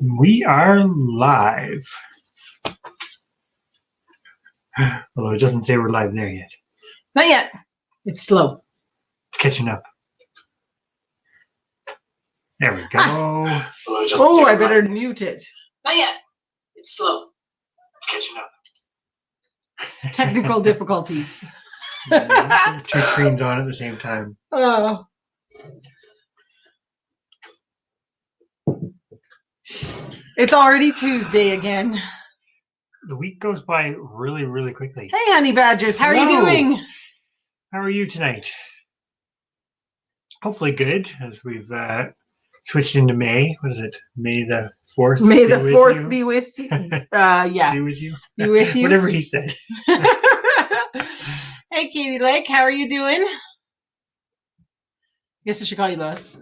We are live. Although it doesn't say we're live there yet. Not yet. It's slow. Catching up. There we go. Oh, I better mute it. Not yet. It's slow. Catching up. Technical difficulties. Two screens on at the same time. Oh. It's already Tuesday again. The week goes by really, really quickly. Hey, honey badgers. How are you doing? How are you tonight? Hopefully good, as we've switched into May. What is it? May the 4th? May the 4th be with you. Yeah. Be with you. Be with you. Whatever he said. Hey, Katie Lake. How are you doing? Guess I should call you Lois.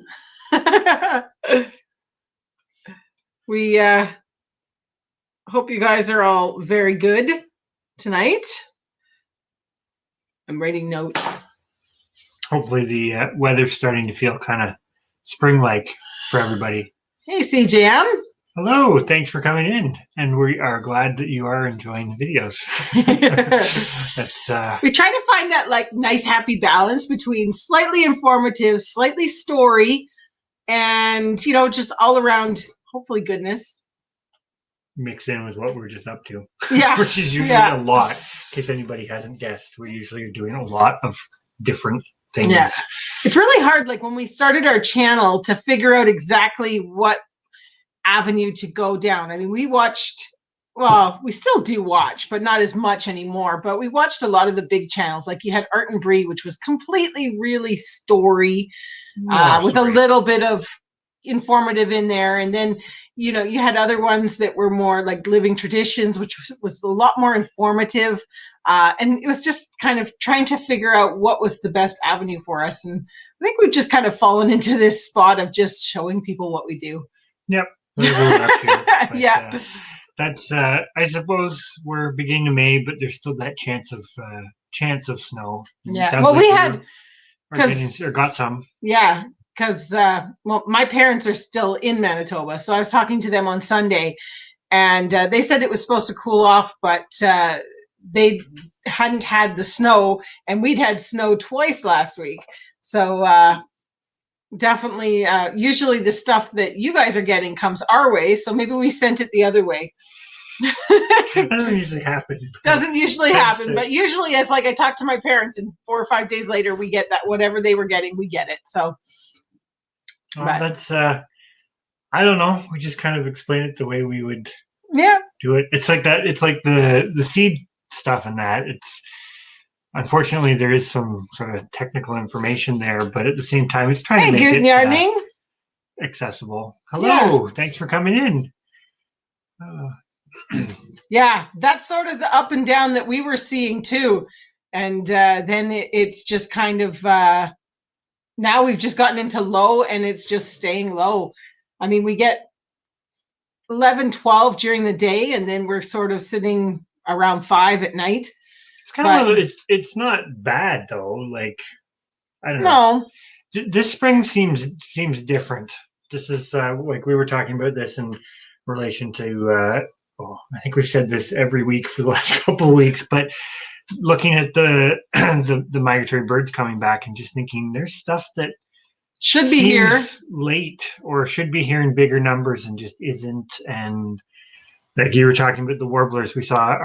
We hope you guys are all very good tonight. I'm writing notes. Hopefully the weather's starting to feel kind of spring-like for everybody. Hey, CJM. Hello, thanks for coming in, and we are glad that you are enjoying the videos. We try to find that like nice, happy balance between slightly informative, slightly story, and just all around, hopefully, goodness. Mix in with what we're just up to. Yeah. Which is usually a lot. In case anybody hasn't guessed, we're usually doing a lot of different things. Yeah. It's really hard, like when we started our channel, to figure out exactly what avenue to go down. I mean, we still do watch, but not as much anymore. But we watched a lot of the big channels. Like you had Art and Bree, which was completely really story, with a little bit of informative in there. And then, you had other ones that were more like Living Traditions, which was a lot more informative. And it was just kind of trying to figure out what was the best avenue for us. And I think we've just kind of fallen into this spot of just showing people what we do. Yep. Yeah. That's I suppose we're beginning of May, but there's still that chance of snow. Yeah. Well, we had got some. Yeah, because my parents are still in Manitoba, so I was talking to them on Sunday, and they said it was supposed to cool off, but they hadn't had the snow, and we'd had snow twice last week. So definitely, usually the stuff that you guys are getting comes our way, so maybe we sent it the other way. Doesn't usually happen. Doesn't usually happen, but usually it's like I talk to my parents, and 4 or 5 days later we get that whatever they were getting, we get it. So that's I don't know. We just kind of explain it the way we would do it. It's like that. It's like the seed stuff and that. It's unfortunately there is some sort of technical information there, but at the same time, it's trying to make it accessible. Hello, thanks for coming in. Yeah, that's sort of the up and down that we were seeing too, and then it's just kind of now we've just gotten into low, and it's just staying low. I mean, we get 11, 12 during the day, and then we're sort of sitting around 5 at night. It's kind of it's not bad though. Like I don't know. This spring seems different. This is like we were talking about this in relation to. I think we've said this every week for the last couple of weeks, but looking at the migratory birds coming back and just thinking there's stuff that should be here late or should be here in bigger numbers and just isn't. And like you were talking about the warblers, we saw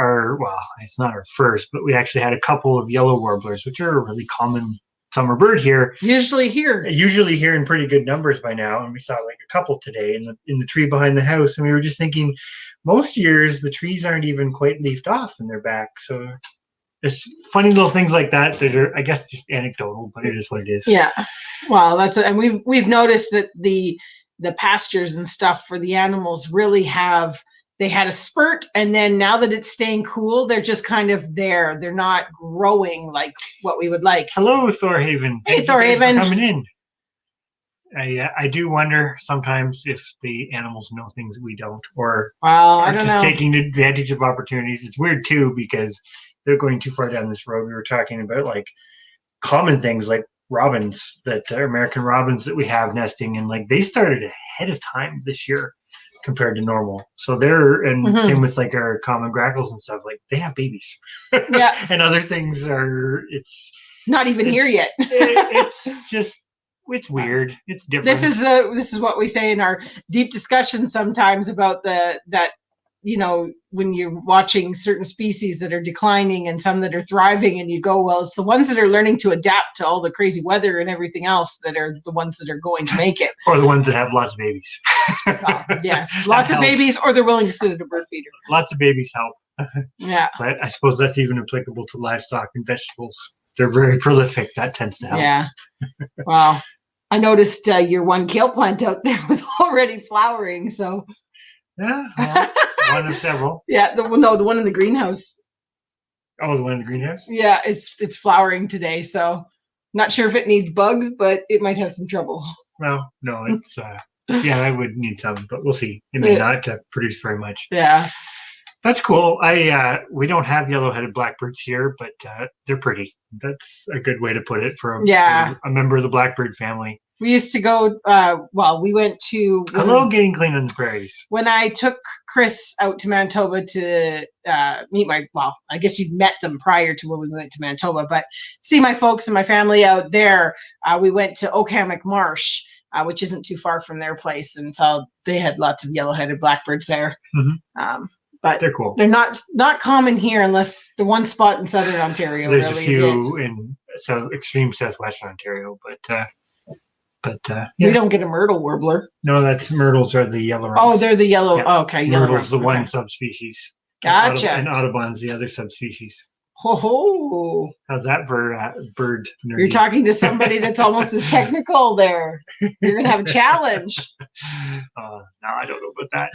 it's not our first, but we actually had a couple of yellow warblers, which are a really common summer bird here. Usually here in pretty good numbers by now, and we saw like a couple today in the tree behind the house, and we were just thinking most years the trees aren't even quite leafed off and they're back. So it's funny little things like that are, I guess, just anecdotal, but it is what it is. Yeah, well, that's it. And we've noticed that the pastures and stuff for the animals really they had a spurt, and then now that it's staying cool, they're just kind of there. They're not growing like what we would like. Hello, Thorhaven. Hey, Thorhaven. For coming in. I do wonder sometimes if the animals know things we don't, or I don't know. Taking advantage of opportunities. It's weird too because they're going too far down this road. We were talking about like common things like robins that American robins that we have nesting, and like they started ahead of time this year compared to normal. So they're, and Mhm. same with like our common grackles and stuff, like they have babies. Yeah. And other things are, it's Not even here yet. it's just, it's weird. It's different. This is what we say in our deep discussions sometimes about that when you're watching certain species that are declining and some that are thriving, and you go, well, it's the ones that are learning to adapt to all the crazy weather and everything else that are the ones that are going to make it. Or the ones that have lots of babies. Well, yes, lots of babies, or they're willing to sit at a bird feeder. Lots of babies help. Yeah. But I suppose that's even applicable to livestock and vegetables. They're very prolific. That tends to help. Yeah. Well, I noticed your one kale plant out there was already flowering. So. Yeah. Well, one of several. Yeah. The one in the greenhouse. Oh, the one in the greenhouse? Yeah, it's flowering today. So, not sure if it needs bugs, but it might have some trouble. Well, no, it's yeah, I would need some, but we'll see. It may not produce very much. Yeah. That's cool. We don't have yellow-headed blackbirds here, but they're pretty. That's a good way to put it for a member of the blackbird family. We used to go, we went to... Hello, getting clean on the prairies. When I took Chris out to Manitoba to meet I guess you'd met them prior to when we went to Manitoba, but see my folks and my family out there, we went to Oakhammock Marsh, which isn't too far from their place, and so they had lots of yellow-headed blackbirds there. Mm-hmm. But they're cool. They're not common here, unless the one spot in Southern Ontario. There's really a few in extreme Southwestern Ontario, but we don't get a myrtle warbler. No, myrtles are the yellow rumps. Oh, they're the yellow. Yeah. Oh, okay, yellow myrtle's the one okay. subspecies. Gotcha. And Audubon's the other subspecies. Ho. How's that for bird nerdy? You're talking to somebody that's almost as technical there. You're going to have a challenge. No, I don't know about that.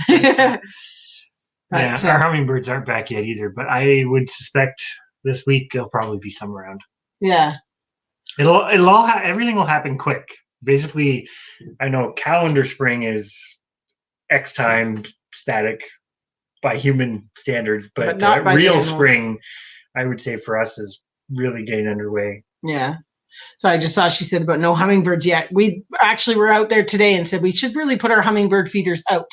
But, our hummingbirds aren't back yet either, but I would suspect this week there'll probably be some around. Yeah. Everything will happen quick. Basically, I know calendar spring is X time static by human standards, but not by real spring, I would say for us, is really getting underway. Yeah. So I just saw she said about no hummingbirds yet. We actually were out there today and said we should really put our hummingbird feeders out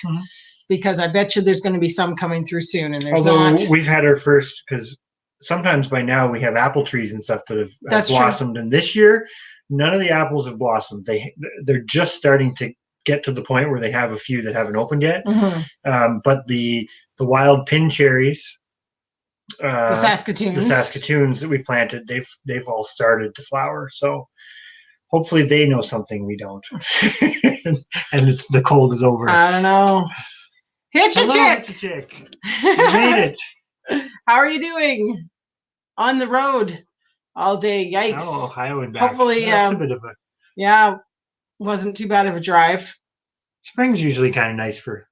because I bet you there's going to be some coming through soon. And there's not. We've had our first, because sometimes by now we have apple trees and stuff that have blossomed, and this year none of the apples have blossomed. They're just starting to get to the point where they have a few that haven't opened yet. Mm-hmm. But the wild pin cherries, the Saskatoons that we planted, they've all started to flower. So hopefully they know something we don't. And the cold is over. I don't know. Hitch-a-chick. You made it. How are you doing? On the road all day. Yikes. Oh, Ohio and back. Hopefully, that's a bit of a... wasn't too bad of a drive. Spring's usually kind of nice for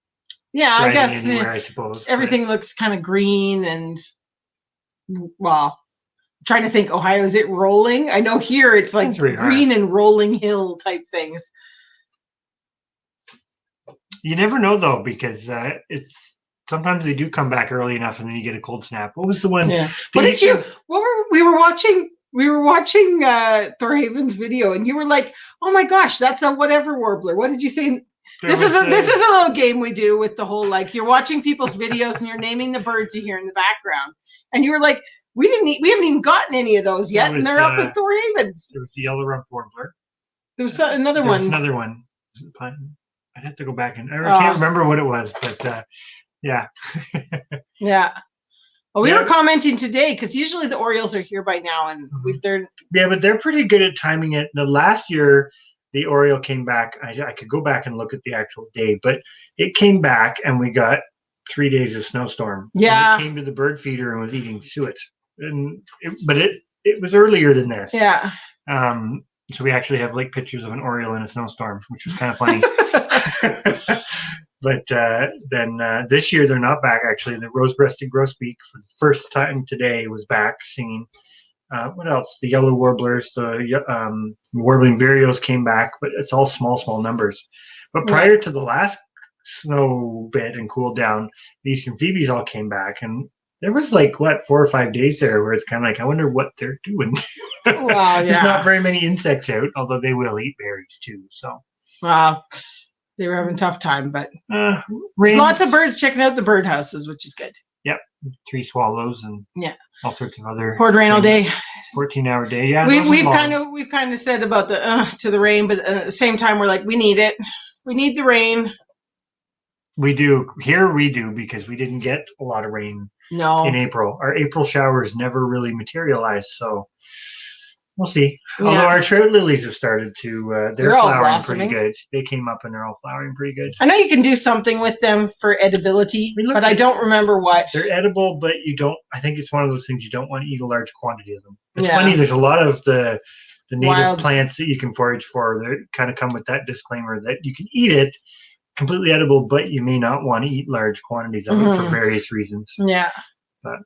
I guess anywhere, I suppose. Everything looks kind of green and, I'm trying to think, Ohio, is it rolling? I know here it's like green and rolling hill type things. You never know though, because it's sometimes they do come back early enough and then you get a cold snap. What was the one? Yeah. We were watching Thorhaven's video and you were like, oh my gosh, that's a whatever warbler. What did you say? This is a little game we do with the whole, like, you're watching people's videos and you're naming the birds you hear in the background. And you were like, we haven't even gotten any of those yet. And they're up with Thorhaven's. There was the yellow rump warbler. There was another one. Another one. Was it pine? I'd have to go back and I can't remember what it was, but yeah. Yeah. Well, we were commenting today because usually the Orioles are here by now, and but they're pretty good at timing it. The last year, the Oriole came back. I could go back and look at the actual day, but it came back, and we got 3 days of snowstorm. Yeah, and it came to the bird feeder and was eating suet, but it was earlier than this. Yeah. So we actually have pictures of an Oriole in a snowstorm, which was kind of funny. But then this year they're not back. Actually, the rose-breasted grosbeak for the first time today was back singing. What else? The yellow warblers, the warbling vireos came back, but it's all small numbers. But prior to the last snow bit and cool down, the eastern phoebes all came back, and there was 4 or 5 days there where it's kind of I wonder what they're doing. Wow, There's not very many insects out, although they will eat berries too. So wow. they were having a tough time, but There's there's lots of birds checking out the birdhouses, which is good. Yep, tree swallows and all sorts of other. Poured rain all day. 14-hour day. Yeah, we've kind of said about the to the rain, but at the same time we're like, we need it. We need the rain. We do here. We do because we didn't get a lot of rain. No. In April, our April showers never really materialized, so we'll see. Yeah. Although our trout lilies have started to, they're flowering pretty good. They came up and they're all flowering pretty good. I know you can do something with them for edibility, but I don't remember what. They're edible, but you don't. I think it's one of those things you don't want to eat a large quantity of them. It's funny. There's a lot of the native plants that you can forage for that kind of come with that disclaimer that you can eat it. Completely edible, but you may not want to eat large quantities of it for various reasons. Yeah. But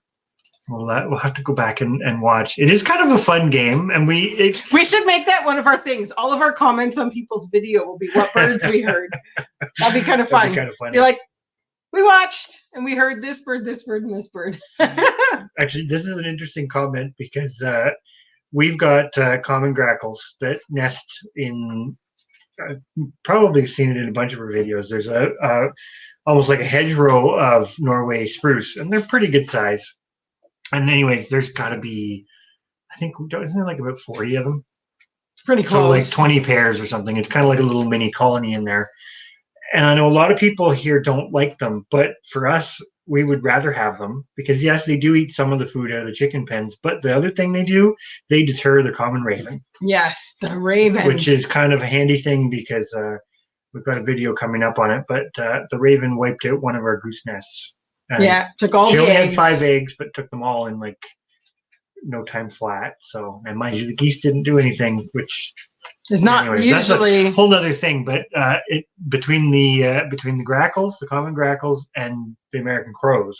we'll have to go back and watch. It is kind of a fun game, and we should make that one of our things. All of our comments on people's video will be what birds we heard. That'd be kind of fun. Be like, we watched and we heard this bird, this bird, and this bird. Actually, this is an interesting comment because we've got common grackles that nest in. Probably seen it in a bunch of our videos. There's a almost like a hedgerow of Norway spruce, and they're pretty good size. And anyways, there's got to be, I think, isn't there like about 40 of them? It's pretty close. So like 20 pairs or something. It's kind of like a little mini colony in there. And I know a lot of people here don't like them, but for us, we would rather have them because yes, they do eat some of the food out of the chicken pens, but the other thing they do, they deter the common raven. Yes, the ravens. Which is kind of a handy thing because we've got a video coming up on it, but the raven wiped out one of our goose nests. Took all the eggs. She only had 5 eggs, but took them all in like no time flat. So, and mind you, the geese didn't do anything, which is not usually that's a whole other thing. But between the grackles, the common grackles, and the American crows,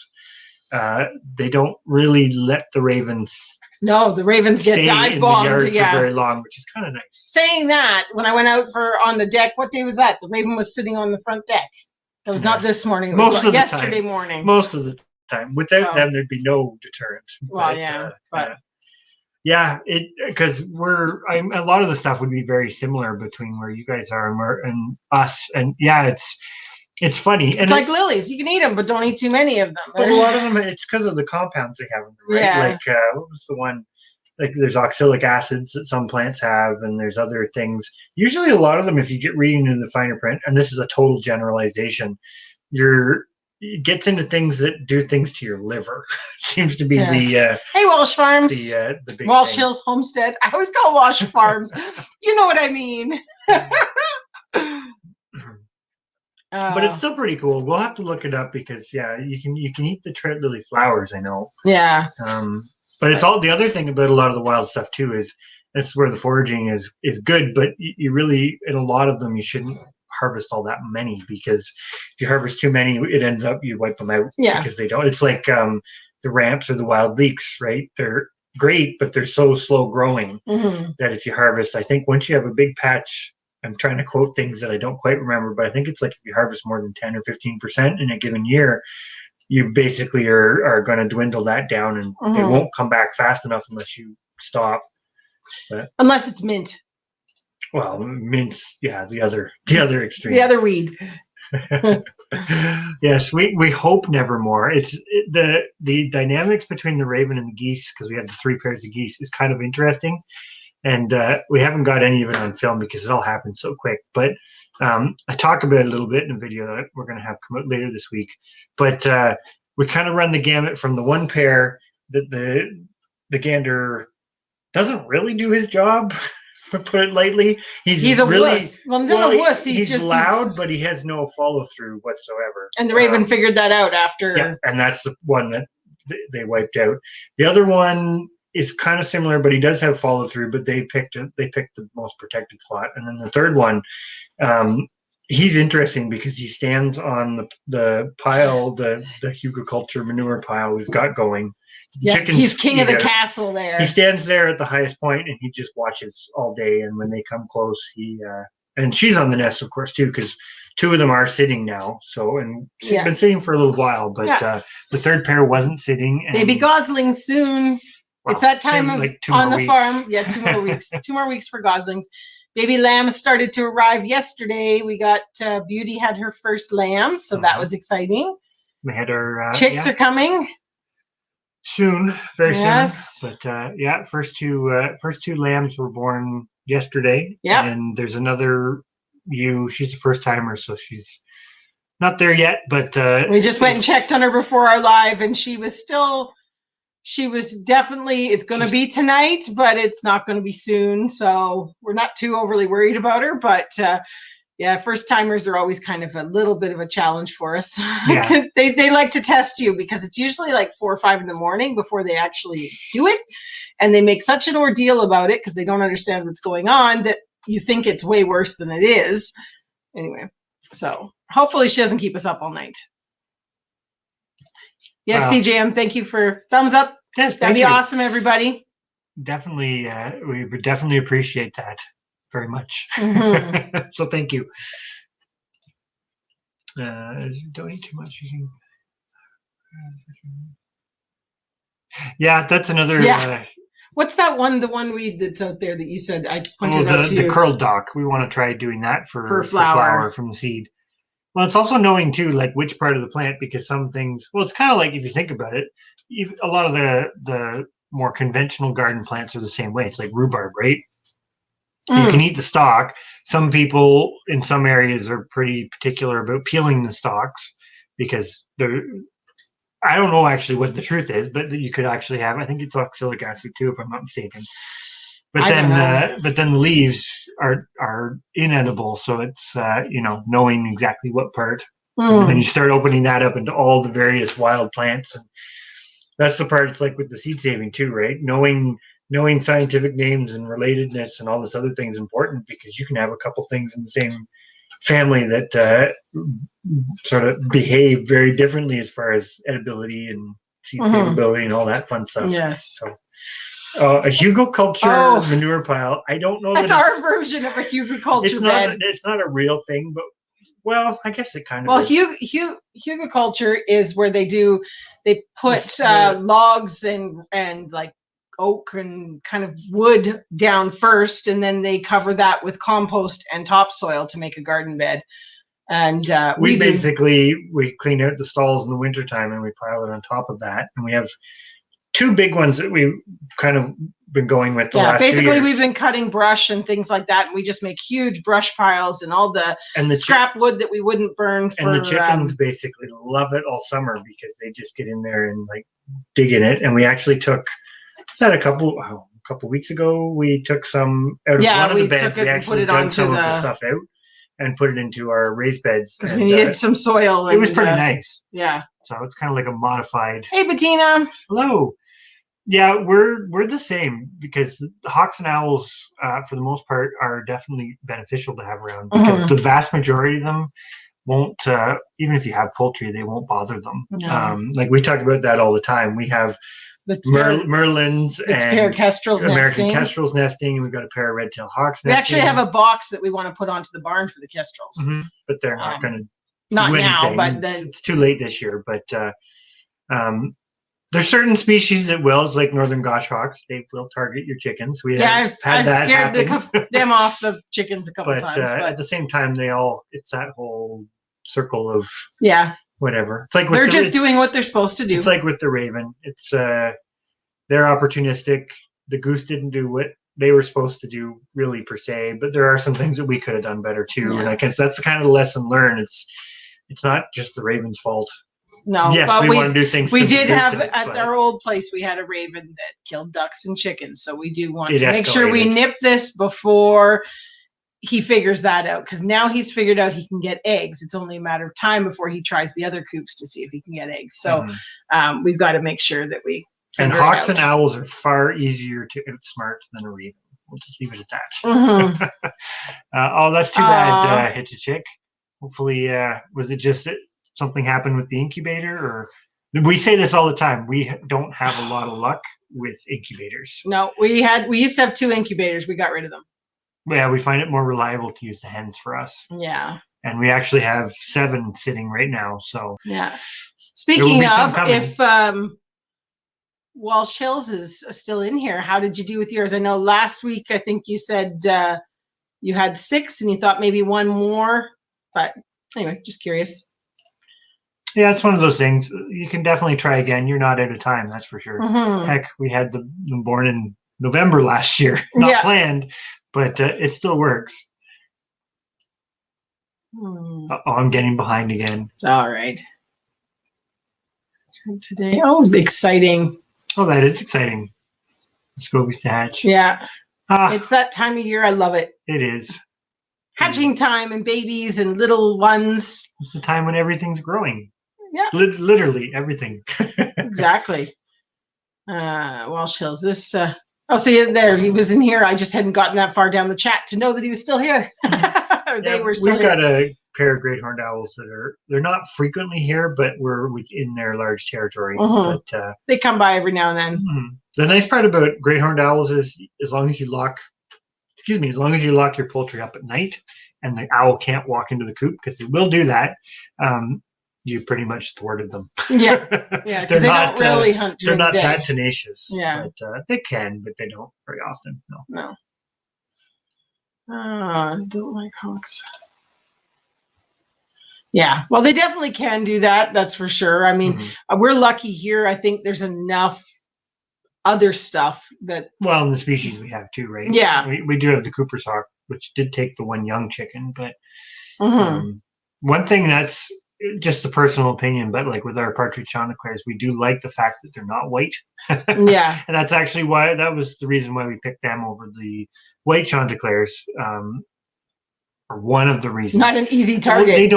they don't really let the ravens. No, the ravens get dive bombed for very long, which is kind of nice. Saying that, when I went out on the deck, what day was that? The raven was sitting on the front deck. That was not this morning. It was yesterday morning. Most of the time. Without them, there'd be no deterrent. Well, but because a lot of the stuff would be very similar between where you guys are and us, and it's funny. And it's like lilies. You can eat them, but don't eat too many of them. But a lot of them, it's because of the compounds they have in them, right? Yeah. Like what was the one? Like there's oxalic acids that some plants have, and there's other things. Usually, a lot of them, if you get reading into the finer print, and this is a total generalization, it gets into things that do things to your liver. Seems to be the hey Walsh Farms, the big Walsh Hills Homestead. I always call Walsh Farms. You know what I mean. But it's still pretty cool. We'll have to look it up because you can eat the trout lily flowers. I know. Yeah. But it's all the other thing about a lot of the wild stuff too is that's where the foraging is good. But you really in a lot of them you shouldn't harvest all that many because if you harvest too many, it ends up you wipe them out. Yeah. Because they don't. It's like the ramps or the wild leeks, right? They're great, but they're so slow growing that if you harvest, I think once you have a big patch. I'm trying to quote things that I don't quite remember, but I think it's like if you harvest more than 10 or 15% in a given year, you basically are going to dwindle that down and it won't come back fast enough unless you stop. But, unless it's mint. Well, mint's, the other extreme. The other weed. Yes, we hope nevermore. It's the dynamics between the raven and the geese, because we have the 3 pairs of geese, is kind of interesting. And we haven't got any of it on film because it all happened so quick. But I talk about it a little bit in a video that we're going to have come out later this week. But we kind of run the gamut from the one pair that the gander doesn't really do his job, to put it lightly. He's a really, wuss. Well, not a wuss. He's just loud, but he has no follow through whatsoever. And the raven figured that out after. Yeah, and that's the one that they wiped out. The other one is kind of similar, but he does have follow through, but they picked the most protected spot. And then the third one, he's interesting because he stands on the pile, the Hickorycroft manure pile we've got going. He's king of the castle there. He stands there at the highest point and he just watches all day. And when they come close, and she's on the nest, of course, too, because 2 of them are sitting now. So, and she's been sitting for a little while, but the third pair wasn't sitting. And, baby goslings soon. Well, it's that time of like on the farm. Yeah, 2 more weeks. 2 more weeks for goslings. baby lambs started to arrive yesterday. We got Beauty had her first lamb, so that was exciting. We had our chicks are coming soon, very yes. soon. But first two lambs were born yesterday. Yeah, and there's another ewe. She's a first timer, so she's not there yet. But we just went and checked on her before our live, and she was definitely, it's going to be tonight, but it's not going to be soon. So we're not too overly worried about her. But yeah, first timers are always kind of a little bit of a challenge for us. Yeah. they like to test you because it's usually like 4 or 5 in the morning before they actually do it. And they make such an ordeal about it because they don't understand what's going on that you think it's way worse than it is. Anyway, so hopefully she doesn't keep us up all night. Yes, CJM, thank you for thumbs up. Yes, that'd be awesome, everybody. Definitely, we would definitely appreciate that very much. So thank you. Is it doing too much? Yeah, that's another. Yeah. What's that one? The one that's out there that you said I pointed out to you. The curled dock. We want to try doing that for flower from the seed. Well, it's also knowing too, like which part of the plant, because some things. Well, it's kind of like if you think about it, a lot of the more conventional garden plants are the same way. It's like rhubarb, right? You can eat the stalk. Some people in some areas are pretty particular about peeling the stalks because they're. I don't know actually what the truth is, but you could actually have. I think it's oxalic acid too, if I'm not mistaken. But then the leaves are inedible, so it's knowing exactly what part. And then you start opening that up into all the various wild plants, and that's the part. It's like with the seed saving too, right? Knowing scientific names and relatedness and all this other thing is important because you can have a couple things in the same family that sort of behave very differently as far as edibility and seed savability and all that fun stuff. Yes. So. A Hickorycroft manure pile. I don't know. That's our version of a Hickorycroft bed. It's not a real thing, but well, I guess it kind of. Well, Hickorycroft is where they put logs and like oak and kind of wood down first, and then they cover that with compost and topsoil to make a garden bed. And we clean out the stalls in the wintertime and we pile it on top of that, and we have 2 big ones that we've kind of been going with the last 2 years. Basically we've been cutting brush and things like that, and we just make huge brush piles and all the scrap wood that we wouldn't burn. And the chickens basically love it all summer because they just get in there and like dig in it. And we actually took a couple weeks ago. We took some out of one of the beds. We actually dug some of the stuff out and put it into our raised beds because we needed some soil. It was pretty nice. Yeah. So it's kind of like a modified. Hey, Bettina. Hello. Yeah, we're the same because the hawks and owls, for the most part, are definitely beneficial to have around because the vast majority of them won't, even if you have poultry, they won't bother them. No. Like we talk about that all the time. We have Merlins and American kestrels nesting, and we've got a pair of red-tailed hawks nesting. We actually have a box that we want to put onto the barn for the kestrels. But they're not going to not now, anything. But then it's too late this year. But there's certain species that will. It's like northern goshawks. They will target your chickens. I've scared them off the chickens a couple times. But at the same time, it's that whole circle of whatever. It's like they're just doing what they're supposed to do. It's like with the raven. It's they're opportunistic. The goose didn't do what they were supposed to do really per se, but there are some things that we could have done better too. And I guess that's kind of the lesson learned. It's not just the raven's fault. No, yes, but we want to do things. We did have at our old place. We had a raven that killed ducks and chickens, so we do want to make sure we nip this before he figures that out. Because now he's figured out he can get eggs. It's only a matter of time before he tries the other coops to see if he can get eggs. So we've got to make sure that we. And hawks and owls are far easier to outsmart than a raven. We'll just leave it at that. That's too bad, Hitch a Chick. Hopefully, was it just that something happened with the incubator, or we say this all the time? We don't have a lot of luck with incubators. No, we used to have 2 incubators. We got rid of them. Yeah, we find it more reliable to use the hens for us. Yeah. And we actually have 7 sitting right now. So yeah. Speaking of, if Walsh Hills is still in here, how did you do with yours? I know last week I think you said you had 6 and you thought maybe one more. But anyway, just curious. Yeah, it's one of those things. You can definitely try again. You're not out of time, that's for sure. Mhm. Heck, we had them born in November last year. Not Yeah. planned, but it still works. Uh-oh, I'm getting behind again. It's all right. Today, oh, exciting. Oh, that is exciting. Let's go with the hatch. Yeah. Ah, It's that time of year. I love it. it is. Hatching time and babies and little ones. It's the time when everything's growing. Yeah. Literally everything. Exactly. Walsh Hills. This. Oh, see there. He was in here. I just hadn't gotten that far down the chat to know that he was still here. They were still We've here. got a pair of great horned owls they're not frequently here, but we're within their large territory. Mhm. But They come by every now and then. the nice part about great horned owls is as long as you lock your poultry up at night and the owl can't walk into the coop, because they will do that, you pretty much thwarted them. Yeah. Yeah, because they don't really hunt They're during the not day. that tenacious. Yeah. But they can, but they don't very often. No. Don't like hawks. Yeah, well, they definitely can do that. That's for sure. I mean, we're lucky here. I think there's enough other stuff that. Well, in the species we have too, right? Yeah. We do have the Cooper's hawk, which did take the one young chicken, but one thing that's just a personal opinion, but like with our partridge chanticleers, we do like the fact that they're not white. Yeah. And that's actually that was the reason why we picked them over the white chanticleers. Or one of the reasons. Not an easy target. They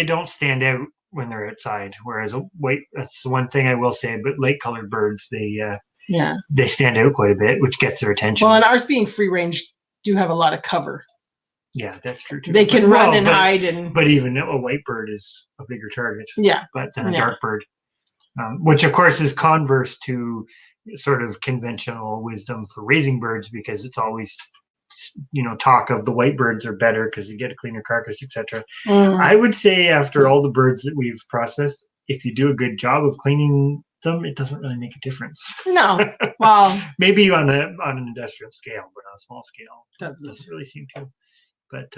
don't stand out when they're outside. Whereas that's the one thing I will say. But light colored birds, they stand out quite a bit, which gets their attention. Well, and ours being free range do have a lot of cover. Yeah, that's true too. They can run and hide, but even a white bird is a bigger target. Yeah, but than a dark bird, which of course is converse to sort of conventional wisdom for raising birds, because it's always talk of the white birds are better because you get a cleaner carcass, etc. I would say after all the birds that we've processed, if you do a good job of cleaning them, it doesn't really make a difference. No, well, maybe on an industrial scale, but on a small scale, it doesn't really seem to. But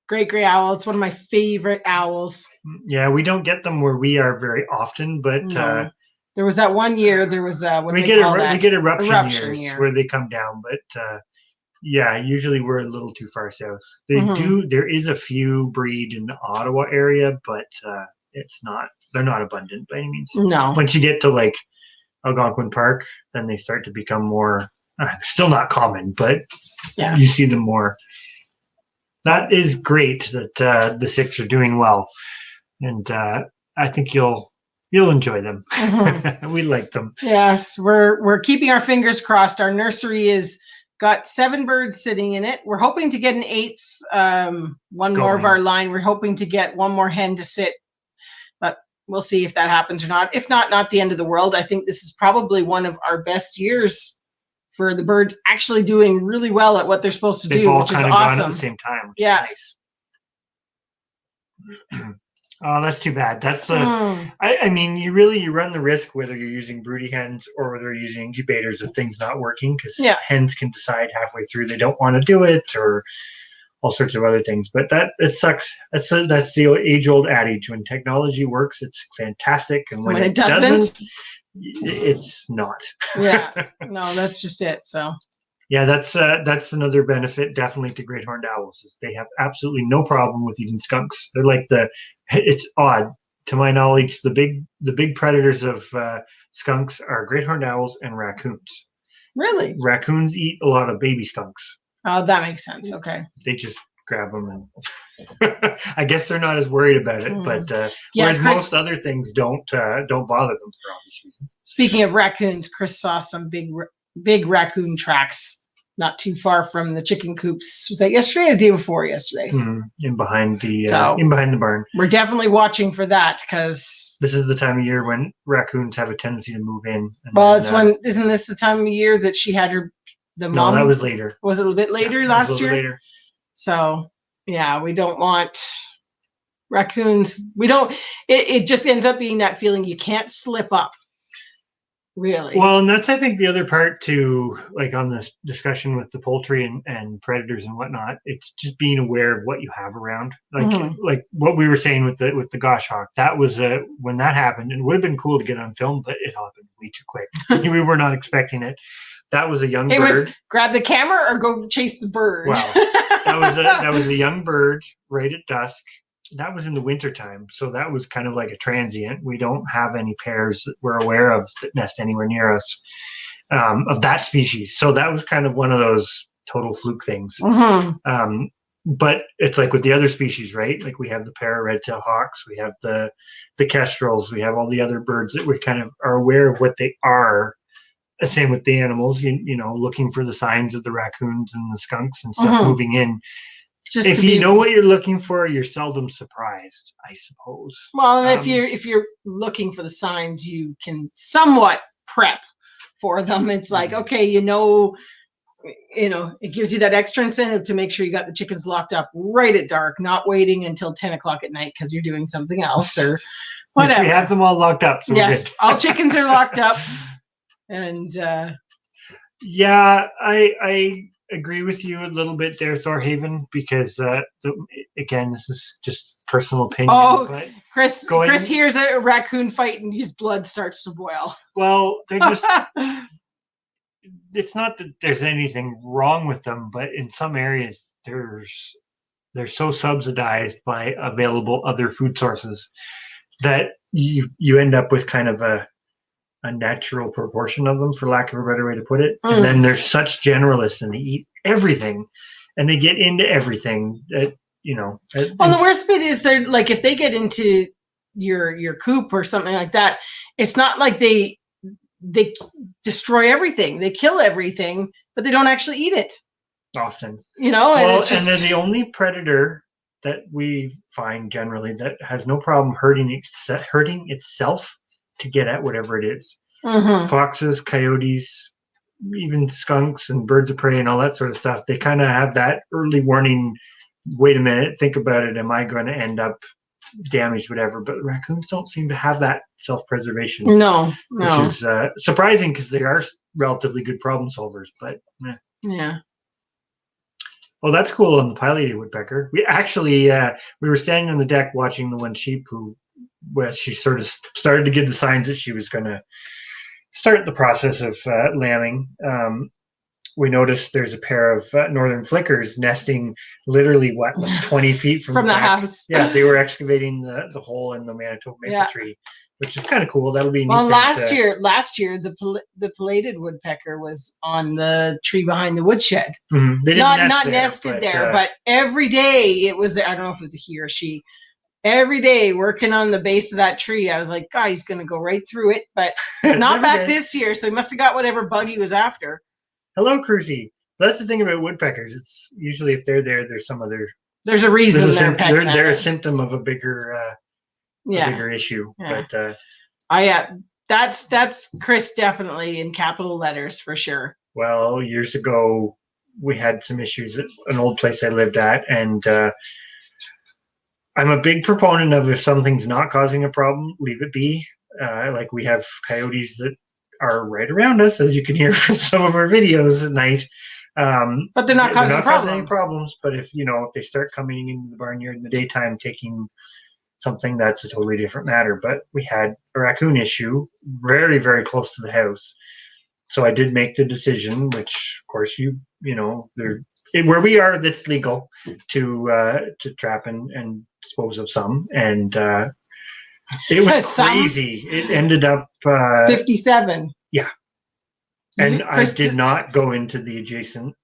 great gray owl, it's one of my favorite owls. Yeah, we don't get them where we are very often, but there was that one year. There was we get eruption years where they come down, but. Yeah, usually we're a little too far south. There is a few breed in the Ottawa area, but they're not abundant by any means. No. Once you get to like Algonquin Park, then they start to become more, still not common, but you see them more. That is great that the 6 are doing well. And I think you'll enjoy them. We like them. Yes, we're keeping our fingers crossed. Our nursery is got 7 birds sitting in it. We're hoping to get an 8th, one more of our line. We're hoping to get one more hen to sit, but we'll see if that happens or not. If not the end of the world. I think this is probably one of our best years for the birds actually doing really well at what they're supposed to do, which is awesome. Gone at the same time. Which is nice. Oh, that's too bad. That's I mean, you run the risk whether you're using broody hens or whether you're using incubators of things not working, because hens can decide halfway through they don't want to do it, or all sorts of other things. But it sucks. That's the age-old adage: when technology works, it's fantastic, and when it doesn't, it's not. Yeah, no, that's just it. So. Yeah, that's another benefit definitely to great horned owls, is they have absolutely no problem with eating skunks. They're like it's odd, to my knowledge, the big predators of skunks are great horned owls and raccoons. Really? Raccoons eat a lot of baby skunks. Oh, that makes sense. Okay. They just grab them, and I guess they're not as worried about it. But whereas most other things don't bother them for obvious reasons. Speaking of raccoons, Chris saw some big raccoon tracks not too far from the chicken coops. Was that yesterday or the day before yesterday? In behind the barn. We're definitely watching for that, because this is the time of year when raccoons have a tendency to move in. Isn't this the time of year that she had the mom? No, that was later. Was it a little bit later last year? Later. So yeah, we don't want raccoons. We don't. It just ends up being that feeling you can't slip up. Really? Well, and that's, I think, the other part too, like on this discussion with the poultry and predators and whatnot, it's just being aware of what you have around. Like what we were saying with the goshawk, that was when that happened, and it would have been cool to get on film, but it happened way too quick. We were not expecting it. That was a young bird. It was grab the camera or go chase the bird. Wow. That was a young bird right at dusk. That was in the wintertime, so that was kind of like a transient. We don't have any pairs that we're aware of that nest anywhere near us of that species. So that was kind of one of those total fluke things. But it's like with the other species, right? Like we have the pair of red-tailed hawks, we have the kestrels, we have all the other birds that we kind of are aware of what they are. Same with the animals, you know, looking for the signs of the raccoons and the skunks and stuff moving in. Just if you know what you're looking for, you're seldom surprised, I suppose. Well, if you're looking for the signs, you can somewhat prep for them. It's like, okay, you know, it gives you that extra incentive to make sure you got the chickens locked up right at dark, not waiting until 10 o'clock at night because you're doing something else or whatever. We have them all locked up. So yes, all chickens are locked up. And yeah, I agree with you a little bit there, Thorhaven, because again, this is just personal opinion. Oh, but Chris hears a raccoon fight and his blood starts to boil. Well, they're just. It's not that there's anything wrong with them, but in some areas they're so subsidized by available other food sources that you end up with kind of a natural proportion of them, for lack of a better way to put it. And then there's such generalists, and they eat everything, and they get into everything. That well, the worst bit is they're like, if they get into your coop or something like that, it's not like they destroy everything, they kill everything, but they don't actually eat it often. And it's just... and they're the only predator that we find generally that has no problem hurting itself to get at whatever it is. Foxes, coyotes, even skunks and birds of prey and all that sort of stuff, they kind of have that early warning, wait a minute, think about it, am I going to end up damaged, whatever. But raccoons don't seem to have that self-preservation. No. Which is surprising because they are relatively good problem solvers, but yeah. Well, that's cool on the pileated woodpecker. We actually we were standing on the deck watching the one sheep where she sort of started to give the signs that she was going to start the process of lambing. We noticed there's a pair of northern flickers nesting literally, like 20 feet from the house. Yeah, they were excavating the hole in the Manitoba maple tree, which is kind of cool. That'll be a neat well, last year, the pileated woodpecker was on the tree behind the woodshed. They didn't not nested there, but every day it was there. I don't know if it was a he or she. Every day working on the base of that tree. I was like, God, he's going to go right through it, but he's not back this year, so he must have got whatever bug he was after. Hello, Cruzy. That's the thing about woodpeckers. It's usually if they're there, there's some other. There's a reason they're a symptom of a bigger issue. Yeah. But that's Chris definitely in capital letters for sure. Well, years ago we had some issues at an old place I lived at, and I'm a big proponent of if something's not causing a problem, leave it be. Like we have coyotes that are right around us, as you can hear from some of our videos at night. But they're not causing any problems. But if they start coming into the barnyard in the daytime taking something, that's a totally different matter. But we had a raccoon issue very, very close to the house. So I did make the decision, which of course where we are, that's legal to trap and dispose of some. And it was crazy. It ended up 57. Yeah. And I did not go into the adjacent.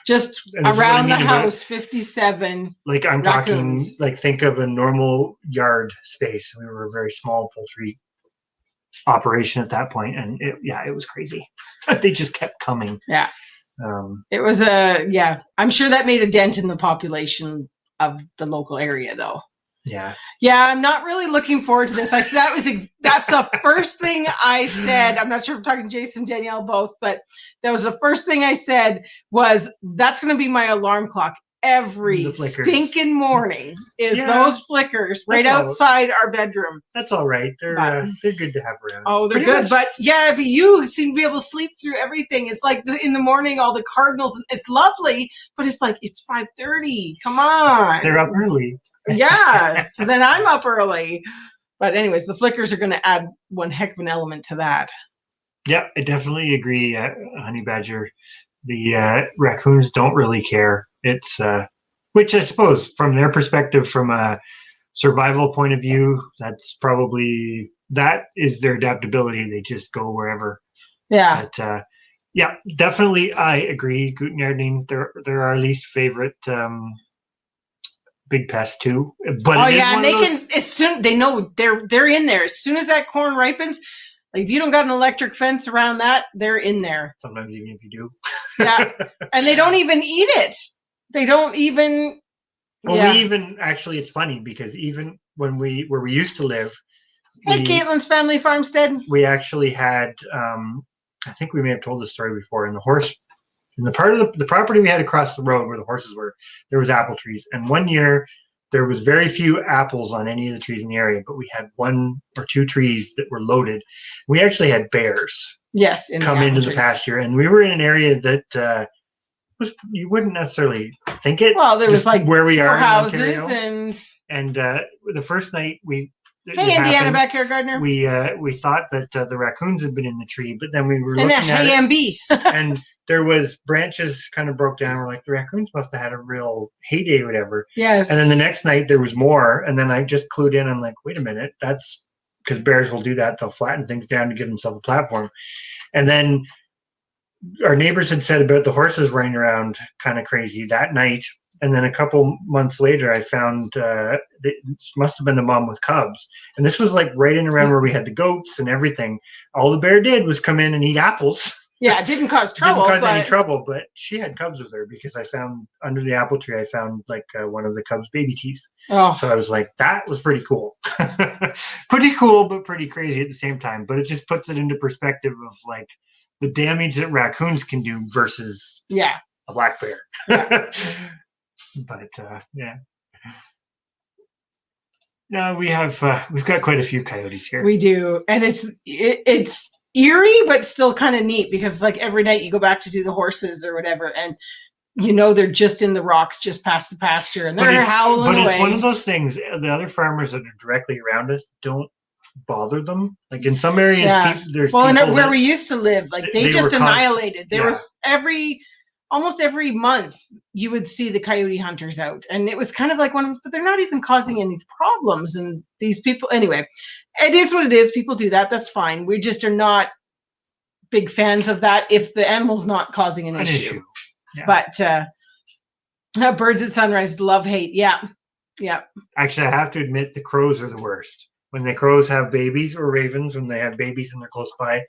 Just around the house, 57. Like I'm raccoons. Talking, like think of a normal yard space. We were a very small poultry operation at that point, and it was crazy. They just kept coming. Yeah. It was I'm sure that made a dent in the population of the local area, though. Yeah. I'm not really looking forward to this. I said that's the first thing I said. I'm not sure if I'm talking to Jason, Danielle, both, but that was the first thing I said was that's going to be my alarm clock. every The flickers. stinking morning is Yeah. those flickers right That's all. outside our bedroom. That's all right. They're good to have around. Oh, they're Pretty good. much. But yeah, but you seem to be able to sleep through everything. It's like in the morning, all the cardinals. It's lovely, but it's like it's 5:30. Come on. They're up early. Yeah. So then I'm up early. But anyways, the flickers are going to add one heck of an element to that. Yeah, I definitely agree, Honey Badger. The raccoons don't really care. It's which I suppose from their perspective, from a survival point of view, that is their adaptability. They just go wherever. Yeah. But yeah, definitely, I agree. Guten Yarding, they're our least favorite big pest too. But oh yeah, and they can as soon they know they're in there as soon as that corn ripens. Like if you don't got an electric fence around that, they're in there. Sometimes even if you do. Yeah, and they don't even eat it. They don't even. Well, yeah. we even actually, it's funny because even where we used to live. Hey, Caitlin's family farmstead. We actually had, I think we may have told this story before. In the part of the property we had across the road where the horses were, there was apple trees. And one year there was very few apples on any of the trees in the area, but we had 1 or 2 trees that were loaded. We actually had bears. Yes, come into the pasture, and we were in an area that you wouldn't necessarily think it. Well, there was like where we 4 are houses and the first night Hey, Indiana backyard gardener. We thought that the raccoons had been in the tree, but then we were looking at hey, it, and there was branches kind of broke down. We're like, the raccoons must have had a real heyday, or whatever. Yes. And then the next night there was more, and then I just clued in. I'm like, wait a minute, that's because bears will do that. They'll flatten things down to give themselves a platform. And then our neighbors had said about the horses running around kind of crazy that night. And then a couple months later, I found it must have been a mom with cubs. And this was like right in around where we had the goats and everything. All the bear did was come in and eat apples. Yeah, it didn't cause trouble. Didn't cause any trouble, but she had cubs with her because I found under the apple tree, I found like one of the cubs' baby teeth. Oh. So I was like, that was pretty cool. Pretty cool, but pretty crazy at the same time. But it just puts it into perspective of like the damage that raccoons can do versus a black bear. Yeah. But yeah. No, we've got quite a few coyotes here. We do, and it's eerie, but still kind of neat because it's like every night you go back to do the horses or whatever, and you know they're just in the rocks, just past the pasture, and they're howling away. But it's one of those things. The other farmers that are directly around us don't bother them. Like in some areas, there's and where we used to live, like they just annihilated. There was almost every month you would see the coyote hunters out, and it was kind of like one of those, but they're not even causing any problems. And these people, anyway, it is what it is. People do that. That's fine. We just are not big fans of that if the animal's not causing an issue. Yeah. But birds at sunrise, love, hate. Yeah. Actually, I have to admit the crows are the worst. When the crows have babies, or ravens, when they have babies and they're close by,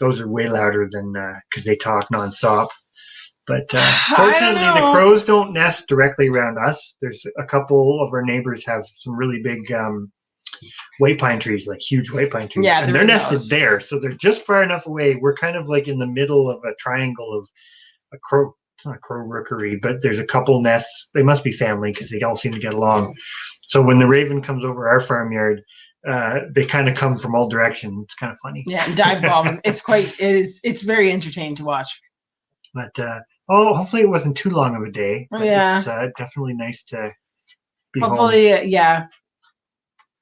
those are way louder than because they talk nonstop. But fortunately, the crows don't nest directly around us. There's a couple of our neighbors have some really big white pine trees, like huge white pine trees. Yeah, and they're nested there. So they're just far enough away. We're kind of like in the middle of a triangle of a crow. It's not a crow rookery, but there's a couple nests. They must be family because they all seem to get along. So when the raven comes over our farmyard, they kind of come from all directions. It's kind of funny. Yeah, and dive bomb. It's very entertaining to watch. But hopefully it wasn't too long of a day. Yeah, it's definitely nice to be hopefully, home. Yeah.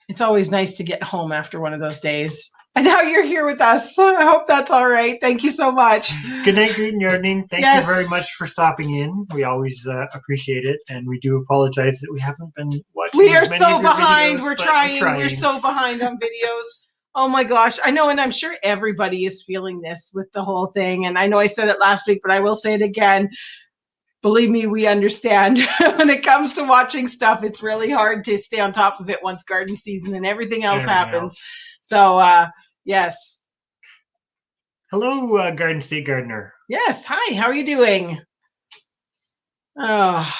It's always nice to get home after one of those days. And now you're here with us. So I hope that's all right. Thank you so much. Good night, Guten Yarding. Thank you very much for stopping in. We always appreciate it, and we do apologize that we haven't been watching. We are so behind. Videos, we're trying. We're so behind on videos. Oh my gosh. I know, and I'm sure everybody is feeling this with the whole thing. And I know I said it last week, but I will say it again. Believe me, we understand. When it comes to watching stuff, it's really hard to stay on top of it once garden season and everything else happens. So, yes. Hello, Garden State Gardener. Yes. Hi. How are you doing? Oh.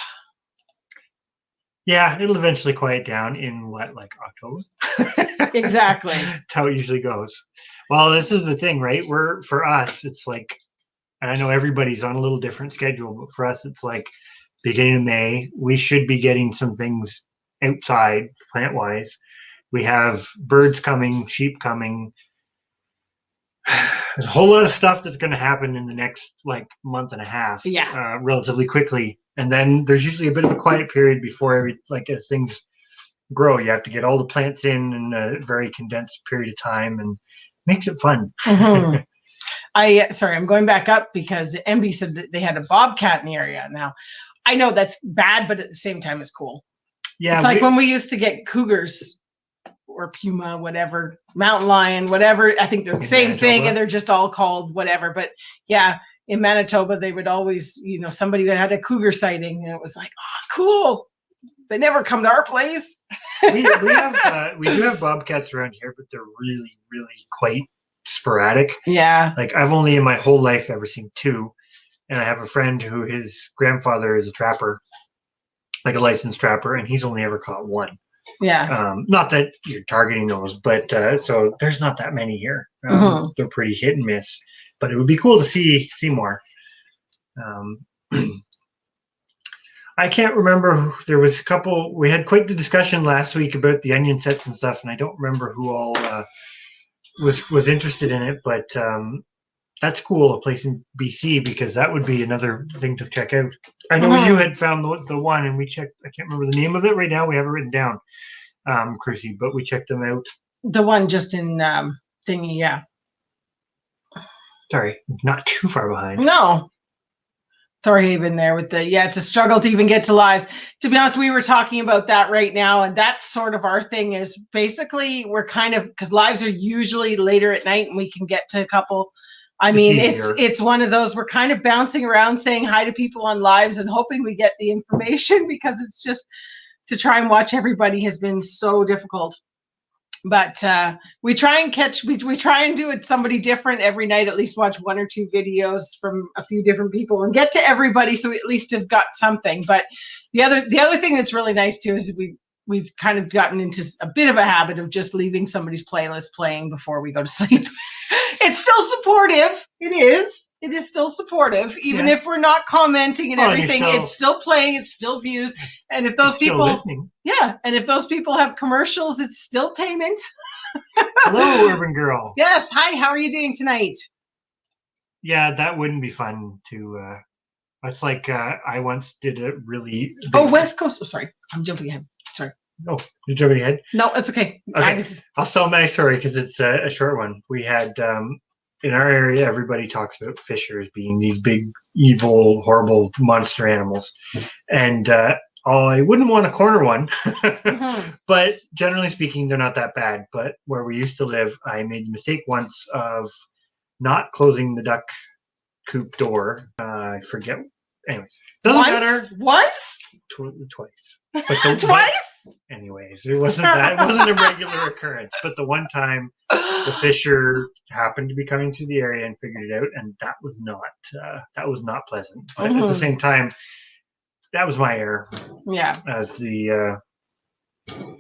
Yeah, it'll eventually quiet down in like October? Exactly. That's how it usually goes. Well, this is the thing, right? For us, it's like, and I know everybody's on a little different schedule, but for us, it's like beginning of May. We should be getting some things outside plant-wise. We have birds coming, sheep coming. There's a whole lot of stuff that's going to happen in the next month and a half, relatively quickly. And then there's usually a bit of a quiet period before as things grow. You have to get all the plants in a very condensed period of time, and makes it fun. Mm-hmm. I'm going back up because MB said that they had a bobcat in the area. Now, I know that's bad, but at the same time, it's cool. Yeah, it's like when we used to get cougars or puma, whatever, mountain lion, whatever. I think they're the same thing, and they're just all called whatever. But yeah, in Manitoba, they would always, somebody had a cougar sighting, and it was like, oh, cool. They never come to our place. we do have bobcats around here, but they're really, really quite sporadic. Yeah. I've only in my whole life ever seen 2, and I have a friend who his grandfather is a trapper, a licensed trapper, and he's only ever caught 1. Yeah. Not that you're targeting those, but so there's not that many here. They're pretty hit and miss, but it would be cool to see more. I can't remember. There was a couple. We had quite the discussion last week about the onion sets and stuff, and I don't remember who all was interested in it. But that's cool, a place in BC, because that would be another thing to check out. I know you had found the one, and we checked. I can't remember the name of it right now. We have it written down, Crucy, but we checked them out. The one just in thingy, yeah. Sorry, not too far behind. No. Thorhaven there with it's a struggle to even get to lives. To be honest, we were talking about that right now, and that's sort of our thing. Is basically we're kind of, because lives are usually later at night, and we can get to a couple. I mean, it's one of those, we're kind of bouncing around saying hi to people on lives and hoping we get the information, because it's just to try and watch everybody has been so difficult. But we try and we try and do it somebody different every night, at least watch 1 or 2 videos from a few different people and get to everybody, so we at least have got something. But the other thing that's really nice too is we've kind of gotten into a bit of a habit of just leaving somebody's playlist playing before we go to sleep. It's still supportive. It is still supportive, even if we're not commenting and everything. It's still playing. It's still views. And if those people, and if those people have commercials, it's still payment. Hello, Urban Girl. Yes. Hi. How are you doing tonight? Yeah, that wouldn't be fun to. It's like I once did a really. West Coast. Oh, sorry, I'm jumping ahead. Sorry. No, you're jumping ahead? No, that's okay. I'll tell my story because it's a short one. We had, in our area, everybody talks about fishers being these big, evil, horrible monster animals. And I wouldn't want to corner one, but generally speaking, they're not that bad. But where we used to live, I made the mistake once of not closing the duck coop door. I forget. Anyways, doesn't matter. Once? Twice. But twice? Anyways, it wasn't that. It wasn't a regular occurrence. But the one time, the fisher happened to be coming through the area and figured it out, and that was not pleasant. But at the same time, that was my error. Yeah. As the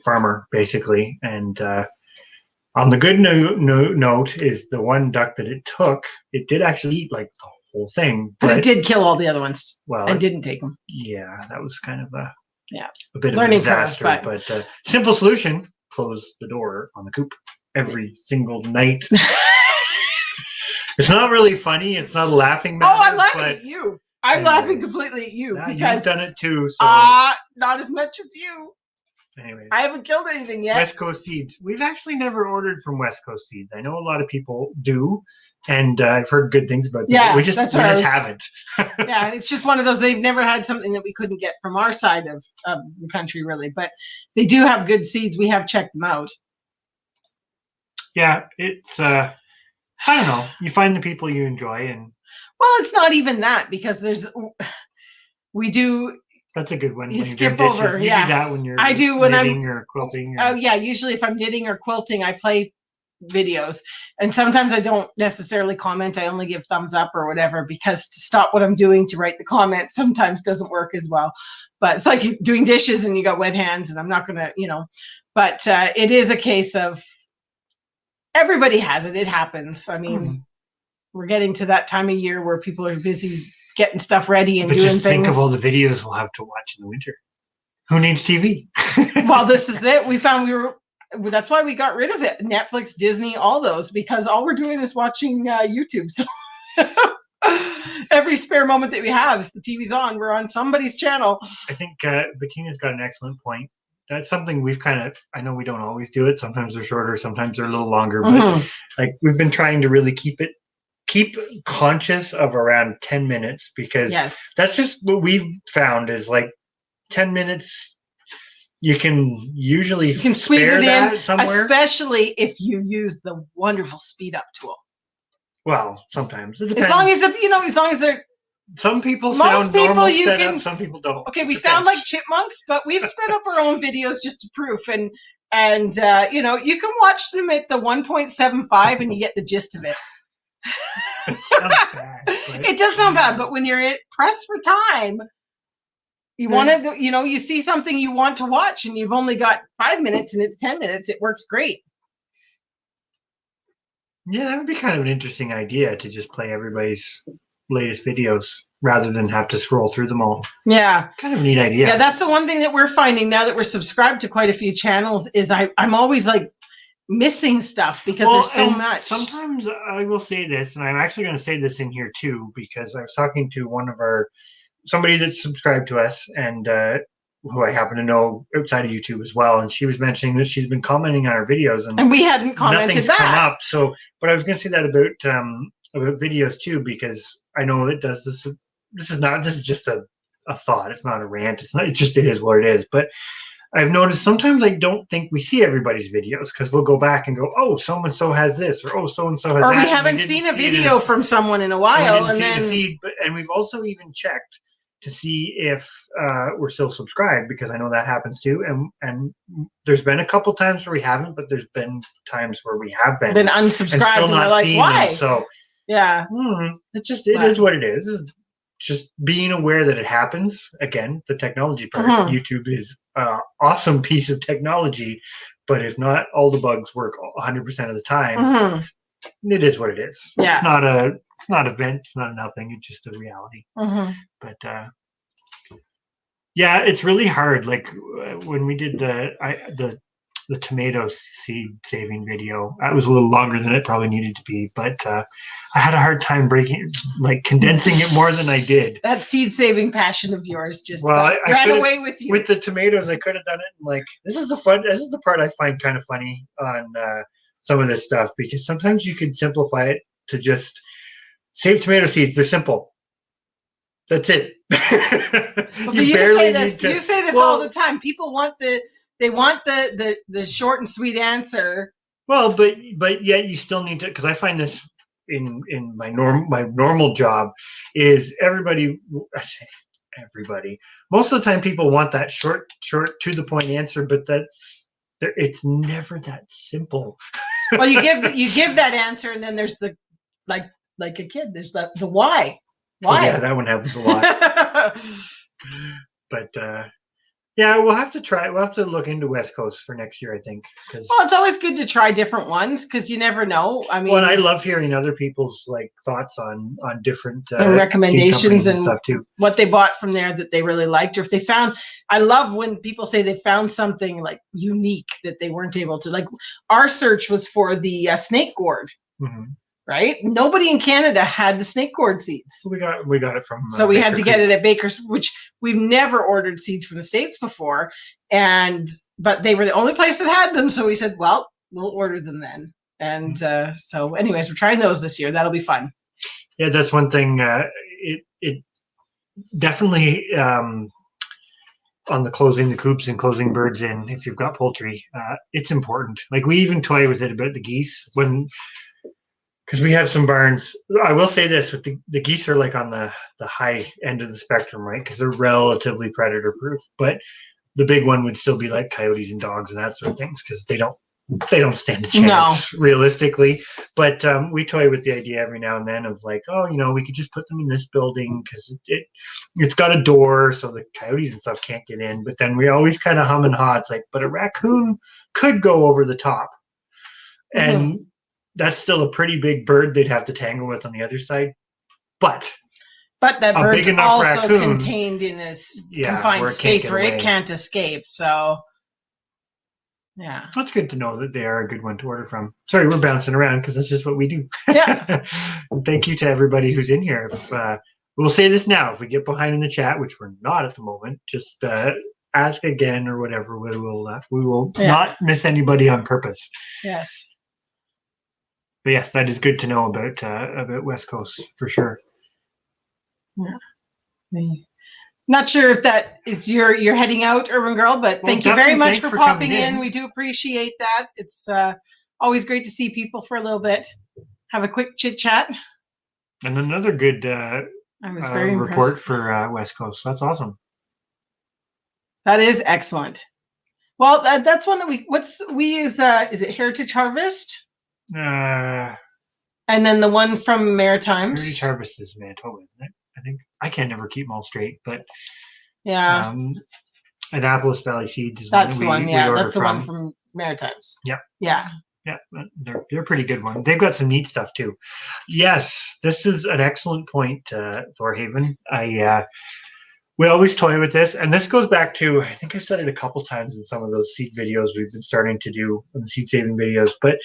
farmer, basically, and on the good note is the one duck that it took. It did actually eat the whole thing, but it did kill all the other ones. Well, and didn't take them. Yeah, that was kind of a bit learning of a disaster. Curve, but simple solution: close the door on the coop every single night. It's not really funny. It's not a laughing matter. Oh, I'm laughing at you. I'm laughing completely at you because you've done it too. So. Not as much as you. Anyways, I haven't killed anything yet. West Coast Seeds. We've actually never ordered from West Coast Seeds. I know a lot of people do. And I've heard good things about them. Yeah, we just haven't. Yeah, it's just one of those. They've never had something that we couldn't get from our side of the country, really. But they do have good seeds. We have checked them out. Yeah, it's. I don't know. You find the people you enjoy, and well, it's not even that because we do. That's a good one. You skip over. You do that when you're. I do when knitting or quilting. Oh yeah, usually if I'm knitting or quilting, I play videos, and sometimes I don't necessarily comment. I only give thumbs up or whatever, because to stop what I'm doing to write the comment sometimes doesn't work as well. But it's like doing dishes and you got wet hands, and I'm not gonna, but it is a case of everybody has it. It happens. I mean, we're getting to that time of year where people are busy getting stuff ready and But doing just things. think of all the videos we'll have to watch in the winter. Who needs TV? Well, this is it. That's why we got rid of it. Netflix, Disney, all those, because all we're doing is watching YouTube. So every spare moment that we have, if the TV's on, we're on somebody's channel. I think Bettina's got an excellent point. That's something we've I know we don't always do it. Sometimes they're shorter, sometimes they're a little longer, but like we've been trying to really keep conscious of around 10 minutes, because that's just what we've found is like 10 minutes. You can squeeze it in somewhere, especially if you use the wonderful speed up tool. Well, sometimes it depends. As long as they're some people most people normal you sped can up, some people don't. Okay, we sound like chipmunks, but we've sped up our own videos just to proof, and you can watch them at the 1.75 and you get the gist of it. It sounds bad. It does sound bad, but when you're pressed for time, you want to, you see something you want to watch and you've only got 5 minutes and it's 10 minutes. It works great. Yeah, that would be kind of an interesting idea to just play everybody's latest videos rather than have to scroll through them all. Yeah. Kind of a neat idea. Yeah, that's the one thing that we're finding now that we're subscribed to quite a few channels is I'm always like missing stuff because there's so much. Sometimes I will say this, and I'm actually going to say this in here too, because I was talking to somebody that's subscribed to us and who I happen to know outside of YouTube as well, and she was mentioning that she's been commenting on our videos, and we hadn't commented nothing's back. Come up. So, but I was going to say that about videos too, because I know it does this. This is just a thought. It's not a rant. It's not. It is what it is. But I've noticed sometimes I don't think we see everybody's videos because we'll go back and go, oh, so and so has this, or oh, so and so has that. Or we haven't seen a video from someone in a while, and then the feed. And we've also even checked to see if we're still subscribed, because I know that happens too. And there's been a couple times where we haven't, but there's been times where we have been unsubscribed and still not like, seen why? them. So yeah, it is what it is. It's just being aware that it happens. Again, the technology part. YouTube is an awesome piece of technology, but if not all the bugs work 100% of the time, it is what it is. Yeah. It's not a vent. It's not a nothing. It's just a reality. But yeah, it's really hard. Like when we did the tomato seed saving video, that was a little longer than it probably needed to be. But I had a hard time condensing it more than I did. That seed saving passion of yours just ran away with you. With the tomatoes, I could have done it. This is the part I find kind of funny on some of this stuff, because sometimes you can simplify it to just save tomato seeds. They're simple. That's it. You say this all the time. People want the short and sweet answer. Well, but yet you still need to, because I find this in my normal job is everybody. Most of the time, people want that short to the point answer, but it's never that simple. Well, you give that answer, and then there's the like a kid. There's the why. Why? Yeah, that one happens a lot. But yeah, we'll have to try. We'll have to look into West Coast for next year, I think. Well, it's always good to try different ones because you never know. I mean, and I love hearing other people's thoughts on different recommendations and stuff too. What they bought from there that they really liked, or if they found. I love when people say they found something unique that they weren't able to. Our search was for the snake gourd. Right? Nobody in Canada had the snake gourd seeds. We got it from. So we had to get it at Baker's, which we've never ordered seeds from the States before, but they were the only place that had them. So we said, well, we'll order them then. And so, anyways, we're trying those this year. That'll be fun. Yeah, that's one thing. It definitely on the closing the coops and closing birds in. If you've got poultry, it's important. We even toy with it about the geese because we have some barns. I will say this: with the geese are on the high end of the spectrum, right? Because they're relatively predator proof. But the big one would still be coyotes and dogs and that sort of things, because they don't stand a chance realistically. But we toy with the idea every now and then of we could just put them in this building because it's got a door so the coyotes and stuff can't get in. But then we always kind of hum and haw. It's but a raccoon could go over the top, and that's still a pretty big bird they'd have to tangle with on the other side. But But that a big bird's enough also raccoon, contained in this yeah, confined where it can't space get where away. it can't escape. So, yeah. That's good to know that they are a good one to order from. Sorry, we're bouncing around because that's just what we do. Yeah. And thank you to everybody who's in here. We'll say this now. If we get behind in the chat, which we're not at the moment, just ask again or whatever. We will not miss anybody on purpose. Yes. But yes, that is good to know about West Coast for sure. Yeah. Not sure if that is you're heading out, Urban Girl, but thank you very much for popping in. We do appreciate that. It's always great to see people for a little bit. Have a quick chit chat. And another good I was very report impressed. for West Coast. That's awesome. That is excellent. Well, that's one that we use. Is it Heritage Harvest? And then the one from Maritimes. Heritage Harvest is Manitoba, isn't it? I think I can never keep them all straight, but yeah. Annapolis Valley Seeds is that's the one. Yeah, that's the one from Maritimes. Yep. Yeah. Yeah, they're a pretty good one. They've got some neat stuff too. Yes, this is an excellent point, Thorhaven. We always toy with this, and this goes back to, I think I said it a couple times in some of those seed videos we've been starting to do, the seed saving videos, but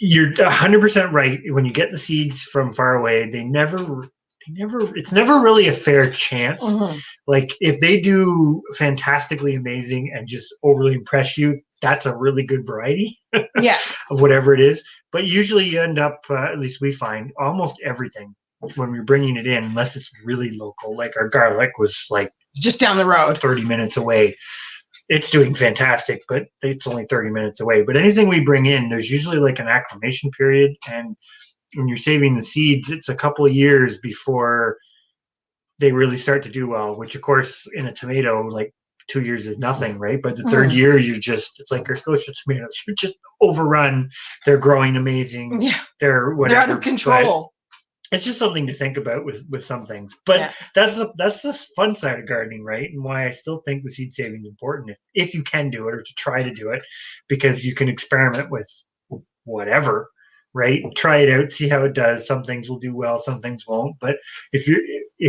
you're 100% right. When you get the seeds from far away, it's never really a fair chance. Mm-hmm. Like if they do fantastically amazing and just overly impress you, that's a really good variety yeah. of whatever it is. But usually you end up, at least we find, almost everything when we're bringing it in, unless it's really local, like our garlic was like just down the road, 30 minutes away. It's doing fantastic, but it's only 30 minutes away. But anything we bring in, there's usually like an acclimation period. And when you're saving the seeds, it's a couple of years before they really start to do well, which of course in a tomato, like 2 years is nothing, right? But the third year, it's like your Scotia tomatoes, you're just overrun. They're growing amazing. Yeah. They're whatever. They're out of control. But it's just something to think about with some things. But that's the fun side of gardening, right? And why I still think the seed saving is important if you can do it or to try to do it, because you can experiment with whatever, right? Try it out, see how it does. Some things will do well, some things won't. But if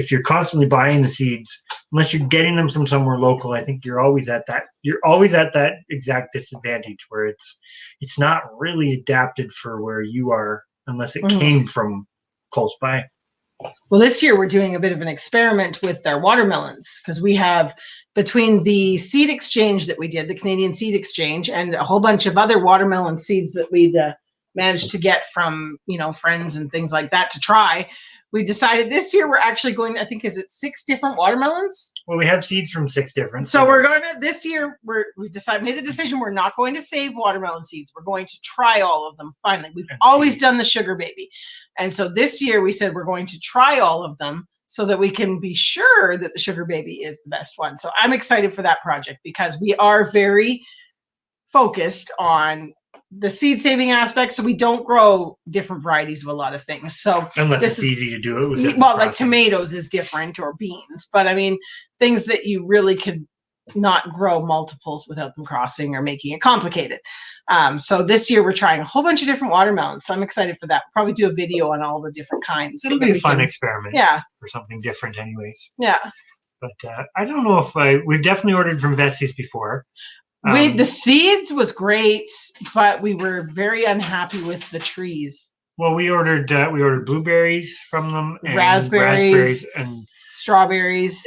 you're constantly buying the seeds, unless you're getting them from somewhere local, I think you're always at that exact disadvantage where it's not really adapted for where you are unless it came from close by. Well, this year we're doing a bit of an experiment with our watermelons because we have, between the seed exchange that we did, the Canadian Seed Exchange, and a whole bunch of other watermelon seeds that we'd managed to get from, friends and things like that to try. We decided this year we're actually going, I think, is it 6 different watermelons? Well, we have seeds from 6 different. So we're going to, this year, made the decision we're not going to save watermelon seeds. We're going to try all of them. Finally, we've always done the sugar baby. And so this year we said we're going to try all of them so that we can be sure that the sugar baby is the best one. So I'm excited for that project because we are very focused on the seed saving aspect, so we don't grow different varieties of a lot of things. So unless it's easy to do it with like tomatoes is different, or beans, but I mean things that you really could not grow multiples without them crossing or making it complicated. So this year we're trying a whole bunch of different watermelons, so I'm excited for that. We'll probably do a video on all the different kinds. It'll be a fun experiment. Yeah, for something different anyways. Yeah, but I don't know if we've definitely ordered from Vestie's before. The seeds was great, but we were very unhappy with the trees. Well, we ordered blueberries from them, and raspberries and strawberries.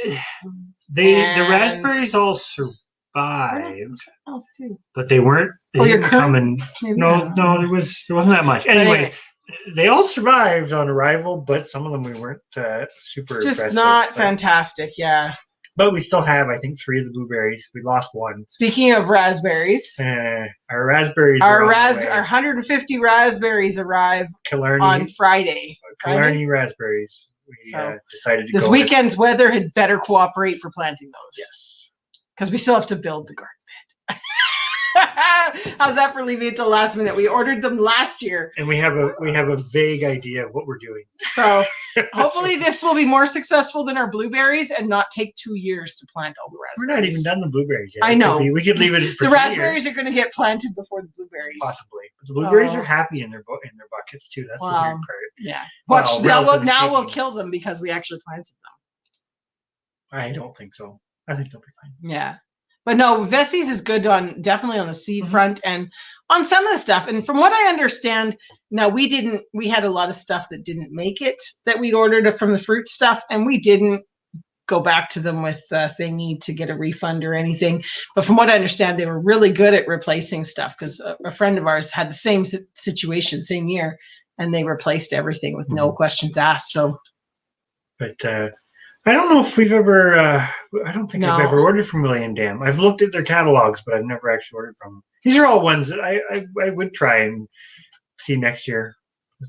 The raspberries all survived. Else too. But they weren't. They didn't come in. No, there wasn't that much. Anyway, they all survived on arrival, but some of them we weren't super. Just not fantastic, yeah. But we still have, I think, 3 of the blueberries. We lost one. Speaking of raspberries, our raspberries. Our 150 raspberries arrive on Friday. Kohlrabi raspberries. We decided to this go weekend's weather had better cooperate for planting those. Yes, because we still have to build the garden bed. How's that for leaving it till last minute? We ordered them last year, and we have a vague idea of what we're doing. So hopefully this will be more successful than our blueberries and not take 2 years to plant all the raspberries. We're not even done the blueberries yet. I know. We could leave it for the 2 raspberries years. are going to get planted before the blueberries. Possibly, but the blueberries are happy in their buckets too. That's the weird part. Yeah. Well, Watch, relatively now we'll speaking. kill them because we actually planted them. I don't think so. I think they'll be fine. Yeah. But no, Vessies is good definitely on the seed front and on some of the stuff. And from what I understand, now we had a lot of stuff that didn't make it that we'd ordered from the fruit stuff, and we didn't go back to them with thingy to get a refund or anything. But from what I understand, they were really good at replacing stuff, because a friend of ours had the same situation, same year, and they replaced everything with no questions asked. So, but I don't know if we've ever. I don't think I've ever ordered from William Dam. I've looked at their catalogs, but I've never actually ordered from them. These are all ones that I would try and see next year.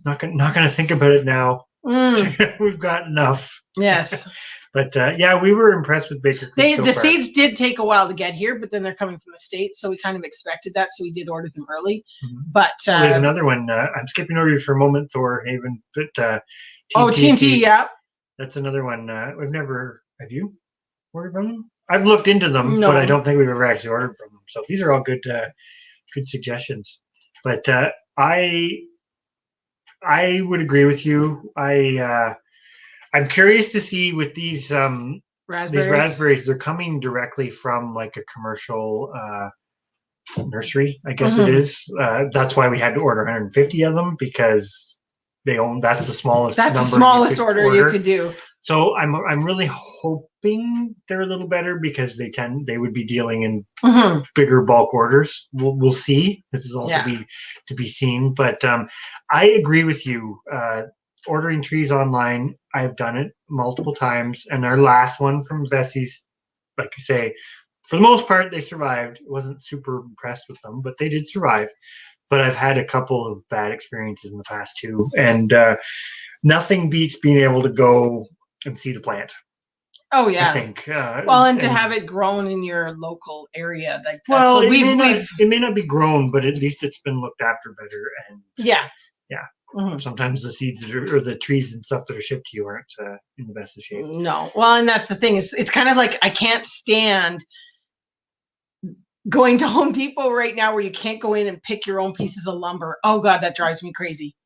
I'm not going to think about it now. We've got enough. Yes. But yeah, we were impressed with Baker Creek. The seeds did take a while to get here, but then they're coming from the States, so we kind of expected that, so we did order them early. But there's another one. I'm skipping over you for a moment, Thor Haven. But TNT, yeah. That's another one. We've never. Have you ordered from them? I've looked into them, but I don't think we've ever actually ordered from them. So these are all good suggestions. But I would agree with you. I'm curious to see with these raspberries. They're coming directly from like a commercial nursery, I guess it is. That's why we had to order 150 of them, because that's the smallest. That's the smallest order you could do. So I'm really hoping they're a little better, because they would be dealing in bigger bulk orders. We'll see. This is all to be seen. But I agree with you. Ordering trees online, I've done it multiple times, and our last one from Vessies, like I say, for the most part they survived. Wasn't super impressed with them, but they did survive. But I've had a couple of bad experiences in the past too, and nothing beats being able to go and see the plant. Oh yeah, I think. And to have it grown in your local area, like it may not be grown, but at least it's been looked after better. And yeah. Sometimes the seeds or the trees and stuff that are shipped to you aren't in the best of shape. No, well, and that's the thing. It's kind of like I can't stand going to Home Depot right now, where you can't go in and pick your own pieces of lumber. Oh God, that drives me crazy,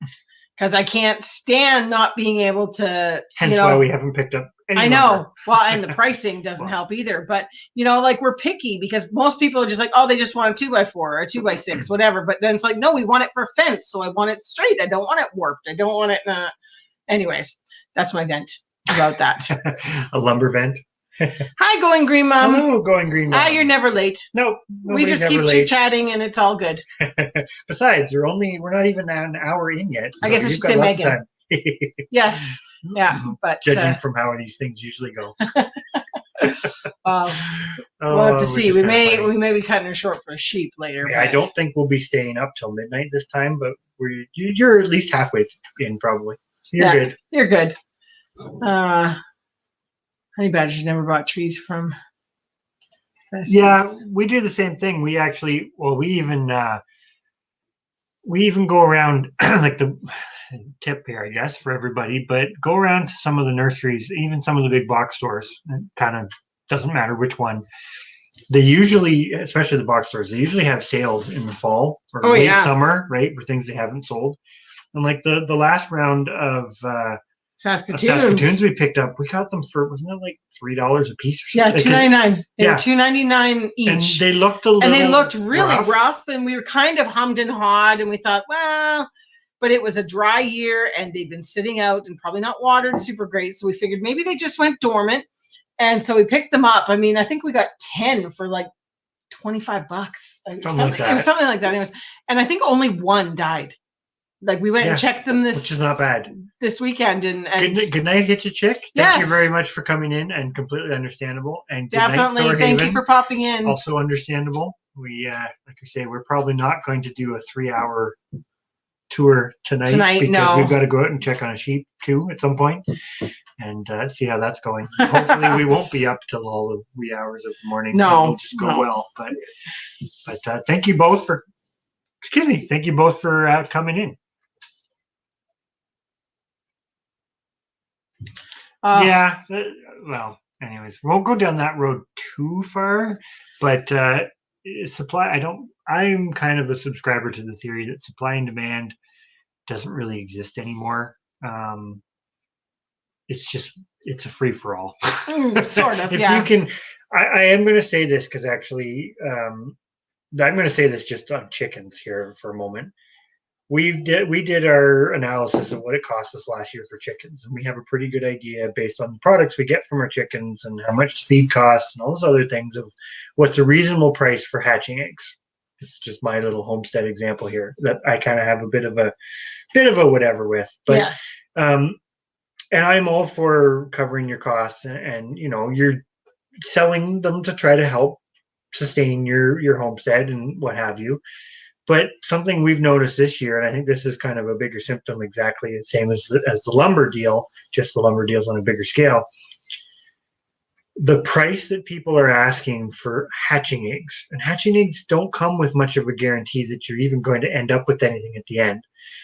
because I can't stand not being able to. Hence why we haven't picked up any lumber. Know. Well, and the pricing doesn't help either. But like we're picky, because most people are just like, oh, they just want a 2x4 or a 2x6, whatever. But then it's like, no, we want it for fence, so I want it straight. I don't want it warped. I don't want it. Anyways, that's my vent about that. A lumber vent. Hi, Going Green Mom. Hello, Going Green Mom. You're never late. No, we just keep chit-chatting, and it's all good. Besides, we're not even an hour in yet. So I guess I should say Megan. Yes. Yeah, but judging from how these things usually go. We'll have to see. We may be cutting her short for a sheep later. Yeah, I don't think we'll be staying up till midnight this time, but you're at least halfway in probably. So you're good. You're good. Honey Badgers never bought trees from Vessies. Yeah, we do the same thing. We actually, we even go around like the tip here, I guess, for everybody, but go around to some of the nurseries, even some of the big box stores. It kind of doesn't matter which one. They usually, especially the box stores, they usually have sales in the fall or late summer, right, for things they haven't sold. And like the last round of Saskatoons we picked up, we got them for, wasn't it like $3 a piece or something? Yeah, $2.99. They were $2.99 each. And they looked a little and they looked really rough, and we were kind of hummed and hawed, and we thought, well, but it was a dry year, and they'd been sitting out and probably not watered super great, so we figured maybe they just went dormant. And so we picked them up. I mean, I think we got 10 for like $25. Something like that. It was something like that. Anyways, and I think only one died. Like we went and checked them which is not bad, this weekend. And good night, Hitcha Chick. Thank you very much for coming in, and completely understandable. And definitely good night, thank you for popping in. Also understandable. We like I say, we're probably not going to do a 3-hour tour tonight because we've got to go out and check on a sheep too at some point and see how that's going. Hopefully we won't be up till all the wee hours of the morning. It'll just go well. But thank you both for coming in. Well, anyways, we won't go down that road too far, but I'm kind of a subscriber to the theory that supply and demand doesn't really exist anymore. It's a free for all. Sort of, If yeah. you can, I am going to say this because actually, I'm going to say this just on chickens here for a moment. We did our analysis of what it cost us last year for chickens, and we have a pretty good idea based on the products we get from our chickens and how much feed costs and all those other things of what's a reasonable price for hatching eggs. This is just my little homestead example here that I kind of have a bit of a whatever with, but and I'm all for covering your costs, and you know, you're selling them to try to help sustain your homestead and what have you. But something we've noticed this year, and I think this is kind of a bigger symptom, exactly the same as the lumber deal, just the lumber deals on a bigger scale. The price that people are asking for hatching eggs, and hatching eggs don't come with much of a guarantee that you're even going to end up with anything at the end.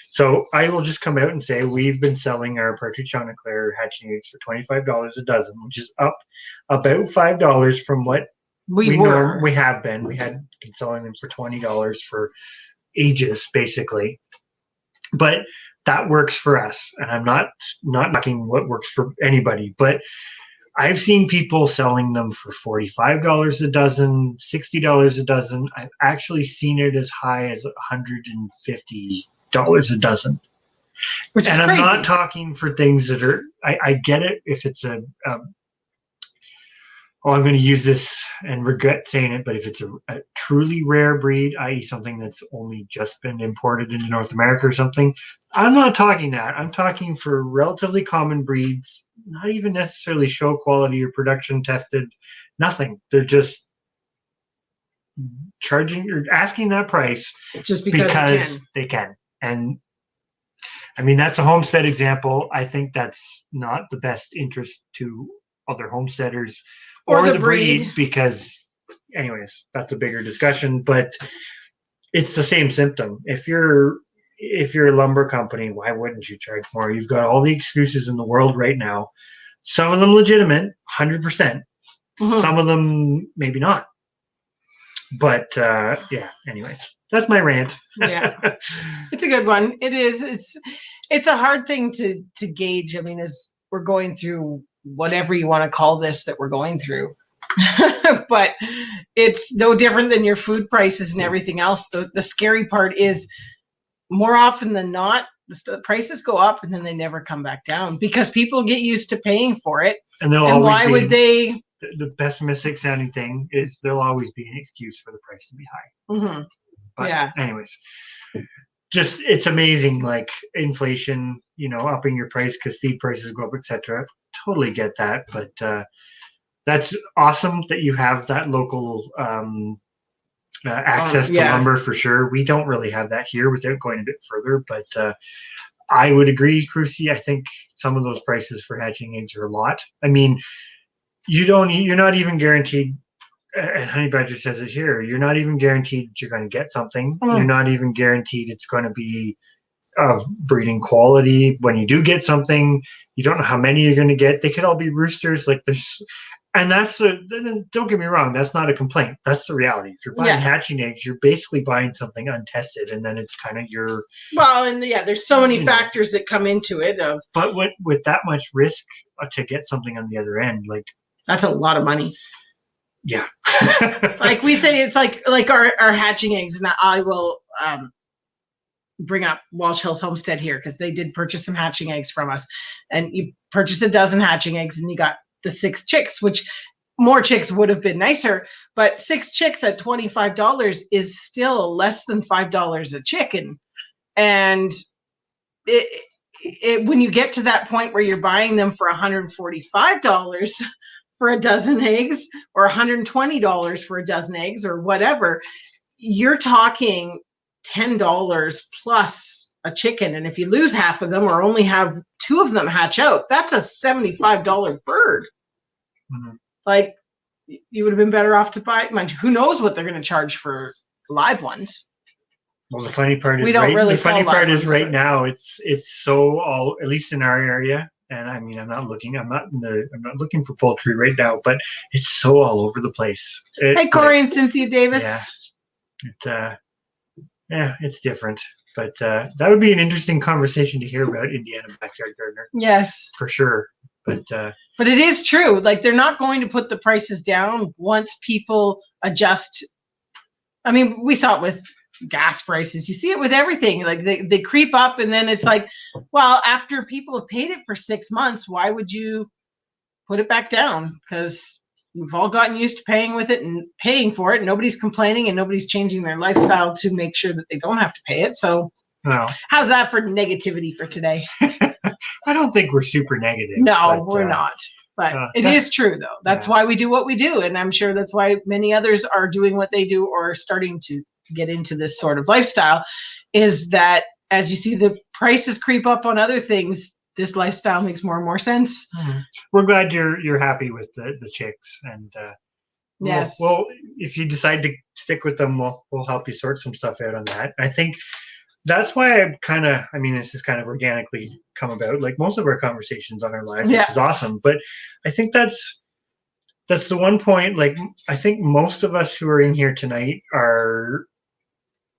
So I will just come out and say we've been selling our partridge Chanticleer hatching eggs for $25 a dozen, which is up about $5 from what we have been. We had been selling them for $20 for ages, basically. But that works for us, and I'm not knocking what works for anybody. But I've seen people selling them for $45 a dozen, $60 a dozen. I've actually seen it as high as $150 a dozen. Which is crazy. I'm not talking for things that are. I get it if it's a. I'm going to use this and regret saying it, but if it's a truly rare breed, i.e. something that's only just been imported into North America or something, I'm not talking that. I'm talking for relatively common breeds, not even necessarily show quality or production tested, nothing. They're just charging or asking that price just because they can. And I mean, that's a homestead example. I think that's not the best interest to other homesteaders or the breed, because anyways, that's a bigger discussion, but it's the same symptom. If you're a lumber company, why wouldn't you charge more? You've got all the excuses in the world right now. Some of them legitimate, 100%. Mm-hmm. Some of them maybe not. But yeah, anyways, that's my rant. Yeah, it's a good one. It is. It's a hard thing to gauge. I mean, as we're going through whatever you want to call this that we're going through, but it's no different than your food prices and everything else. The scary part is more often than not, the prices go up and then they never come back down because people get used to paying for it. And why would they? The pessimistic sounding thing is there'll always be an excuse for the price to be high. Mm-hmm. But anyways, just it's amazing, like inflation, you know, upping your price because feed prices go up, etc. Totally get that, but that's awesome that you have that local access to lumber for sure. We don't really have that here without going a bit further, but I would agree, Crucy. I think some of those prices for hatching eggs are a lot. I mean, you're not even guaranteed, and Honey Badger says it here, you're not even guaranteed that you're going to get something. You're not even guaranteed it's going to be of breeding quality. When you do get something, you don't know how many you're going to get. They could all be roosters. Like this, and don't get me wrong, that's not a complaint. That's the reality. If you're buying hatching eggs, you're basically buying something untested, and then it's kind of your there's so many factors that come into it. But with that much risk to get something on the other end, like that's a lot of money. Yeah. Like we say, it's like our hatching eggs, and I will bring up Walsh Hills Homestead here because they did purchase some hatching eggs from us, and you purchased a dozen hatching eggs and you got the 6 chicks, which more chicks would have been nicer, but 6 chicks at $25 is still less than $5 a chicken. And when you get to that point where you're buying them for $145 for a dozen eggs or $120 for a dozen eggs or whatever, you're talking $10 plus a chicken. And if you lose half of them or only have 2 of them hatch out, that's a $75 bird. Mm-hmm. Like, you would have been better off to buy, who knows what they're going to charge for live ones. Well, the funny part is right now it's so all, at least in our area. And I mean, I'm not looking for poultry right now, but it's so all over the place. Hey, Corey and Cynthia Davis. Yeah. Yeah, it's different. But that would be an interesting conversation to hear about Indiana Backyard Gardener. Yes. For sure. But it is true. Like, they're not going to put the prices down once people adjust. I mean, we saw it with gas prices. You see it with everything. Like, they creep up, and then it's like, well, after people have paid it for 6 months, why would you put it back down? Because we've all gotten used to paying with it and paying for it. Nobody's complaining, and nobody's changing their lifestyle to make sure that they don't have to pay it. So how's that for negativity for today? I don't think we're super negative. No, we're not. But it is true, though. That's why we do what we do. And I'm sure that's why many others are doing what they do or are starting to get into this sort of lifestyle, is that as you see the prices creep up on other things, this lifestyle makes more and more sense. We're glad you're happy with the chicks. And yes. Well, if you decide to stick with them, we'll help you sort some stuff out on that. I think that's why this has kind of organically come about, like most of our conversations on our lives, which is awesome. But I think that's the one point, like, I think most of us who are in here tonight are,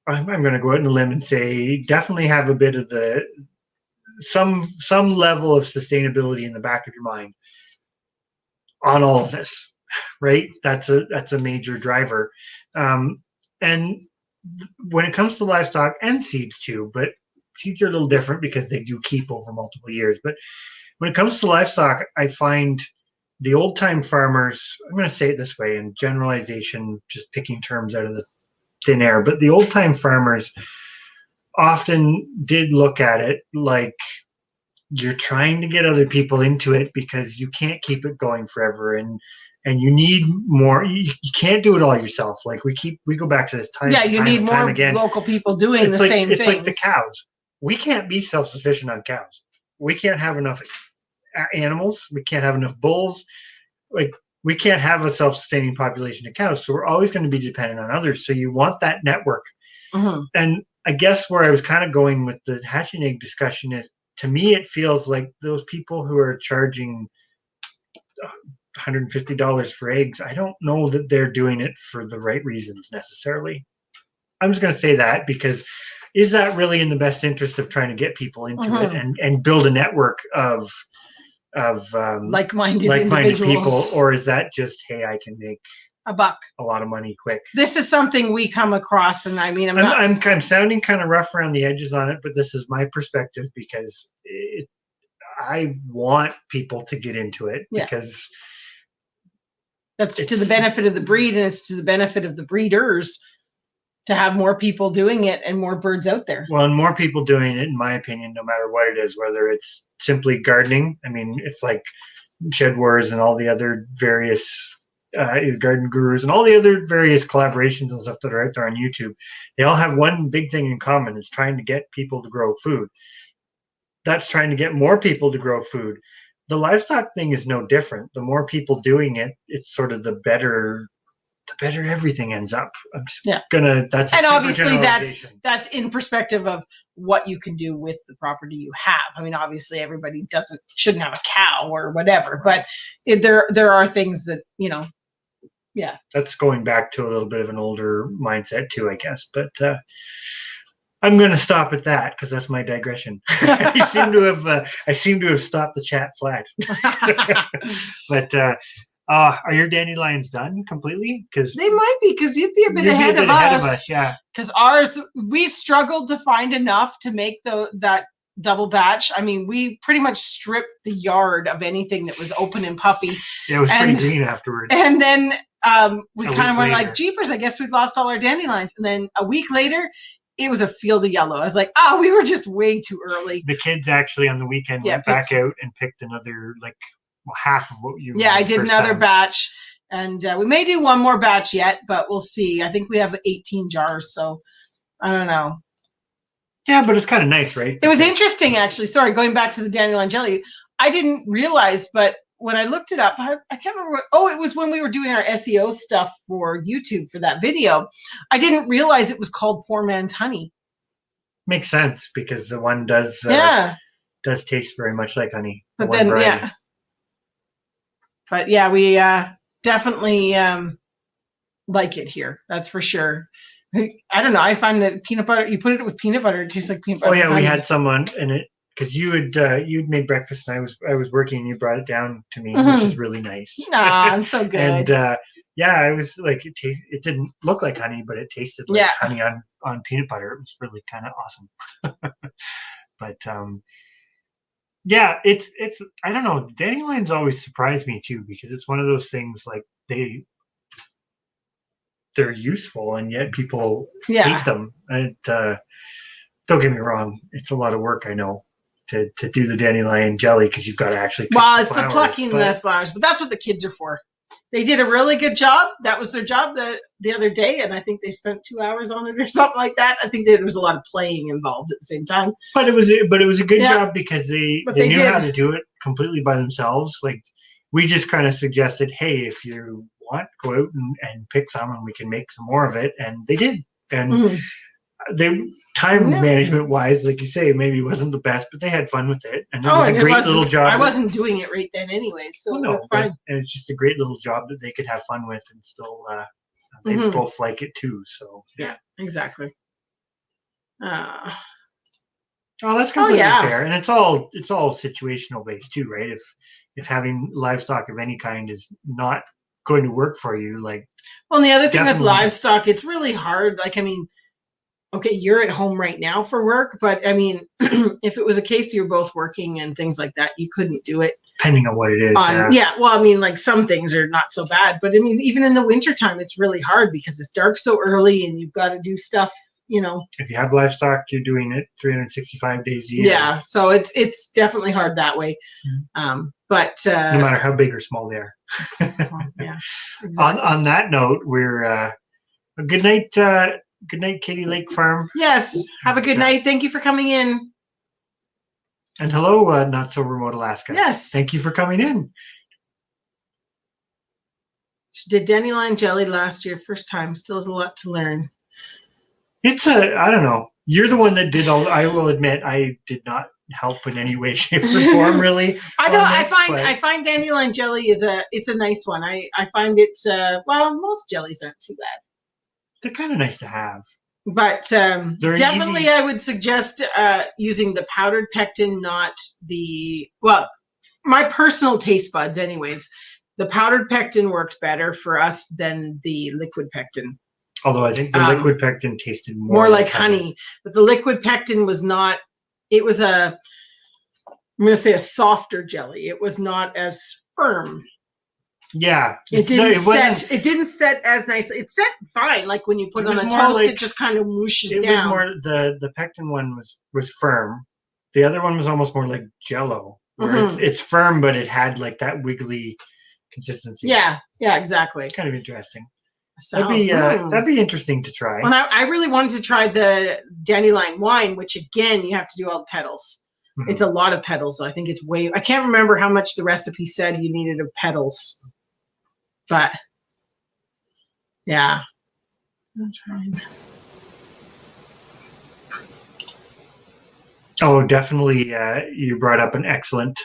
I'm going to go out on a limb and say, definitely have a bit of some level of sustainability in the back of your mind on all of this, right? That's a major driver. And when it comes to livestock and seeds too, but seeds are a little different because they do keep over multiple years. But when it comes to livestock, I find the old time farmers, I'm going to say it this way in generalization, just picking terms out of the thin air, but the old time farmers often did look at it like you're trying to get other people into it because you can't keep it going forever. And you need more. You can't do it all yourself. Like we go back to this time. Yeah, you need more local people doing the same things. It's like the cows. We can't be self-sufficient on cows. We can't have enough animals. We can't have enough bulls. Like, we can't have a self-sustaining population of cows. So we're always going to be dependent on others. So you want that network. And I guess where I was kind of going with the hatching egg discussion is, to me, it feels like those people who are charging $150 for eggs, I don't know that they're doing it for the right reasons necessarily. I'm just going to say that, because is that really in the best interest of trying to get people into it and build a network of like-minded people, or is that just, hey, I can make a buck, a lot of money quick? This is something we come across, and I mean, I'm sounding kind of rough around the edges on it, but this is my perspective, because I want people to get into it, because that's to the benefit of the breed, and it's to the benefit of the breeders to have more people doing it and more birds out there. Well, and more people doing it, in my opinion, no matter what it is, whether it's simply gardening. I mean, it's like Shed Wars and all the other various garden gurus and all the other various collaborations and stuff that are out there on YouTube. They all have one big thing in common. It's trying to get people to grow food. That's trying to get more people to grow food. The livestock thing is no different. The more people doing it, it's sort of the better everything ends up. I'm just that's and obviously that's in perspective of what you can do with the property you have. I mean, obviously everybody shouldn't have a cow or whatever, but there are things that, that's going back to a little bit of an older mindset too, I guess. But I'm going to stop at that, because that's my digression. I seem to have stopped the chat flat. But are your dandelions done completely? Because they might be, because you'd be a bit ahead of us. Yeah. Because ours, we struggled to find enough to make that double batch. I mean, we pretty much stripped the yard of anything that was open and puffy. Yeah, it was pretty green afterwards. And then we kind of went like, jeepers, I guess we've lost all our dandelions. And then a week later, it was a field of yellow. I was like, we were just way too early. The kids actually on the weekend went back out and picked another, half of what you. Yeah, I did another batch, and we may do one more batch yet, but we'll see. I think we have 18 jars, so I don't know. Yeah, but it's kind of nice, right? It was interesting, actually. Sorry, going back to the dandelion jelly, I didn't realize, but when I looked it up, I can't remember. It was when we were doing our SEO stuff for YouTube for that video. I didn't realize it was called Poor Man's Honey. Makes sense, because the one does taste very much like honey. But then, variety. But yeah, we definitely like it here. That's for sure. I don't know. I find that peanut butter, you put it with peanut butter, it tastes like peanut butter. Oh yeah, and we honey. had someone in it because you'd made breakfast and I was working and you brought it down to me, Mhm. which is really nice. Aw, it's so good. And yeah, I was like, it didn't look like honey, but it tasted like Yeah. honey on peanut butter. It was really kind of awesome. But yeah, it's I don't know. Dandelions always surprise me too because it's one of those things like they're useful and yet people Yeah. hate them. And don't get me wrong, it's a lot of work, I know, to do the dandelion jelly because you've got to actually pick Well, the it's the flowers, plucking but the flowers, but that's what the kids are for. They did a really good job. That was their job the other day, and I think they spent 2 hours on it or something like that. I think there was a lot of playing involved at the same time. But it was a good Yeah. job because they They knew did. how to do it completely by themselves. Like we just kind of suggested, hey, if you want, go out and pick some, and we can make some more of it, and they did. And Mhm. they time Yeah. management wise, like you say, maybe wasn't the best, but they had fun with it, and it was and a great little job. I wasn't doing it right then, anyways, so Well, it no, was fine. and it's just a great little job that they could have fun with and still they Mhm. both like it too. So Yeah, exactly. oh, that's completely yeah. fair, and it's all situational based too, right? If having livestock of any kind is not going to work for you, like Well, and the other thing with definitely- livestock, it's really hard. Like, I mean, okay, you're at home right now for work, but I mean, if it was a case you're both working and things like that, you couldn't do it. depending on what it is, Yeah, well, I mean, like some things are not so bad, but I mean, even in the wintertime, it's really hard because it's dark so early and you've got to do stuff, you know. If you have livestock, you're doing it 365 days a year. Yeah, so it's definitely hard that way. But no matter how big or small they are. yeah, exactly. On that note, we're a good night, Katy Lake Farm. Yes, have a good night. Thank you for coming in. And hello, Not So Remote Alaska. Yes. Thank you for coming in. She did dandelion jelly last year, first time. Still has a lot to learn. It's I don't know. You're the one that did all. I will admit, I did not help in any way, shape, or form. Really, I find dandelion jelly it's a nice one. I find it. Well, most jellies aren't too bad. They're kind of nice to have. But definitely, easy. I would suggest using the powdered pectin, not the. Well, my personal taste buds, anyways. The powdered pectin worked better for us than the liquid pectin. Although I think the liquid pectin tasted more like honey. But the liquid pectin was not. It was I'm going to say a softer jelly. It was not as firm. Yeah, it didn't set as nicely. It set fine. Like when you put it on a toast, it just kind of whooshes down. It was more the pectin one was firm. The other one was almost more like Jello, where it's firm, but it had like that wiggly consistency. Yeah, exactly. Kind of interesting. So, that'd be interesting to try. Well, I really wanted to try the dandelion wine, which again you have to do all the petals. Mm-hmm. It's a lot of petals. So I think it's I can't remember how much the recipe said you needed of petals, but yeah. I'm trying. Oh, definitely. You brought up an excellent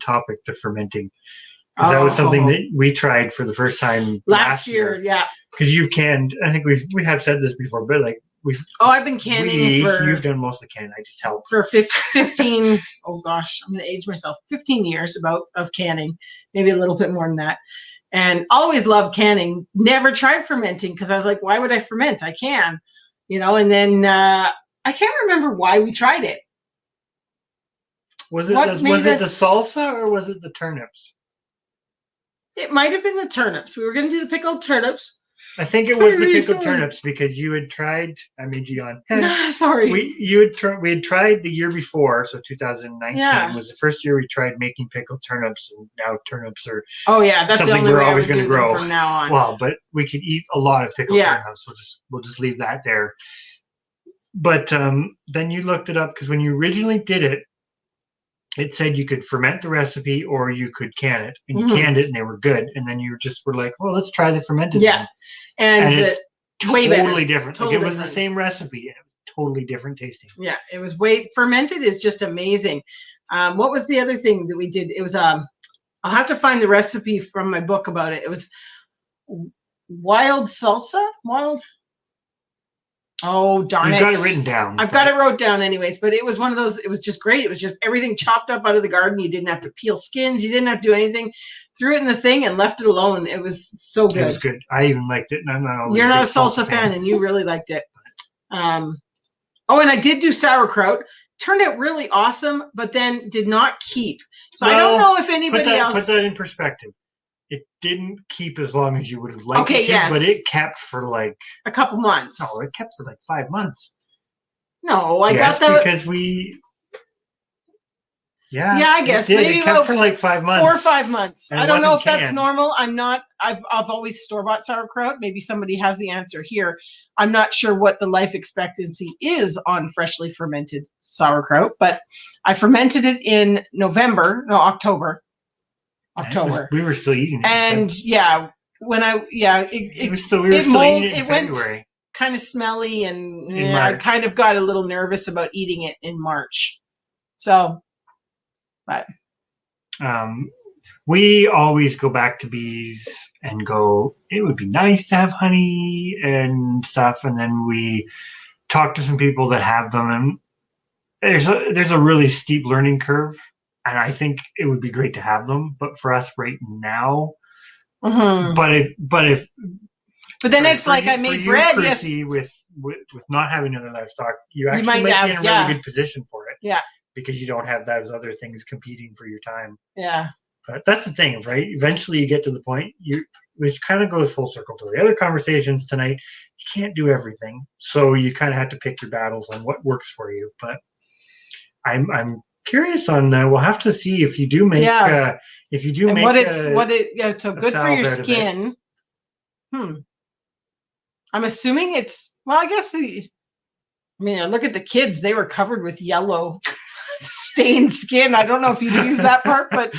topic, the fermenting. Because that was something that we tried for the first time last year. Yeah. Because you've canned. I think we have said this before, but like I've been canning you've done most of the canning. I just helped for 15. Oh gosh, I'm going to age myself. 15 years of canning, maybe a little bit more than that. And always loved canning. Never tried fermenting because I was like, why would I ferment? I can, And then I can't remember why we tried it. Was it the salsa or was it the turnips? It might have been the turnips. We were going to do the pickled turnips. I think it was the pickled turnips because you had tried. I made you on. Sorry. We had tried the year before, so 2019 was the first year we tried making pickled turnips, and now turnips are. Oh yeah, that's something the only we're way always going to grow from now on. Well, but we can eat a lot of pickled turnips. We'll just leave that there. But then you looked it up because when you originally did it, it said you could ferment the recipe or you could can it, and you canned it and they were good. And then you just were like, well, let's try the fermented one. And it's totally different. Totally it was the same recipe and it was totally different tasting. Yeah, it was fermented is just amazing. What was the other thing that we did? It was I'll have to find the recipe from my book about it. It was wild salsa, Oh, darn You've it. got it written down. I've got it wrote down anyways, but it was one of those, it was just great. It was just everything chopped up out of the garden. You didn't have to peel skins. You didn't have to do anything. Threw it in the thing and left it alone. It was so good. It was good. I even liked it. And I'm not always You're not a salsa fan and you really liked it. Oh, and I did do sauerkraut. Turned out really awesome, but then did not keep. So I don't know if anybody else... Put that in perspective. It didn't keep as long as you would have liked it to, yes. but it kept for like... a couple months. No, it kept for like 5 months. No, I got that... because we... Yeah, I guess. Maybe it kept for like 5 months. 4 or 5 months. And I don't know if that's canned. normal. I'm not... I've always store-bought sauerkraut. Maybe somebody has the answer here. I'm not sure what the life expectancy is on freshly fermented sauerkraut, but I fermented it in October. We were still eating it. And when we were still eating it in February. Went kind of smelly, and I kind of got a little nervous about eating it in March. So, but we always go back to bees and go, it would be nice to have honey and stuff, and then we talk to some people that have them, and there's a really steep learning curve. And I think it would be great to have them, but for us right now, but then it's like I made bread. Yes, with not having other livestock, you actually might be in a really good position for it. Yeah, because you don't have those other things competing for your time. Yeah, but that's the thing, right? Eventually, you get to the point which kind of goes full circle to the other conversations tonight. You can't do everything, so you kind of have to pick your battles on what works for you. But I'm curious on we'll have to see if you do make so good for your skin. I'm assuming it's I guess look at the kids, they were covered with yellow stained skin. I don't know if you'd use that part, but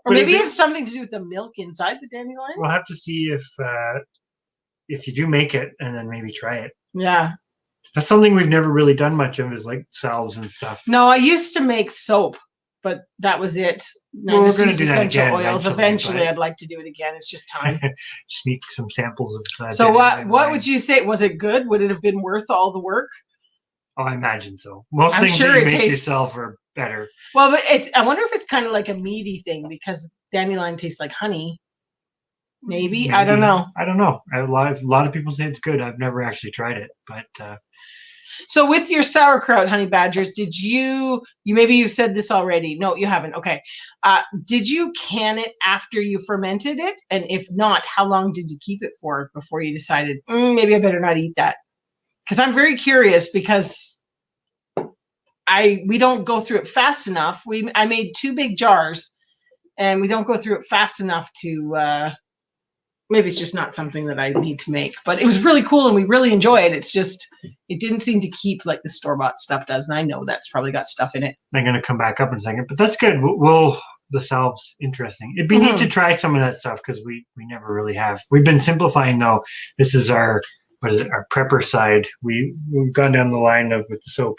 maybe it's something to do with the milk inside the dandelion. We'll have to see if you do make it and then maybe try it. Yeah. That's something we've never really done much of, is like salves and stuff. No, I used to make soap, but that was it. We're going to do that again. Oils. Eventually, I'd like to do it again. It's just time. Just need some samples of. So what would you say? Was it good? Would it have been worth all the work? Oh, I imagine so. Most things that you make yourself are better. Well, but I wonder if it's kind of like a meaty thing, because dandelion tastes like honey. Maybe. I don't know. A lot of people say it's good. I've never actually tried it, but. So with your sauerkraut, honey badgers, did you maybe you've said this already? No, you haven't. Okay. Did you can it after you fermented it? And if not, how long did you keep it for before you decided, maybe I better not eat that? Because I'm very curious, because we don't go through it fast enough. I made 2 big jars, and we don't go through it fast enough to maybe it's just not something that I need to make, but it was really cool and we really enjoy it. It's just, it didn't seem to keep like the store-bought stuff does. And I know that's probably got stuff in it. I'm going to come back up in a second, but that's good. The salve's interesting. It'd be neat to try some of that stuff, because we never really have. We've been simplifying though. This is our prepper side. We've gone down the line with the soap.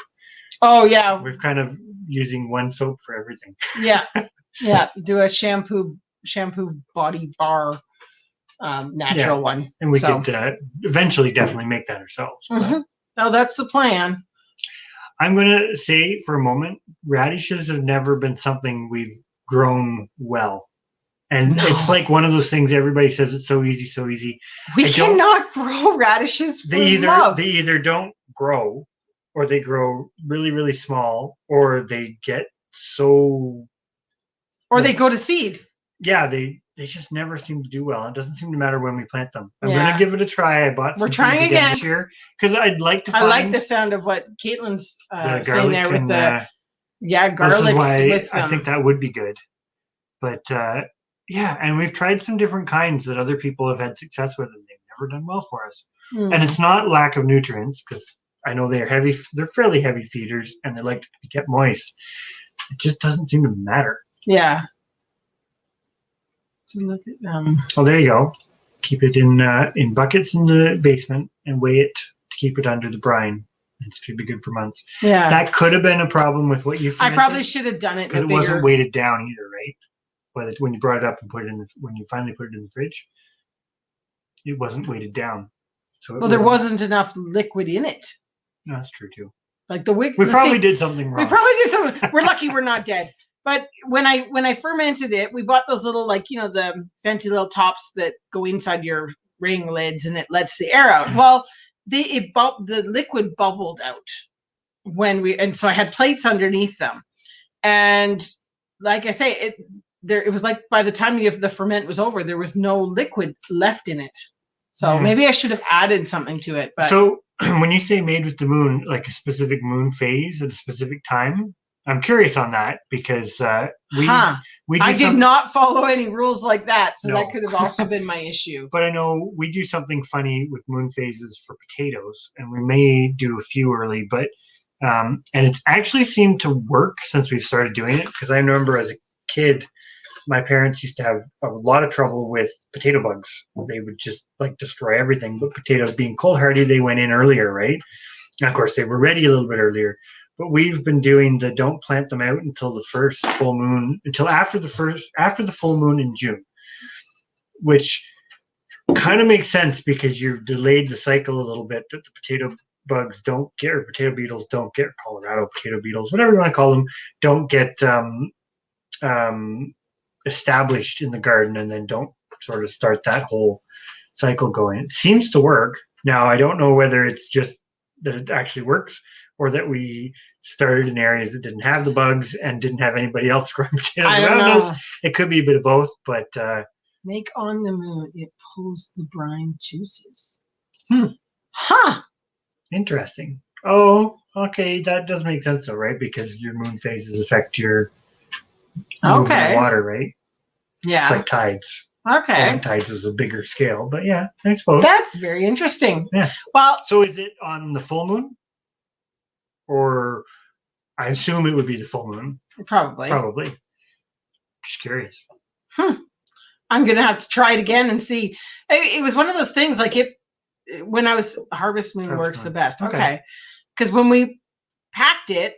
Oh yeah. We've kind of using one soap for everything. Yeah. Yeah. Do a shampoo body bar. Natural one, and we could eventually definitely make that ourselves. No, that's the plan. I'm gonna say for a moment, radishes have never been something we've grown well, and it's like one of those things everybody says it's so easy. We cannot grow radishes. They either don't grow, or they grow really, really small, or they get so, or they go to seed. Yeah, they just never seem to do well. It doesn't seem to matter when we plant them. I'm going to give it a try. We're trying again this year, because I'd like to find... I like the sound of what Caitlin's saying there with garlic with them. I think that would be good. But and we've tried some different kinds that other people have had success with, and they've never done well for us. And it's not lack of nutrients, because I know they're fairly heavy feeders, and they like to be kept moist. It just doesn't seem to matter. Yeah. Look at them. Oh, there you go. Keep it in buckets in the basement and weigh it to keep it under the brine. It should be good for months. Yeah. That could have been a problem with what you fermented. I probably should have done it because it wasn't weighted down either, right? When you brought it up and when you finally put it in the fridge, it wasn't weighted down. So Well, there wasn't enough liquid in it. No, that's true too. Like the wick. We probably did something wrong. We probably did something. We're lucky we're not dead. But when I fermented it, we bought those little, like, the fancy little tops that go inside your ring lids and it lets the air out. Well, the liquid bubbled out and so I had plates underneath them. And like I say, it was like by the time the ferment was over, there was no liquid left in it. So maybe I should have added something to it. But so when you say made with the moon, like a specific moon phase at a specific time, I'm curious on that because we I did not follow any rules like that, so No. that could have also been my issue. But I know we do something funny with moon phases for potatoes, and we may do a few early, but and it's actually seemed to work since we've started doing it. Because I remember as a kid, my parents used to have a lot of trouble with potato bugs. They would just like destroy everything. But potatoes being cold hardy, they went in earlier, right? And of course, they were ready a little bit earlier. But we've been doing the don't plant them out until the first full moon, until after the full moon in June, which kind of makes sense because you've delayed the cycle a little bit that the potato bugs don't get, or potato beetles don't get, Colorado potato beetles, whatever you want to call them, don't get established in the garden and then don't sort of start that whole cycle going. It seems to work. Now, I don't know whether it's just that it actually works or that we started in areas that didn't have the bugs and didn't have anybody else growing potatoes around us. It could be a bit of both, but make on the moon, it pulls the brine juices. Interesting. Oh, okay, that does make sense though, right? Because your moon phases affect your movement of water, right? Yeah. It's like tides. Okay. Well, tides is a bigger scale, but yeah, I suppose. That's very interesting. Yeah. Well, so is it on the full moon? Or I assume it would be the full moon. Probably. Just curious. I'm going to have to try it again and see. It was one of those things, like when I was harvest moon works the best. Okay. Because when we packed it,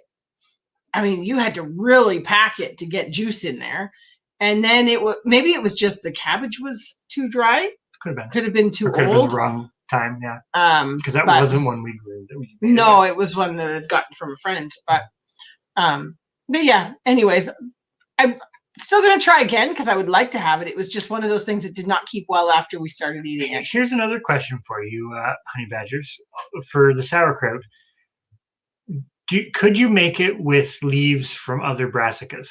I mean, you had to really pack it to get juice in there. And then maybe it was just the cabbage was too dry. Could have been too old. Could have been the wrong time, yeah. Because that wasn't one we grew. No, it was one that I'd gotten from a friend. But yeah, anyways, I'm still going to try again because I would like to have it. It was just one of those things that did not keep well after we started eating it. Here's another question for you, honey badgers. For the sauerkraut, could you make it with leaves from other brassicas?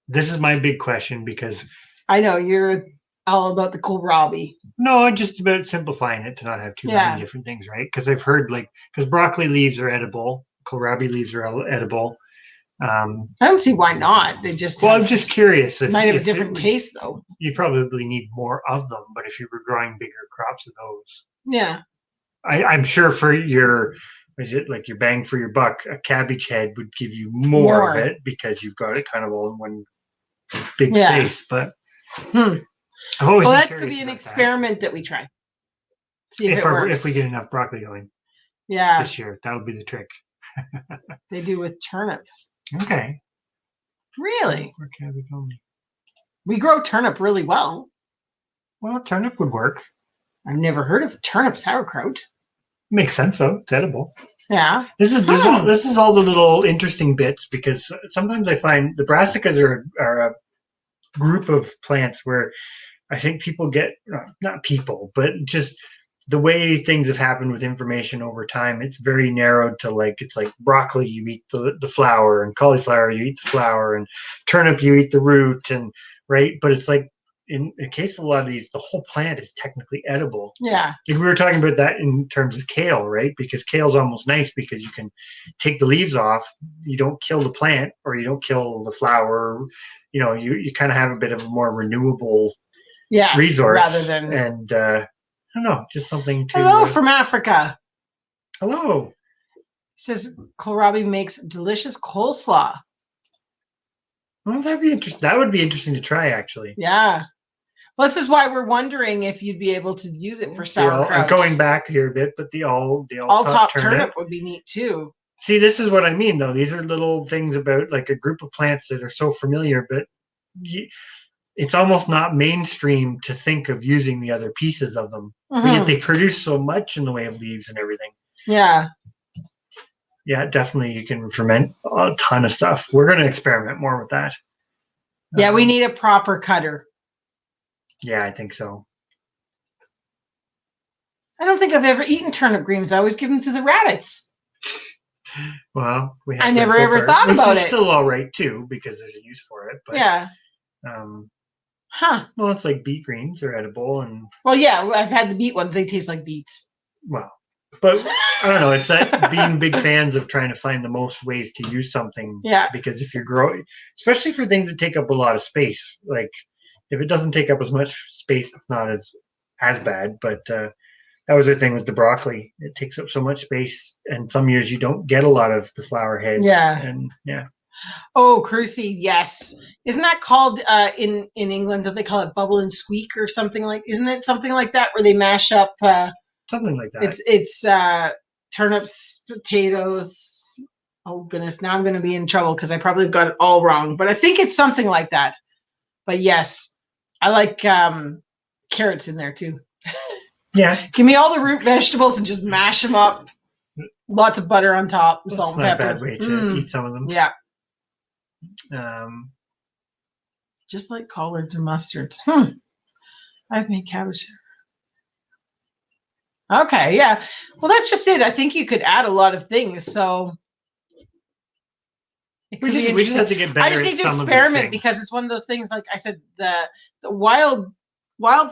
This is my big question because I know you're all about the kohlrabi. No, just about simplifying it to not have too many different things, right? Because I've heard because broccoli leaves are edible, kohlrabi leaves are edible. I don't see why not. They just I'm just curious. Might have a different taste though. You probably need more of them, but if you were growing bigger crops of those, yeah, I'm sure for your your bang for your buck, a cabbage head would give you more of it because you've got it kind of all in one big space. But well, that could be an experiment that we try. See if it works. If we get enough broccoli going, this year, that would be the trick. They do with turnip. Okay. Really? Or cabbage only. We grow turnip really well. Well, turnip would work. I've never heard of turnip sauerkraut. Makes sense though. It's edible. Yeah. This is all the little interesting bits because sometimes I find the brassicas are a group of plants where I think people get not people, but just the way things have happened with information over time, it's very narrowed to it's like broccoli, you eat the flower, and cauliflower, you eat the flower, and turnip, you eat the root, and right. But it's like in the case of a lot of these, the whole plant is technically edible. Yeah. Like we were talking about that in terms of kale, right? Because kale's almost nice because you can take the leaves off, you don't kill the plant or you don't kill the flower. You kind of have a bit of a more renewable resource rather than I don't know, just something to. Hello from Africa. Hello. It says Kohlrabi makes delicious coleslaw. Well, that'd be interesting. That would be interesting to try, actually. Yeah. Well, this is why we're wondering if you'd be able to use it for sauerkraut. I'm going back here a bit, but the all top turnip would be neat too. See, this is what I mean, though. These are little things about a group of plants that are so familiar, but it's almost not mainstream to think of using the other pieces of them. But yet Mhm. they produce so much in the way of leaves and everything. Yeah. Yeah, definitely you can ferment a ton of stuff. We're going to experiment more with that. Yeah, we need a proper cutter. Yeah, I think so. I don't think I've ever eaten turnip greens. I always give them to the rabbits. Well, we I have never so ever far, thought which about is it. still all right too, because there's a use for it. But, Yeah. Huh. Well, it's like beet greens; they're edible, and Well, yeah, I've had the beet ones. They taste like beets. well, but I don't know. It's that being big fans of trying to find the most ways to use something. Yeah. Because if you're growing, especially for things that take up a lot of space, like if it doesn't take up as much space, it's not as bad. But that was the thing with the broccoli; it takes up so much space, and some years you don't get a lot of the flower heads. Yeah. And yeah. Oh, cruci, yes. Isn't that called in England? Do they call it bubble and squeak or something like? Isn't it something like that where they mash up? Something like that. It's turnips, potatoes. Oh goodness, now I'm going to be in trouble because I probably got it all wrong. But I think it's something like that. But yes, I like carrots in there too. Yeah. Give me all the root vegetables and just mash them up. Lots of butter on top, salt and That's not pepper. a bad way to eat some of them. Yeah. Um, Just like collards and mustards. I've made cabbage. Okay, yeah. Well, that's just it. I think you could add a lot of things. So it could be we just have to get better. I just need to experiment because it's one of those things. Like I said, the wild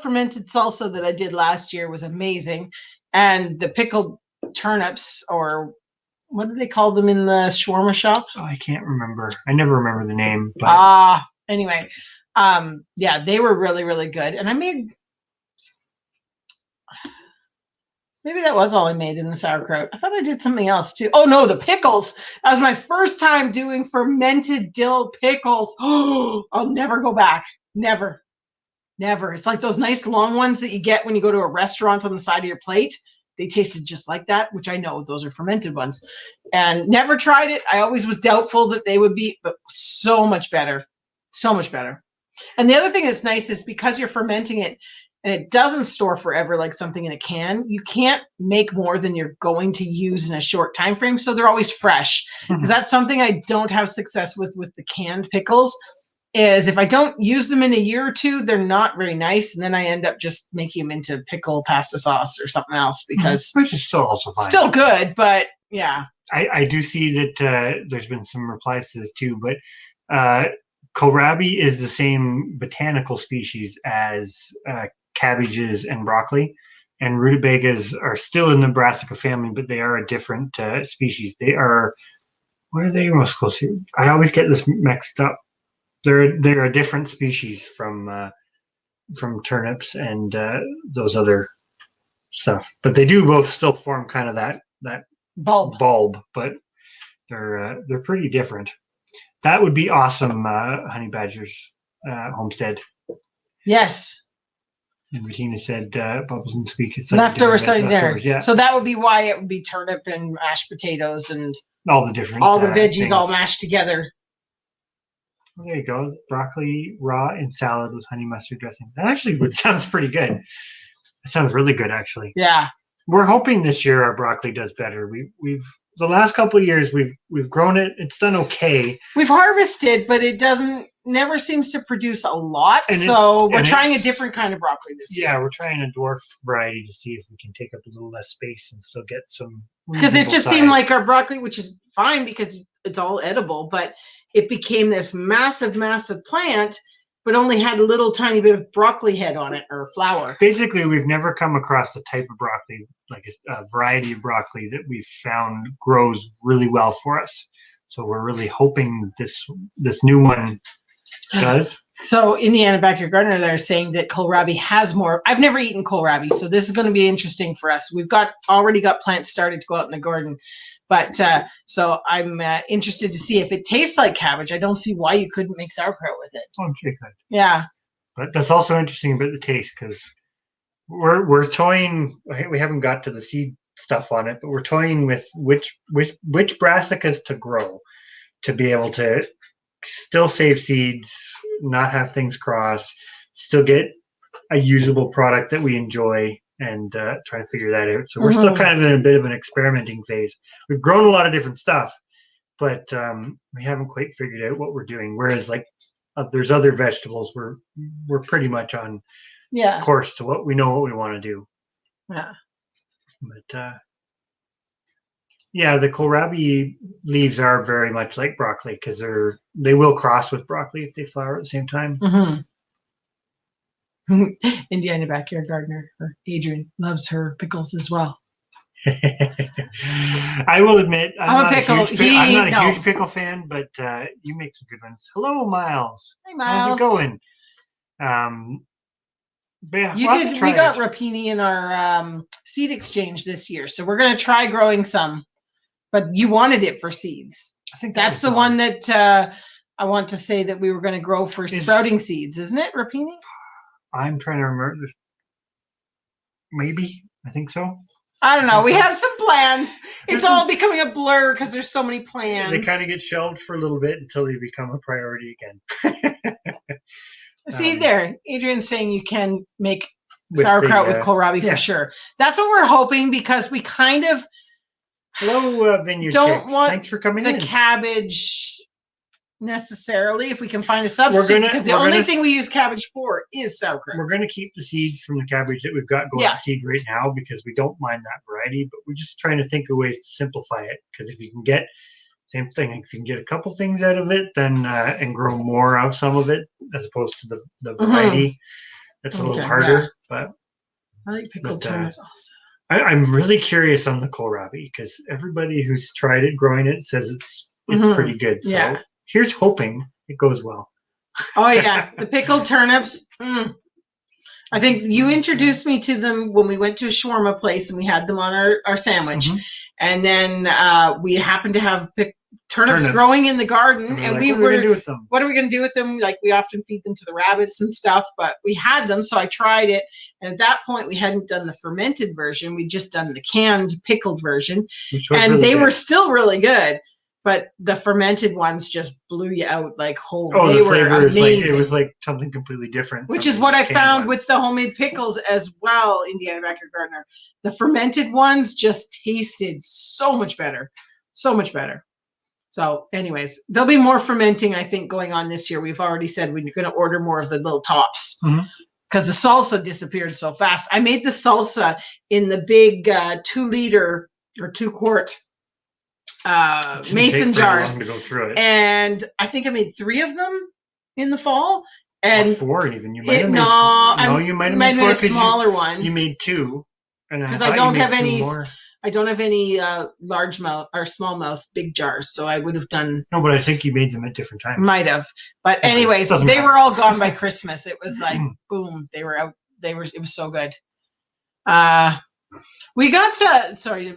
fermented salsa that I did last year was amazing, and the pickled turnips, or what do they call them in the shawarma shop? Oh, I can't remember. I never remember the name. But anyway, yeah, they were really, really good, and I made. Maybe that was all I made in the sauerkraut. I thought I did something else too. Oh no, the pickles. That was my first time doing fermented dill pickles. Oh, I'll never go back. Never. Never. It's like those nice long ones that you get when you go to a restaurant on the side of your plate. They tasted just like that, which I know those are fermented ones. And never tried it. I always was doubtful that they would be, but so much better. So much better. And the other thing that's nice is because you're fermenting it, and it doesn't store forever like something in a can, you can't make more than you're going to use in a short time frame. So they're always fresh. Because that's something I don't have success with the canned pickles, is if I don't use them in a year or two, they're not very nice. And then I end up just making them into pickle pasta sauce or something else, because which is still also fine. Still good, but yeah. I do see that there's been some replies to this too, but Kohlrabi is the same botanical species as cabbages and broccoli, and rutabagas are still in the brassica family, but they are a different species. They are, what are they most close to? I always get this mixed up. They're a different species from turnips and those other stuff, but they do both still form kind of that bulb, but they're pretty different. That would be awesome, Honey Badger's homestead. Yes. And Bettina said bubbles and squeak. Leftover something there. Yeah. So that would be why it would be turnip and mashed potatoes and all the veggies things. All mashed together. There you go. Broccoli raw in salad with honey mustard dressing. That actually sounds pretty good. It sounds really good, actually. Yeah. We're hoping this year our broccoli does better. We've the last couple of years we've grown it. It's done okay. We've harvested, but it never seems to produce a lot. So we're trying a different kind of broccoli this year. Yeah, we're trying a dwarf variety to see if we can take up a little less space and still get some. Because it just seemed like our broccoli, which is fine because it's all edible, but it became this massive, massive plant, but only had a little tiny bit of broccoli head on it, or flower. Basically, we've never come across the type of broccoli, like a variety of broccoli that we've found grows really well for us. So we're really hoping this new one does. So Indiana Backyard Gardener, they're saying that kohlrabi has more. I've never eaten kohlrabi, so this is going to be interesting for us. We've already got plants started to go out in the garden. But so I'm interested to see if it tastes like cabbage. I don't see why you couldn't make sauerkraut with it. Oh, I'm sure you could. Yeah. But that's also interesting about the taste, because we're toying. We haven't got to the seed stuff on it, but we're toying with which brassicas to grow to be able to still save seeds, not have things cross, still get a usable product that we enjoy, and try to figure that out. So we're still kind of in a bit of an experimenting phase. We've grown a lot of different stuff, but we haven't quite figured out what we're doing. Whereas like there's other vegetables we're pretty much on course to what we want to do. Yeah. But yeah, the kohlrabi leaves are very much like broccoli because they will cross with broccoli if they flower at the same time. Indiana backyard gardener, Adrian, loves her pickles as well. I will admit, I'm not a huge pickle fan, but you make some good ones. Hello, Miles. Hey, Miles. How's it going? Yeah, we got rapini in our seed exchange this year, so we're going to try growing some. But you wanted it for seeds. I think that's the one that I want to say that we were going to grow for sprouting seeds, isn't it, rapini? I'm trying to remember. Maybe. I think so. I don't know. We have some plans. It's all becoming a blur because there's so many plans. They kind of get shelved for a little bit until they become a priority again. See there, Adrian's saying you can make sauerkraut with kohlrabi for sure. That's what we're hoping because we kind of Vineyard don't Chicks. want Thanks for coming the cabbage necessarily if we can find a substitute because the only thing we use cabbage for is sauerkraut. We're going to keep the seeds from the cabbage that we've got going to seed right now because we don't mind that variety, but we're just trying to think of ways to simplify it because if you can get same thing, if you can get a couple things out of it then and grow more of some of it as opposed to the variety, that's a little harder. But I like pickled turnips also. I'm really curious on the kohlrabi because everybody who's tried it growing it says it's pretty good. So here's hoping it goes well. Oh yeah, the pickled turnips. I think you introduced me to them when we went to a shawarma place and we had them on our sandwich. And then we happened to have turnips growing in the garden, and we were what are we going to do with them? Like we often feed them to the rabbits and stuff, but we had them, so I tried it. And at that point, we hadn't done the fermented version; we'd just done the canned pickled version, and they were still really good. But the fermented ones just blew you out like whole. Oh, they the were flavor amazing. it was like something completely different. Which is what I found with the homemade pickles as well, Indiana Backyard Gardener. The fermented ones just tasted so much better. So much better. So anyways, there'll be more fermenting, I think, going on this year. We've already said we're going to order more of the little tops. Because the salsa disappeared so fast. I made the salsa in the big 2-liter or 2-quart mason jars, to go through it. And I think I made 3 of them in the fall, and 4 even. You might have you might have made 4 a smaller one. You made 2, and because I don't have any. I don't have any large mouth or small mouth big jars, so I would have done. No, but I think you made them at different times. Might have, but anyways, they were all gone by Christmas. It was like boom, they were out. It was so good. We got to sorry,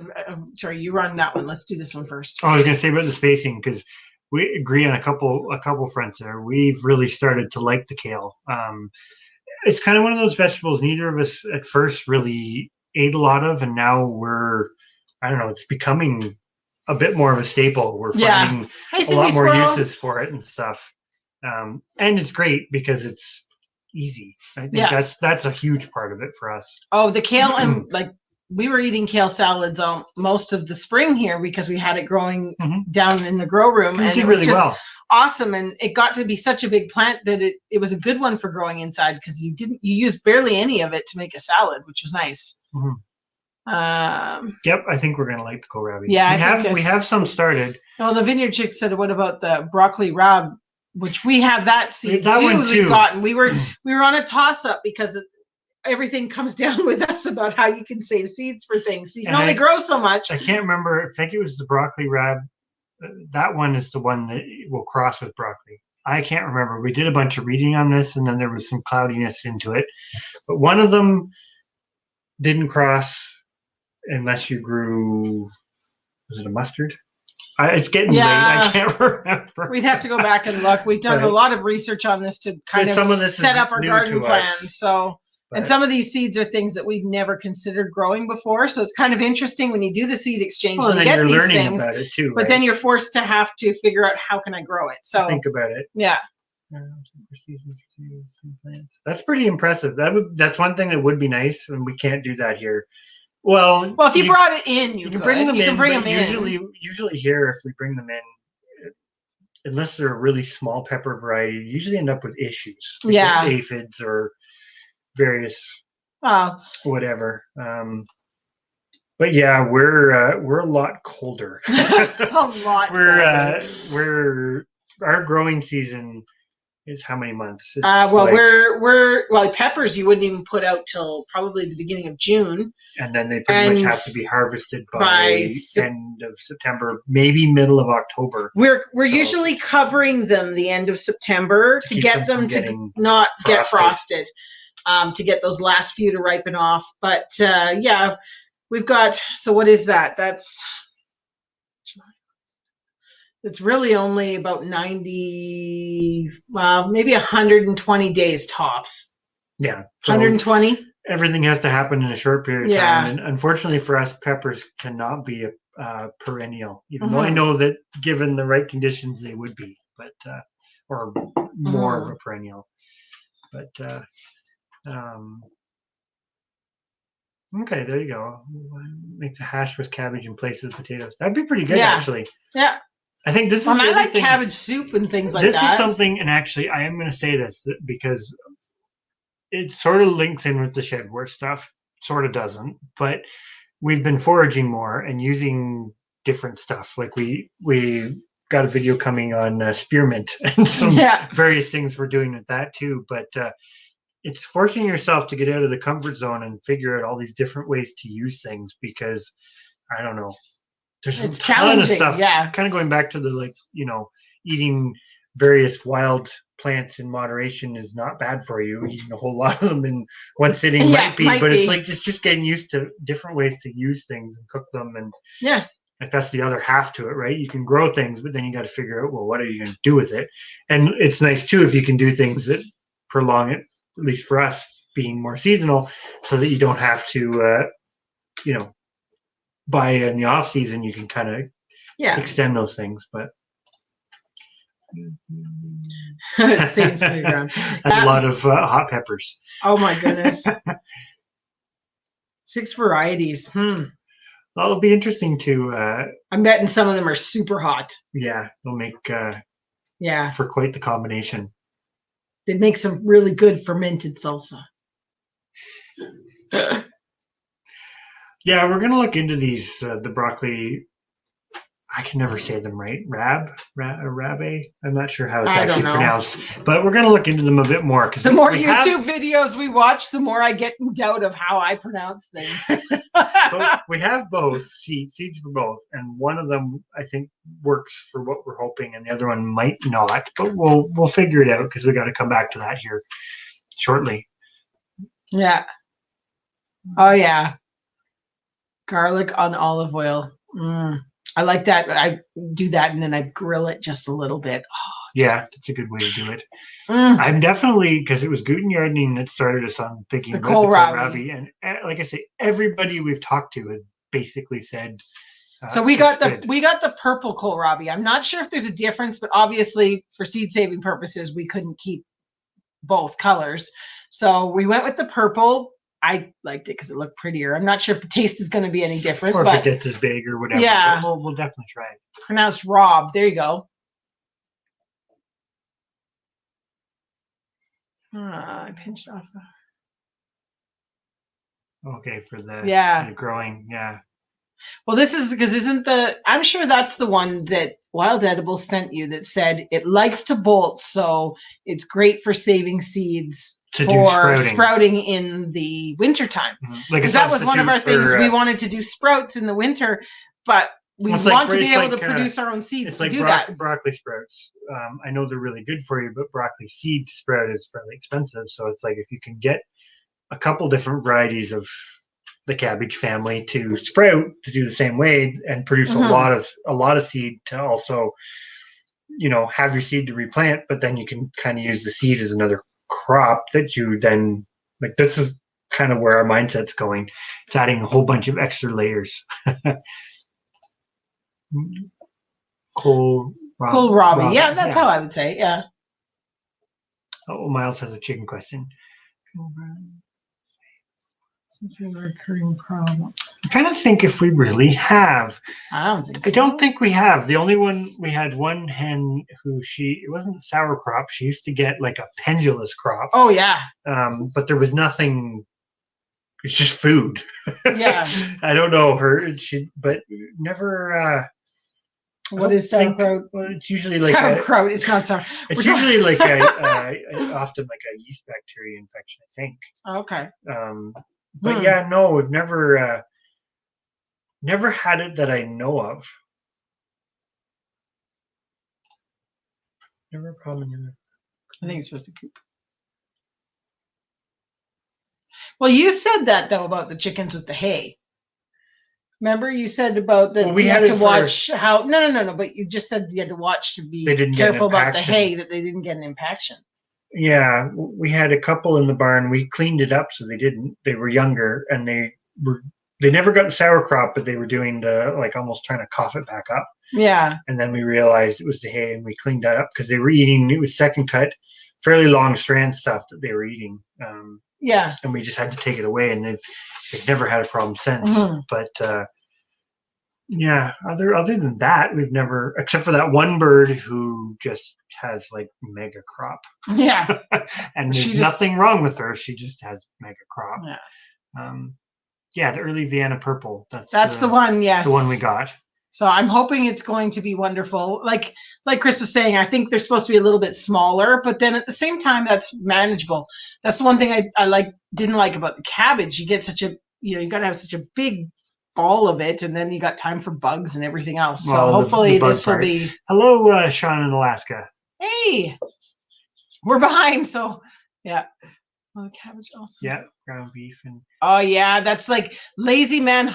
you run that one. Let's do this one first. Oh, I was going to say about the spacing because we agree on a couple fronts there. We've really started to like the kale. It's kind of one of those vegetables neither of us at first really ate a lot of, and now it's becoming a bit more of a staple. We're finding a lot more uses for it and stuff. And it's great because it's easy. I think that's a huge part of it for us. Oh, the kale and like we were eating kale salads most of the spring here because we had it growing down in the grow room, and it was really just awesome. And it got to be such a big plant that it was a good one for growing inside because you used barely any of it to make a salad, which was nice. Yep, I think we're gonna like the kohlrabi. Yeah, we have some started. Well, the Vineyard Chick said, "What about the broccoli rab?" Which we have that seed too. We've gotten. We were on a toss up because everything comes down with us about how you can save seeds for things. So you can only grow so much. I can't remember. I think it was the broccoli rab. That one is the one that will cross with broccoli. I can't remember. We did a bunch of reading on this, and then there was some cloudiness into it. But one of them didn't cross unless you grew. Was it a mustard? It's getting late. I can't remember. We'd have to go back and look. We've done a lot of research on this to kind of set up our garden plans. So And some of these seeds are things that we've never considered growing before. So it's kind of interesting when you do the seed exchange. Well, and you then get you're these learning things, about it too, but right? then you're forced to have to figure out how can I grow it. So think about it. Yeah. That's pretty impressive. That's one thing that would be nice, and we can't do that here. Well, if you brought it in, you can could. bring them you in. Can bring But them usually here, if we bring them in, unless they're a really small pepper variety, you usually end up with issues. Like aphids or various whatever. But yeah, we're a lot colder. A lot colder. Our growing season is how many months? We're peppers you wouldn't even put out till probably the beginning of June. And then they pretty much have to be harvested by end of September, maybe middle of October. We're usually covering them the end of September to get them to not get frosted, to get those last few to ripen off. But we've got, so what is that? It's really only about 90, maybe 120 days tops. Yeah. So 120. Everything has to happen in a short period of time. And unfortunately for us, peppers cannot be a perennial, even though I know that given the right conditions, they would be, but or more of a perennial. But okay, there you go. Make the hash with cabbage in place of potatoes. That'd be pretty good, actually. Yeah. I think this is. I like cabbage soup and things like that. This is something, and actually, I am going to say this because it sort of links in with the shedware stuff. Sort of doesn't, but we've been foraging more and using different stuff. Like we got a video coming on spearmint and some various things we're doing with that too. But it's forcing yourself to get out of the comfort zone and figure out all these different ways to use things because I don't know. There's a ton of stuff. Yeah. Kind of going back to the eating various wild plants in moderation is not bad for you. Eating a whole lot of them in one sitting might be. It's just getting used to different ways to use things and cook them. And if that's the other half to it, right? You can grow things, but then you got to figure out, well, what are you going to do with it? And it's nice too if you can do things that prolong it, at least for us being more seasonal, so that you don't have to, buy in the off season. You can kind of extend those things, but seeds for your ground. A lot of hot peppers. Oh my goodness. 6 varieties. Well, it'll be interesting to. I'm betting some of them are super hot. Yeah, they'll make. For quite the combination. They'd make some really good fermented salsa. Yeah, we're gonna look into these. The broccoli. I can never say them right. Rabe. I'm not sure how it's actually pronounced, but we're going to look into them a bit more. The more YouTube videos we watch, the more I get in doubt of how I pronounce things. We have both seeds for both, and one of them I think works for what we're hoping, and the other one might not. But we'll figure it out because we got to come back to that here shortly. Yeah. Oh yeah. Garlic on olive oil. I like that. I do that and then I grill it just a little bit. That's a good way to do it. I'm definitely, because it was Gutenjarding that started us on thinking about the Kohlrabi. And like I say, everybody we've talked to has basically said. So we got the purple Kohlrabi. I'm not sure if there's a difference, but obviously for seed saving purposes, we couldn't keep both colors. So we went with the purple. I liked it because it looked prettier. I'm not sure if the taste is going to be any different. Or if it gets as big or whatever. Yeah. We'll definitely try it. Pronounced Rob. There you go. I pinched off. Okay, for the growing. Yeah. Well, this is because I'm sure that's the one that Wild Edibles sent you that said it likes to bolt, so it's great for saving seeds for sprouting in the wintertime. Because that was one of our things. We wanted to do sprouts in the winter, but we want to be able to produce our own seeds. It's like broccoli sprouts. I know they're really good for you, but broccoli seed sprout is fairly expensive. So it's like if you can get a couple different varieties of the cabbage family to sprout to do the same way and produce a lot of seed to also, have your seed to replant, but then you can kind of use the seed as another crop that you then Like this is kind of where our mindset's going. It's adding a whole bunch of extra layers. Kohlrabi. Yeah, that's how I would say. Yeah. Oh, Miles has a chicken question. Recurring problem. I'm trying to think if we really have. I don't think so. I don't think we have. The only one we had one hen who it wasn't sour crop. She used to get like a pendulous crop. Oh yeah. But there was nothing. It's just food. Yeah. I don't know her. But never. What is sauerkraut? Well, it's usually like sauerkraut. It's not sauerkraut. It's usually like often like a yeast bacteria infection, I think. Okay. But yeah, no, we've never had it that I know of. Never a problem. I think it's supposed to be coop. Well, you said that though about the chickens with the hay. Remember, you said about that we had to watch how. No. But you just said you had to watch to be careful about the hay that they didn't get an impaction. Yeah, we had a couple in the barn. We cleaned it up so they didn't. They were younger and they never got the sour crop, but they were doing the like almost trying to cough it back up. Yeah. And then we realized it was the hay, and we cleaned that up because they were eating. It was second cut, fairly long strand stuff that they were eating. Yeah. And we just had to take it away, and they've never had a problem since. Mm-hmm. But yeah, other than that, we've never, except for that one bird who just has like mega crop. Yeah. And there's nothing wrong with her. She just has mega crop. Yeah. Yeah, the early Vienna purple. That's the one. Yes. The one we got. So I'm hoping it's going to be wonderful. Like Chris is saying, I think they're supposed to be a little bit smaller, but then at the same time, that's manageable. That's the one thing I didn't like about the cabbage. You get you got to have such a big ball of it, and then you got time for bugs and everything else. So hopefully this will be. Hello, Sean in Alaska. Hey, we're behind. So yeah. Oh, cabbage also. Yeah, ground beef and. Oh yeah, that's like lazy man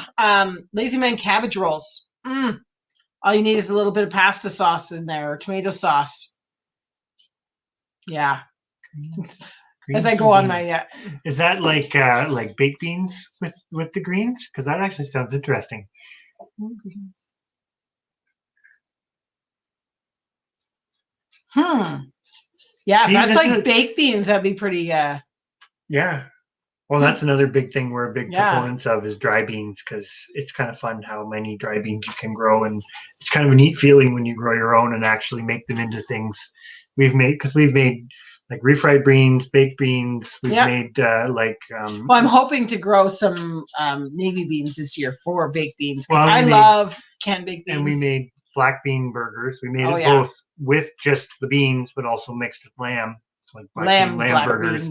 cabbage rolls. All you need is a little bit of pasta sauce in there or tomato sauce. Yeah. As I go on my Is that like baked beans with the greens? Because that actually sounds interesting. Yeah, if that's like baked beans, that'd be pretty yeah. Well, that's another big thing we're big proponents of is dry beans, because it's kind of fun how many dry beans you can grow, and it's kind of a neat feeling when you grow your own and actually make them into things. We've made like refried beans, baked beans. We've made well, I'm hoping to grow some navy beans this year for baked beans, because I love canned baked beans. And we made black bean burgers. We made it both with just the beans, but also mixed with lamb. Like lamb burgers.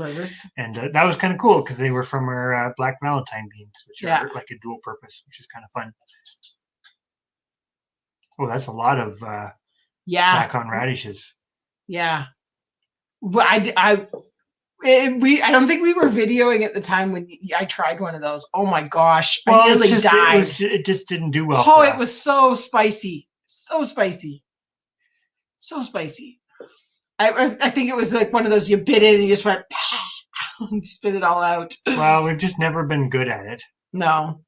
And that was kind of cool because they were from our Black Valentine beans, which are like a dual purpose, which is kind of fun. Oh, that's a lot of back on radishes. Yeah. Well, I don't think we were videoing at the time when I tried one of those. Oh my gosh. I nearly died. It just didn't do well. Oh, it was so spicy. So spicy. So spicy. I think it was like one of those you bit in and you just went and spit it all out. Well, we've just never been good at it. No.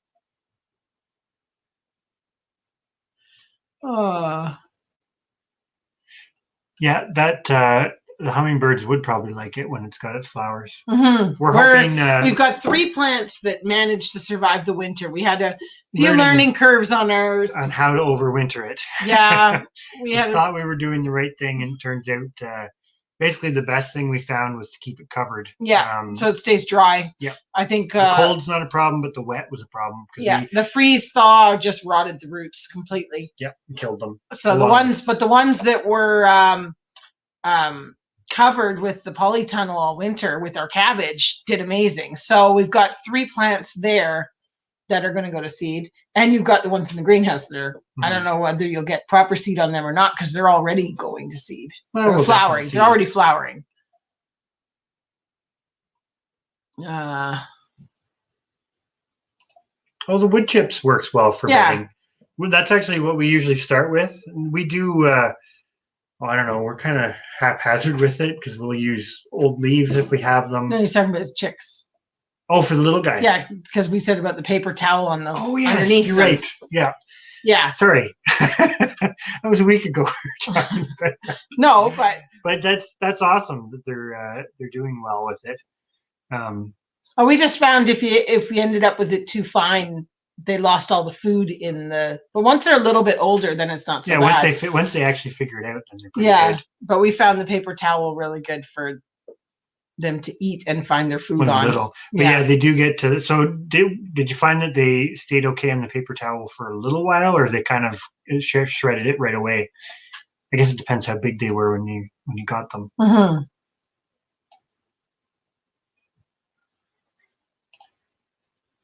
Yeah, that the hummingbirds would probably like it when it's got its flowers. Mm-hmm. We're hoping we've got 3 plants that managed to survive the winter. We had a few learning curves on ours on how to overwinter it. Yeah, we thought we were doing the right thing, and it turns out basically the best thing we found was to keep it covered. Yeah, so it stays dry. Yeah, I think the cold's not a problem, but the wet was a problem. Yeah, the freeze thaw just rotted the roots completely. Yep, killed them. So the ones that were covered with the polytunnel all winter with our cabbage did amazing. So we've got 3 plants there that are going to go to seed, and you've got the ones in the greenhouse that are, I don't know whether you'll get proper seed on them or not, because they're already going to seed. They're flowering. They're already flowering. Oh, the wood chips works well for bedding. Well, that's actually what we usually start with. We do I don't know, we're kind of haphazard with it because we'll use old leaves if we have them. No, you're talking about his chicks. Oh, for the little guys. Yeah, because we said about the paper towel on the yes, underneath. You're them. right. Yeah. Yeah. Sorry. That was a week ago. No, but that's awesome that they're doing well with it. We just found if we ended up with it too fine, they lost all the food in the. But once they're a little bit older, then it's not so bad. Once they actually figure it out, then they're pretty good. But we found the paper towel really good for them to eat and find their food on. Little. But they do get to. So did you find that they stayed okay on the paper towel for a little while, or they kind of shredded it right away? I guess it depends how big they were when you got them. Mm-hmm.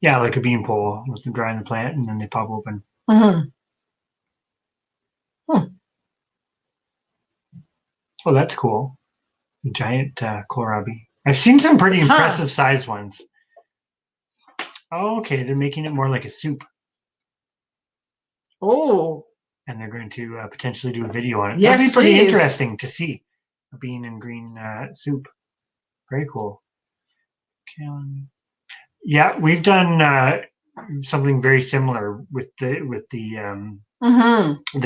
Yeah, like a beanpole with them dry in the plant, and then they pop open. Mm-hmm. Oh, that's cool. The giant kohlrabi. I've seen some pretty impressive sized ones. Oh, okay. They're making it more like a soup. Oh. And they're going to potentially do a video on it. Yes, that'd be pretty please. interesting to see. A bean and green soup. Very cool. Yeah, we've done something very similar with the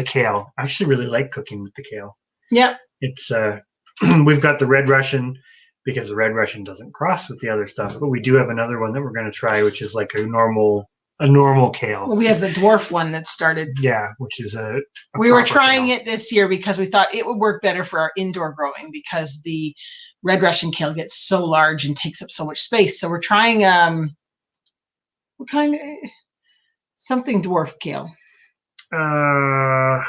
kale. I actually really like cooking with the kale. Yep. It's we've got the red Russian because the red Russian doesn't cross with the other stuff, but we do have another one that we're going to try, which is like a normal kale. Well, we have the dwarf one that started. Yeah, which is a we were trying it this year because we thought it would work better for our indoor growing because the red Russian kale gets so large and takes up so much space. So we're trying what kind of something dwarf kale. I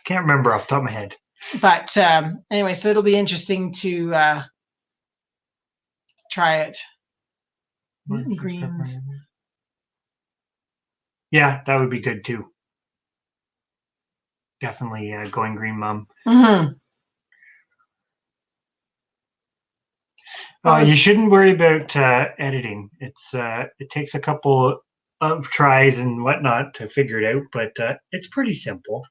can't remember off the top of my head. But anyway, so it'll be interesting to try it. Greens. Yeah, that would be good too. Definitely going green, Mom. Mm-hmm. You shouldn't worry about editing. It takes a couple of tries and whatnot to figure it out, but it's pretty simple.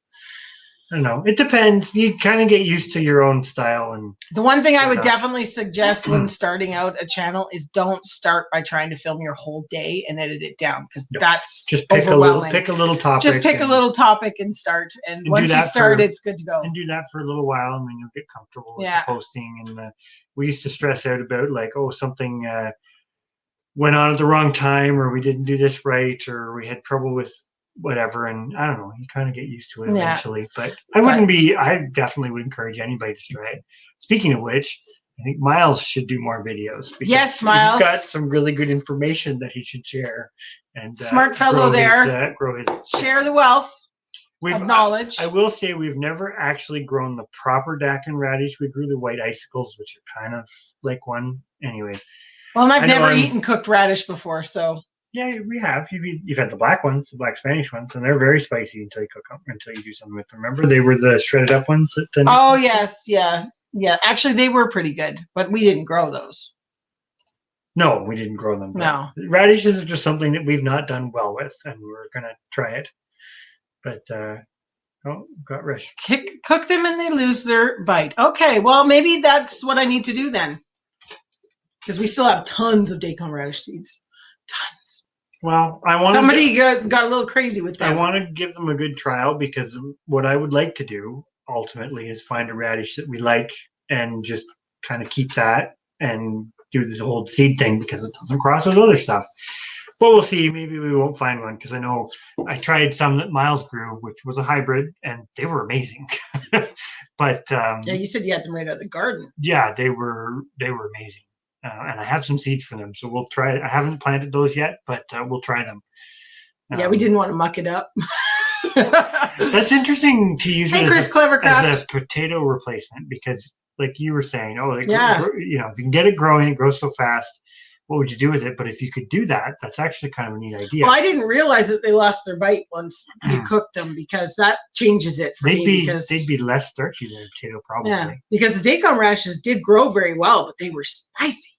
I don't know. It depends. You kind of get used to your own style. And the one thing I would definitely suggest when starting out a channel is don't start by trying to film your whole day and edit it down because that's just pick overwhelming. Pick a little topic. Just pick a little topic and start. And once you start, it's good to go. And do that for a little while, and then you'll get comfortable with the posting. And we used to stress out about something went on at the wrong time, or we didn't do this right, or we had trouble with whatever, and I don't know, you kind of get used to it eventually. But I definitely would encourage anybody to try it. Speaking of which, I think Miles should do more videos. Yes, Miles. He's got some really good information that he should share. And smart fellow grow his share the wealth of knowledge. I will say we've never actually grown the proper Dakin radish. We grew the white icicles, which are kind of like one. Anyways. Well, and I've never eaten cooked radish before, so. Yeah, we have. You've had the black ones, the black Spanish ones, and they're very spicy until you cook them, until you do something with them. Remember, they were the shredded up ones. Oh, yes. Yeah. Yeah. Actually, they were pretty good, but we didn't grow those. No, we didn't grow them. No. Radishes are just something that we've not done well with, and we're going to try it. But, got rich. Cook them and they lose their bite. Okay, well, maybe that's what I need to do then. Because we still have tons of daikon radish seeds. Tons. Well, somebody got a little crazy with that. I want to give them a good trial because what I would like to do ultimately is find a radish that we like and just kind of keep that and do this whole seed thing because it doesn't cross with other stuff. But we'll see. Maybe we won't find one because I know I tried some that Miles grew, which was a hybrid, and they were amazing. But yeah, you said you had them right out of the garden. Yeah, they were amazing. And I have some seeds for them, so we'll try. I haven't planted those yet, but we'll try them. Yeah, we didn't want to muck it up. That's interesting to use it as a potato replacement because, like you were saying, if you can get it growing, it grows so fast. What would you do with it? But if you could do that, that's actually kind of a neat idea. Well, I didn't realize that they lost their bite once you cooked them because that changes it for me. Because they'd be less starchy than a potato, probably. Yeah, because the daikon radishes did grow very well, but they were spicy.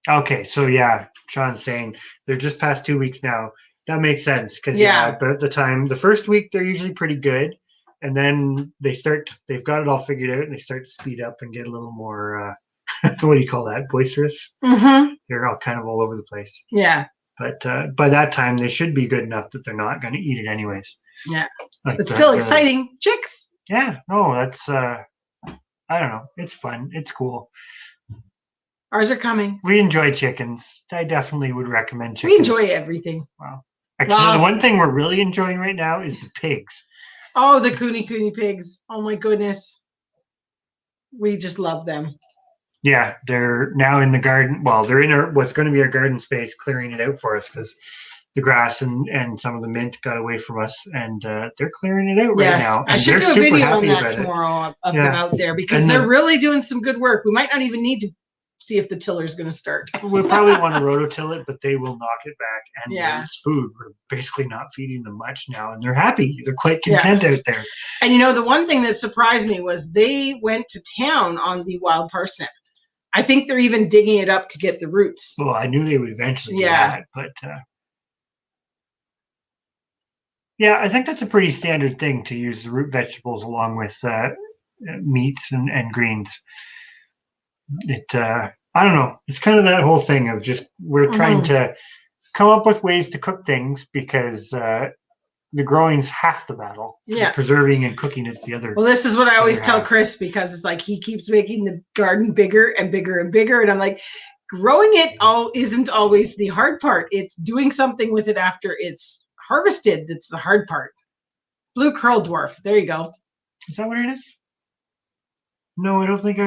Okay, so yeah, Sean's saying they're just past 2 weeks now. That makes sense because but the first week they're usually pretty good, and then they've got it all figured out, and they start to speed up and get a little more what do you call that? Boisterous. Mm-hmm. They're all kind of all over the place. Yeah. But by that time, they should be good enough that they're not going to eat it anyways. Yeah. Like It's still exciting. Chicks. Yeah. No, that's, I don't know. It's fun. It's cool. Ours are coming. We enjoy chickens. I definitely would recommend chickens. We enjoy everything. Wow. Actually, the one thing we're really enjoying right now is the pigs. Oh, the Cooney pigs. Oh my goodness. We just love them. Yeah, they're now in the garden. Well, they're in what's going to be our garden space, clearing it out for us because the grass and some of the mint got away from us, and they're clearing it out right now. And I should do a video on that tomorrow of them out there because they're really doing some good work. We might not even need to see if the tiller's going to start. We probably want to rototill it, but they will knock it back. And it's food. We're basically not feeding them much now, and they're happy. They're quite content out there. And you know, the one thing that surprised me was they went to town on the wild parsnip. I think they're even digging it up to get the roots. Well, I knew they would eventually do that, but yeah, I think that's a pretty standard thing to use the root vegetables along with meats and greens. I don't know. It's kind of that whole thing of just we're trying to come up with ways to cook things because the growing's half the battle. Yeah. The preserving and cooking is the other. Well, this is what I always tell Chris because it's like he keeps making the garden bigger and bigger and bigger. And I'm like, growing it isn't always the hard part. It's doing something with it after it's harvested that's the hard part. Blue curl dwarf. There you go. Is that what it is? No, I don't think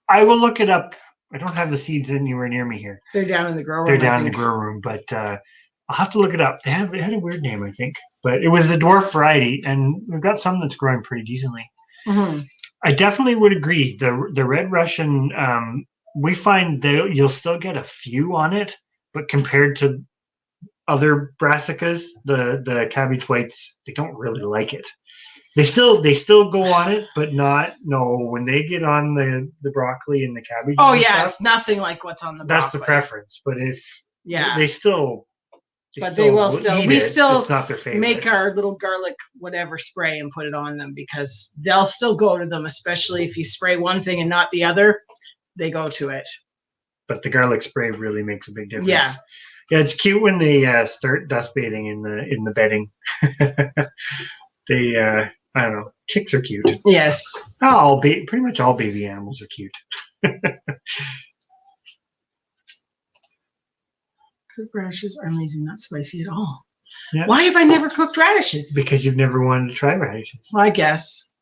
I will look it up. I don't have the seeds anywhere near me here. They're down in the grow room. They're down in the grow room, but I'll have to look it up. It had a weird name, I think, but it was a dwarf variety, and we've got some that's growing pretty decently. Mm-hmm. I definitely would agree. The Red Russian, we find that you'll still get a few on it, but compared to other brassicas, the cabbage whites, they don't really like it. They still go on it, but when they get on the broccoli and the cabbage. Oh yeah, it's nothing like what's on the broccoli. That's the preference. But if they will still it's not their favorite. Make our little garlic whatever spray and put it on them because they'll still go to them, especially if you spray one thing and not the other, they go to it. But the garlic spray really makes a big difference. Yeah. Yeah, it's cute when they start dust bathing in the bedding. They I don't know. Chicks are cute. Yes. Pretty much all baby animals are cute. Cooked radishes are amazing, not spicy at all. Yeah. Why have I never cooked radishes? Because you've never wanted to try radishes. Well, I guess.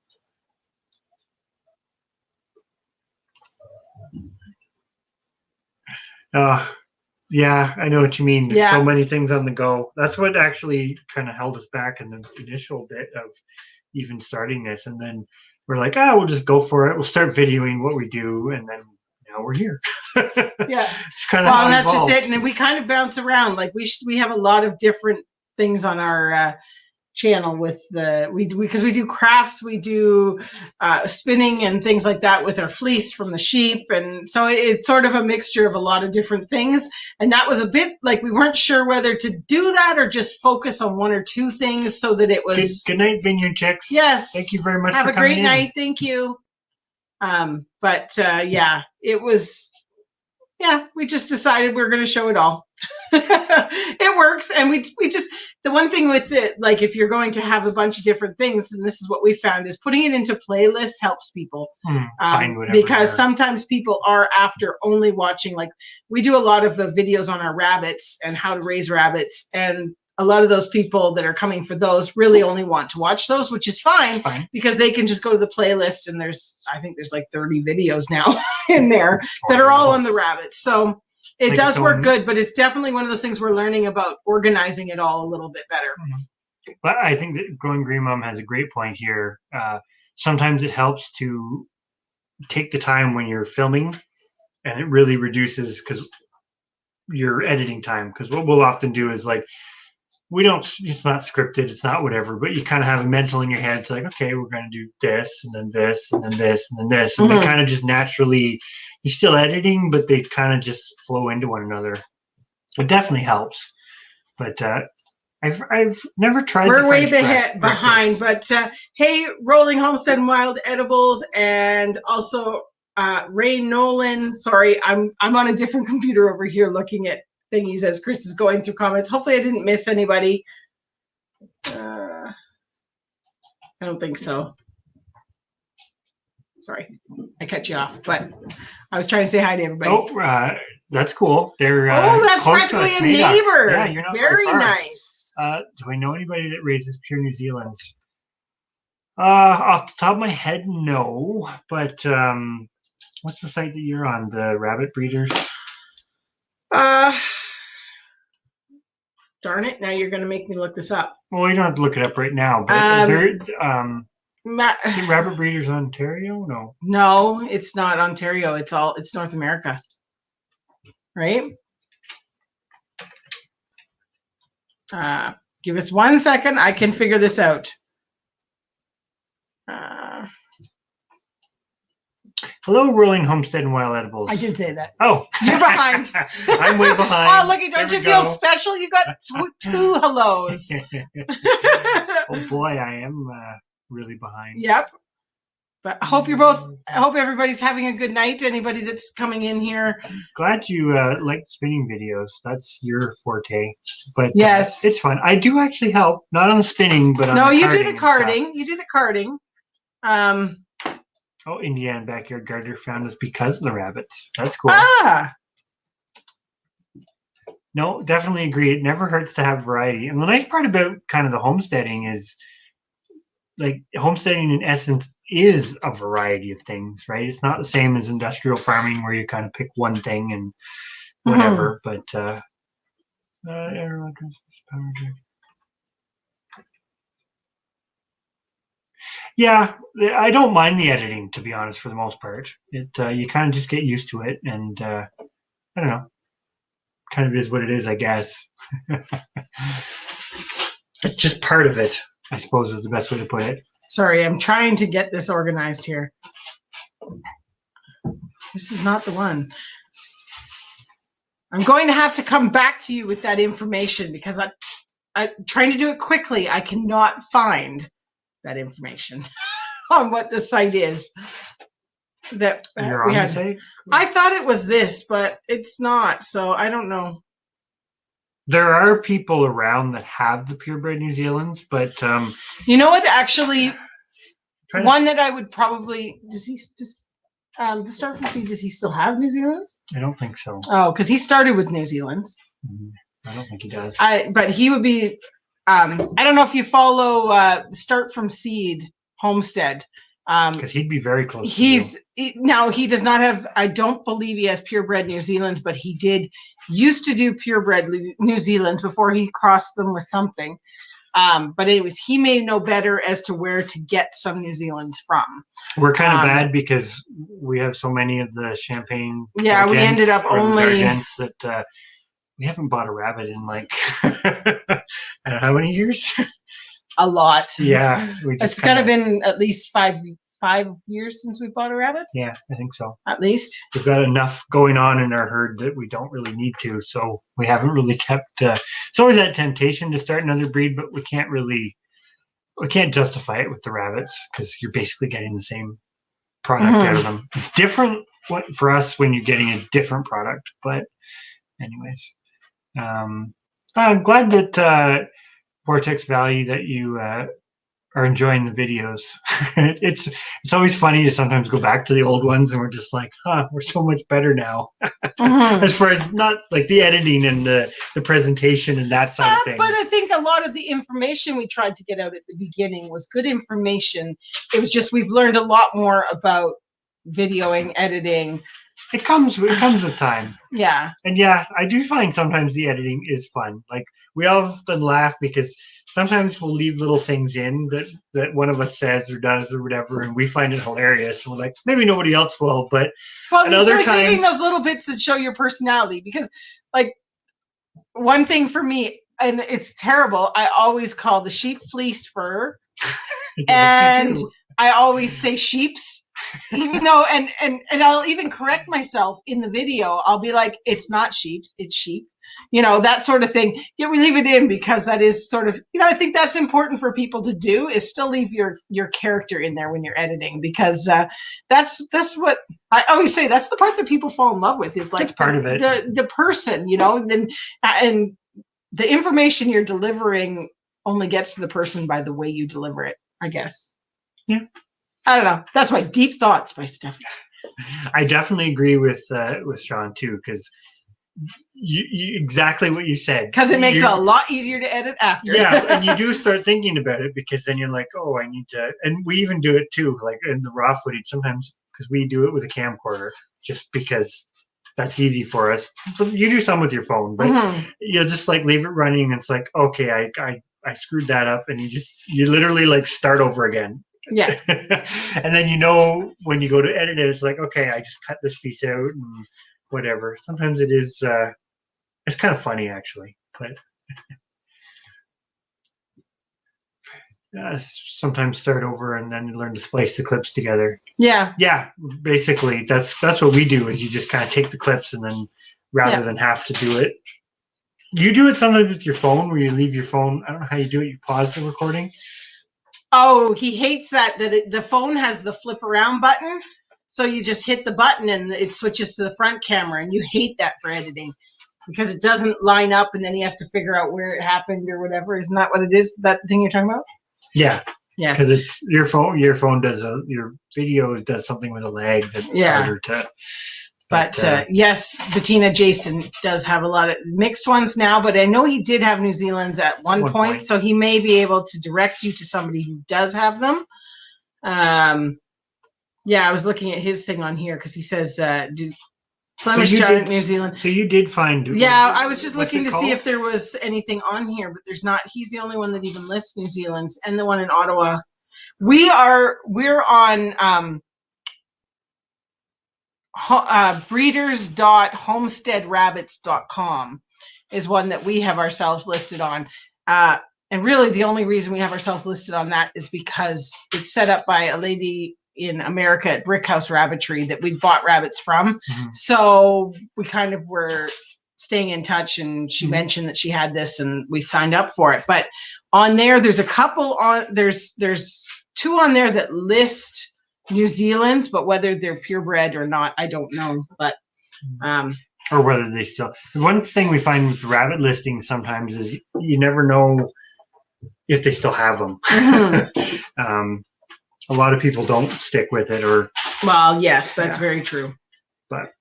Yeah, I know what you mean. There's so many things on the go. That's what actually kind of held us back in the initial bit of even starting this. And then we're like, we'll just go for it. We'll start videoing what we do. And then now we're here. Yeah. It's kind of and that's just it. And we kind of bounce around. Like we have a lot of different things on our channel with because we do crafts, we do spinning and things like that with our fleece from the sheep, and so it's sort of a mixture of a lot of different things. And that was a bit like we weren't sure whether to do that or just focus on one or two things so that it was good night, Vineyard Chicks. Yes, thank you very much. Have a great night. Thank you. It was we just decided we were going to show it all. It works. And we just, the one thing with it, like if you're going to have a bunch of different things, and this is what we found, is putting it into playlists helps people. Because sometimes people are after only watching, like we do a lot of videos on our rabbits and how to raise rabbits, and a lot of those people that are coming for those really only want to watch those, which is fine. Because they can just go to the playlist, and I think there's like 30 videos now in there that are all on the rabbits. So it does work good, but it's definitely one of those things we're learning about organizing it all a little bit better. Mm-hmm. But I think that Growing Green Mom has a great point here. Sometimes it helps to take the time when you're filming, and it really reduces your editing time. Because what we'll often do is like, it's not scripted, it's not whatever, but you kind of have a mental in your head. It's like, okay, we're going to do this, and then this, and then this, and then this. And they kind of just naturally, you're still editing, but they kind of just flow into one another. It definitely helps. But I've never tried. We're way behind, but hey, Rolling Homestead and Wild Edibles, and also Ray Nolan. Sorry, I'm on a different computer over here looking at thingies as Chris is going through comments. Hopefully I didn't miss anybody. I don't think so. Sorry, I cut you off, but I was trying to say hi to everybody. Oh, that's cool. They're that's close practically to us, a neighbor. Yeah, you're not very far. Nice. Do I know anybody that raises pure New Zealand's? Off the top of my head, no. But what's the site that you're on? The Rabbit Breeders? Darn it! Now you're going to make me look this up. Well, you don't have to look it up right now. But is it Rabbit Breeders Ontario? No. No, it's not Ontario. It's North America. Right? Give us 1 second. I can figure this out. Hello, Rolling Homestead and Wild Edibles. I did say that. Oh. You're behind. I'm way behind. Oh, look, don't you feel special? You got two hellos. Oh, boy, I am really behind. Yep. But I hope everybody's having a good night. Anybody that's coming in here. Glad you like spinning videos. That's your forte. But yes, it's fun. I do actually help, not on the spinning, but on the you do the carding. You do the carding. Oh, Indiana Backyard Gardener found us because of the rabbits. That's cool. No, definitely agree. It never hurts to have variety. And the nice part about kind of the homesteading is, like, homesteading in essence is a variety of things, right? It's not the same as industrial farming where you kind of pick one thing and whatever. But yeah, I don't mind the editing, to be honest, for the most part. You kind of just get used to it, and I don't know, kind of is what it is, I guess. It's just part of it, I suppose, is the best way to put it. Sorry, I'm trying to get this organized here. This is not the one. I'm going to have to come back to you with that information because I'm trying to do it quickly. I cannot find that information on what the site is that we had. I thought it was this, but it's not. So I don't know. There are people around that have the purebred New Zealands, but you know what? Actually, one that I would probably the start from seed. Does he still have New Zealands? I don't think so. Oh, because he started with New Zealands. I don't think he does. But he would be. I don't know if you follow Start from Seed Homestead. Because he'd be very close. Now he does not have. I don't believe he has purebred New Zealands, but he used to do purebred New Zealands before he crossed them with something. But anyways, he may know better as to where to get some New Zealands from. We're kind of bad because we have so many of the champagne. Yeah, we ended up only that. We haven't bought a rabbit in like I don't know how many years. A lot. Yeah, it's gotta been at least 5 years since we bought a rabbit. Yeah, I think so. At least we've got enough going on in our herd that we don't really need to. So we haven't really kept. It's always that temptation to start another breed, but we can't justify it with the rabbits because you're basically getting the same product out of them. It's different for us when you're getting a different product, but anyways. I'm glad that Vortex Valley that you are enjoying the videos. It's always funny to sometimes go back to the old ones and we're just like, we're so much better now. As far as not like the editing and the presentation and that side of things. But I think a lot of the information we tried to get out at the beginning was good information. It was just we've learned a lot more about videoing, editing. It comes with time. Yeah. And yeah, I do find sometimes the editing is fun. Like we often laugh because sometimes we'll leave little things in that one of us says or does or whatever, and we find it hilarious. And we're like, maybe nobody else will, but at other times, leaving those little bits that show your personality. Because like one thing for me, and it's terrible, I always call the sheep fleece fur. And I always say sheeps. Even though, and I'll even correct myself in the video. I'll be like, it's not sheeps, it's sheep. You know, that sort of thing. Yeah, we leave it in because that is sort of, I think that's important for people to do is still leave your character in there when you're editing because that's what I always say that's the part that people fall in love with is like That's part of it. the person, you know, then and the information you're delivering only gets to the person by the way you deliver it, I guess. Yeah. I don't know. That's my deep thoughts by Steph. I definitely agree with Sean too, because you exactly what you said. Because it makes it a lot easier to edit after. Yeah, and you do start thinking about it because then you're like, oh, I need to, and we even do it too, like in the raw footage sometimes because we do it with a camcorder just because that's easy for us. But you do some with your phone, but you just like leave it running and it's like, okay, I screwed that up, and you literally like start over again. Yeah. And then you know when you go to edit it, it's like, okay, I just cut this piece out and whatever. Sometimes it is it's kind of funny actually, but sometimes start over and then you learn to splice the clips together. Yeah. Yeah, basically that's what we do is you just kind of take the clips and then rather than have to do it. You do it sometimes with your phone where you leave your phone. I don't know how you do it. You pause the recording. Oh, he hates that the phone has the flip around button. So you just hit the button and it switches to the front camera, and you hate that for editing because it doesn't line up and then he has to figure out where it happened or whatever. Isn't that what it is? That thing you're talking about? Yeah. Yes. Because it's your phone does your video does something with a lag that's harder to. But yes, Bettina Jason does have a lot of mixed ones now, but I know he did have New Zealand's at one point, so he may be able to direct you to somebody who does have them. Yeah, I was looking at his thing on here because he says Flemish Giant New Zealand. So you did find. Yeah, I was just looking to see if there was anything on here, but there's not. He's the only one that even lists New Zealand's, and the one in Ottawa. We're on breeders.homesteadrabbits.com is one that we have ourselves listed on. And really the only reason we have ourselves listed on that is because it's set up by a lady in America at Brickhouse Rabbitry that we bought rabbits from. So we kind of were staying in touch, and she mentioned that she had this and we signed up for it. But on there, there's a couple on, there's two on there that list New Zealand's, but whether they're purebred or not, I don't know. But or whether they still. One thing we find with rabbit listings sometimes is you never know if they still have them. A lot of people don't stick with it, or. Well, yes, that's very true. But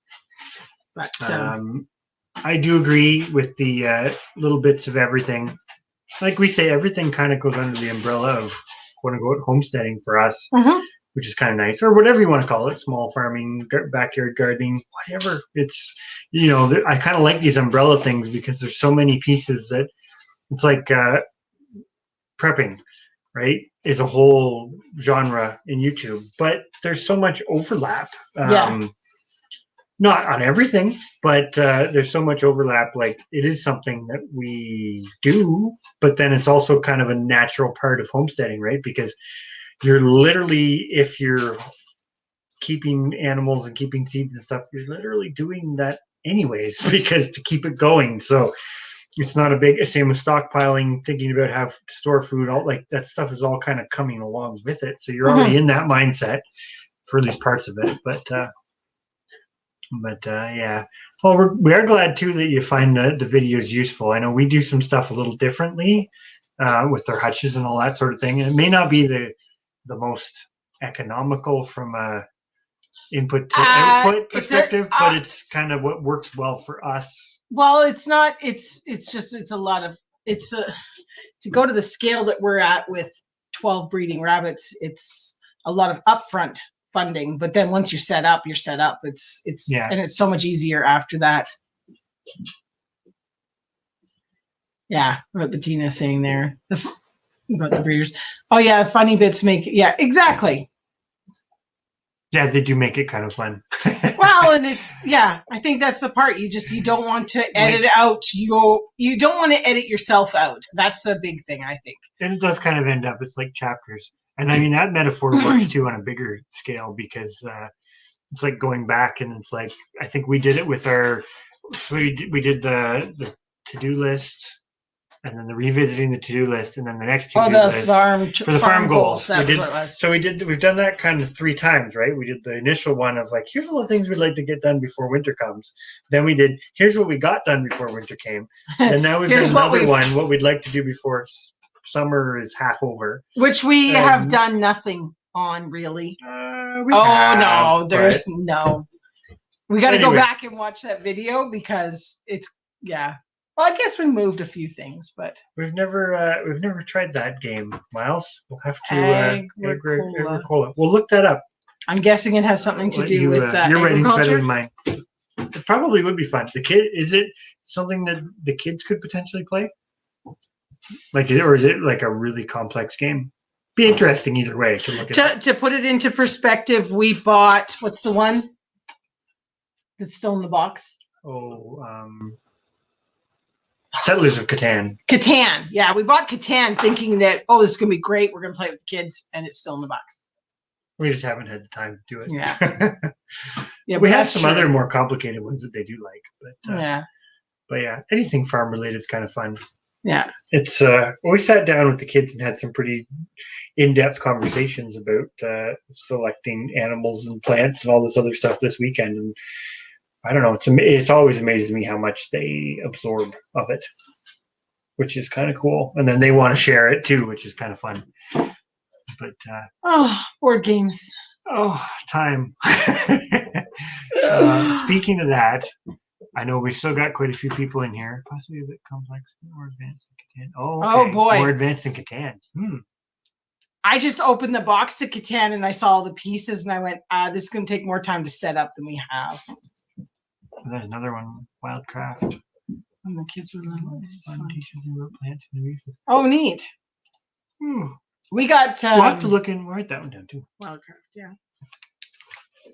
I do agree with the little bits of everything. Like we say, everything kind of goes under the umbrella of quote unquote homesteading for us. Which is kind of nice, or whatever you want to call it, small farming, backyard gardening, whatever. It's, I kind of like these umbrella things because there's so many pieces that it's like prepping, right? Is a whole genre in YouTube, but there's so much overlap. Not on everything, but there's so much overlap. Like it is something that we do, but then it's also kind of a natural part of homesteading, right? Because you're literally, if you're keeping animals and keeping seeds and stuff, you're literally doing that anyways because to keep it going. So it's not a big, same with stockpiling, thinking about how to store food, all like that stuff is all kind of coming along with it. So you're already in that mindset for these parts of it. But yeah. Well, we are glad too that you find the videos useful. I know we do some stuff a little differently with our hutches and all that sort of thing. And it may not be the most economical from a input to output perspective, but it's kind of what works well for us. Well, it's not. It's a lot of. To go to the scale that we're at with 12 breeding rabbits. It's a lot of upfront funding, but then once you're set up, you're set up. It's and it's so much easier after that. Yeah, what Bettina's saying there. About the breeders. Oh yeah, funny bits make exactly. Yeah, they do make it kind of fun. Well, and it's I think that's the part you don't want to edit out. You don't want to edit yourself out. That's the big thing, I think. And it does kind of end up, it's like chapters. And I mean that metaphor works too on a bigger scale because it's like going back, and it's like I think we did it with we did the to-do list. and then the revisiting the to-do list, and then the next to-do Oh, the list for the farm goals. That's what it was. So we've done that kind of 3 times, right? We did the initial one of like, here's all the things we'd like to get done before winter comes. Then we did, here's what we got done before winter came. And now we've done another one, what we'd like to do before summer is half over. Which we have done nothing on, really. No, there's no. We got to go back and watch that video because it's, yeah. Well, I guess we moved a few things, but we've never tried that game, Miles. We'll have to Agricola. We'll look that up. I'm guessing it has something to do with your writing's agriculture. better than mine. It probably would be fun. Is it something that the kids could potentially play? Like, or is it like a really complex game? Be interesting either way to look at. To put it into perspective, we bought, what's the one that's still in the box? Settlers of Catan. Catan, yeah. We bought Catan thinking that, this is going to be great. We're going to play it with the kids, and it's still in the box. We just haven't had the time to do it. Yeah. Yeah, we have some other more complicated ones that they do like. But yeah, anything farm related is kind of fun. Yeah. It's we sat down with the kids and had some pretty in-depth conversations about selecting animals and plants and all this other stuff this weekend. And I don't know, it's always amazes me how much they absorb of it, which is kind of cool. And then they want to share it too, which is kind of fun. But board games. Time. Speaking of that, I know we still got quite a few people in here, possibly a bit complex, more advanced than Catan. Oh boy, more advanced than Catan. I just opened the box to Catan and I saw all the pieces and I went, this is going to take more time to set up than we have. And there's another one, Wildcraft. When the kids were little. Plants and oh, neat. We got. We'll have to look in. We'll write that one down too. Wildcraft, yeah.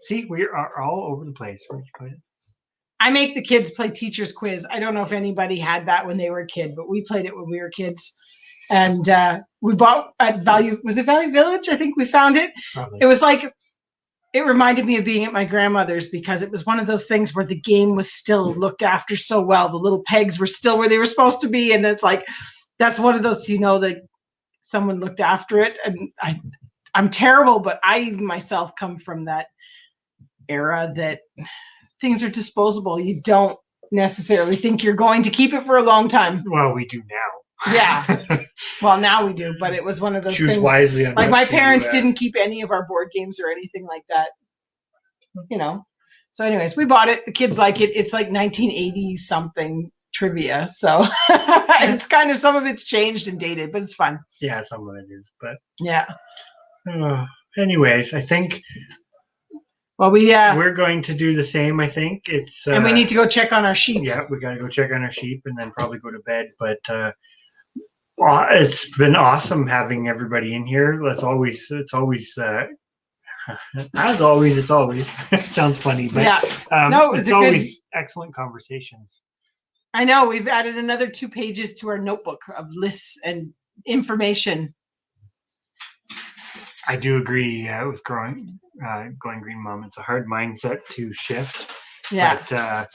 See, we are all over the place. Where'd you put it? I make the kids play teacher's quiz. I don't know if anybody had that when they were a kid, but we played it when we were kids. And we bought at Value. Was it Value Village? I think we found it. Probably. It was like. It reminded me of being at my grandmother's because it was one of those things where the game was still looked after so well. The little pegs were still where they were supposed to be. And it's like, that's one of those, that someone looked after it. And I'm terrible, but I myself come from that era that things are disposable. You don't necessarily think you're going to keep it for a long time. Well, we do now. Yeah. Well, now we do, but it was one of those Choose things. Wisely like my parents didn't keep any of our board games or anything like that. So anyways, we bought it. The kids like it. It's like 1980 something trivia. So it's kind of, some of it's changed and dated, but it's fun. Yeah, some of it is, but yeah. Anyways, I think we're going to do the same. I think it's and we need to go check on our sheep. Yeah, we got to go check on our sheep and then probably go to bed. But it's been awesome having everybody in here. It's always as always. It sounds funny, but it's always excellent conversations. I know we've added another 2 pages to our notebook of lists and information. I do agree with going green, Mom. It's a hard mindset to shift. Yeah, but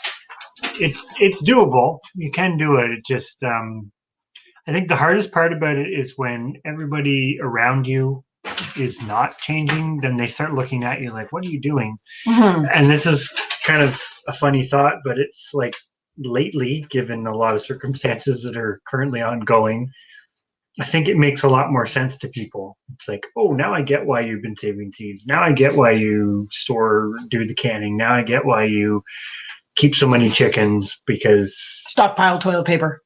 it's doable. You can do it. It just I think the hardest part about it is when everybody around you is not changing. Then they start looking at you like, "What are you doing?" Mm-hmm. And this is kind of a funny thought, but it's like lately, given a lot of circumstances that are currently ongoing, I think it makes a lot more sense to people. It's like, oh, now I get why you've been saving seeds. Now I get why you do the canning. Now I get why you keep so many chickens, because stockpile toilet paper.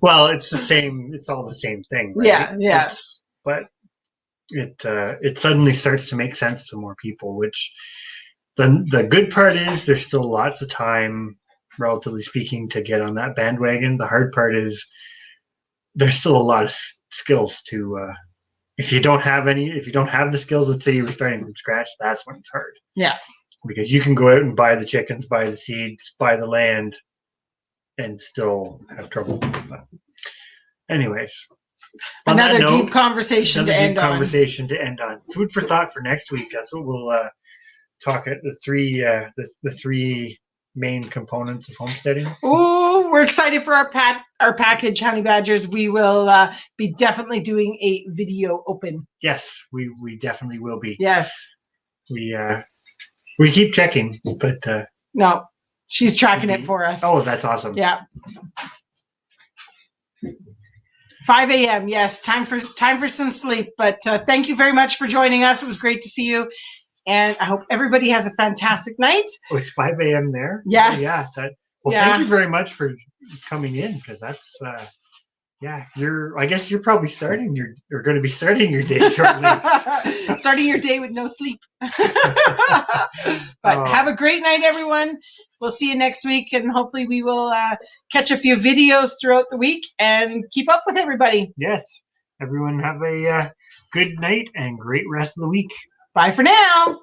Well, it's the same. It's all the same thing, right? Yeah. But it suddenly starts to make sense to more people, which the good part is there's still lots of time, relatively speaking, to get on that bandwagon. The hard part is there's still a lot of skills to if you don't have the skills, let's say you were starting from scratch, that's when it's hard. Yeah. Because you can go out and buy the chickens, buy the seeds, buy the land, and still have trouble. But anyways, another deep conversation to end on. Food for thought for next week. That's what we'll talk at the three main components of homesteading. Oh, we're excited for our package, honey badgers. We will be definitely doing a video open. Yes, we definitely will be. Yes. We keep checking, but no, she's tracking it for us. Oh, that's awesome. Yeah. 5 a.m. Yes, time for some sleep. But thank you very much for joining us. It was great to see you, and I hope everybody has a fantastic night. Oh, it's 5 a.m. there. Yes. Thank you very much for coming in, because that's I guess you're probably going to be starting your day shortly. Starting your day with no sleep. But have a great night, everyone. We'll see you next week, and hopefully we will catch a few videos throughout the week and keep up with everybody. Yes. Everyone have a good night and great rest of the week. Bye for now.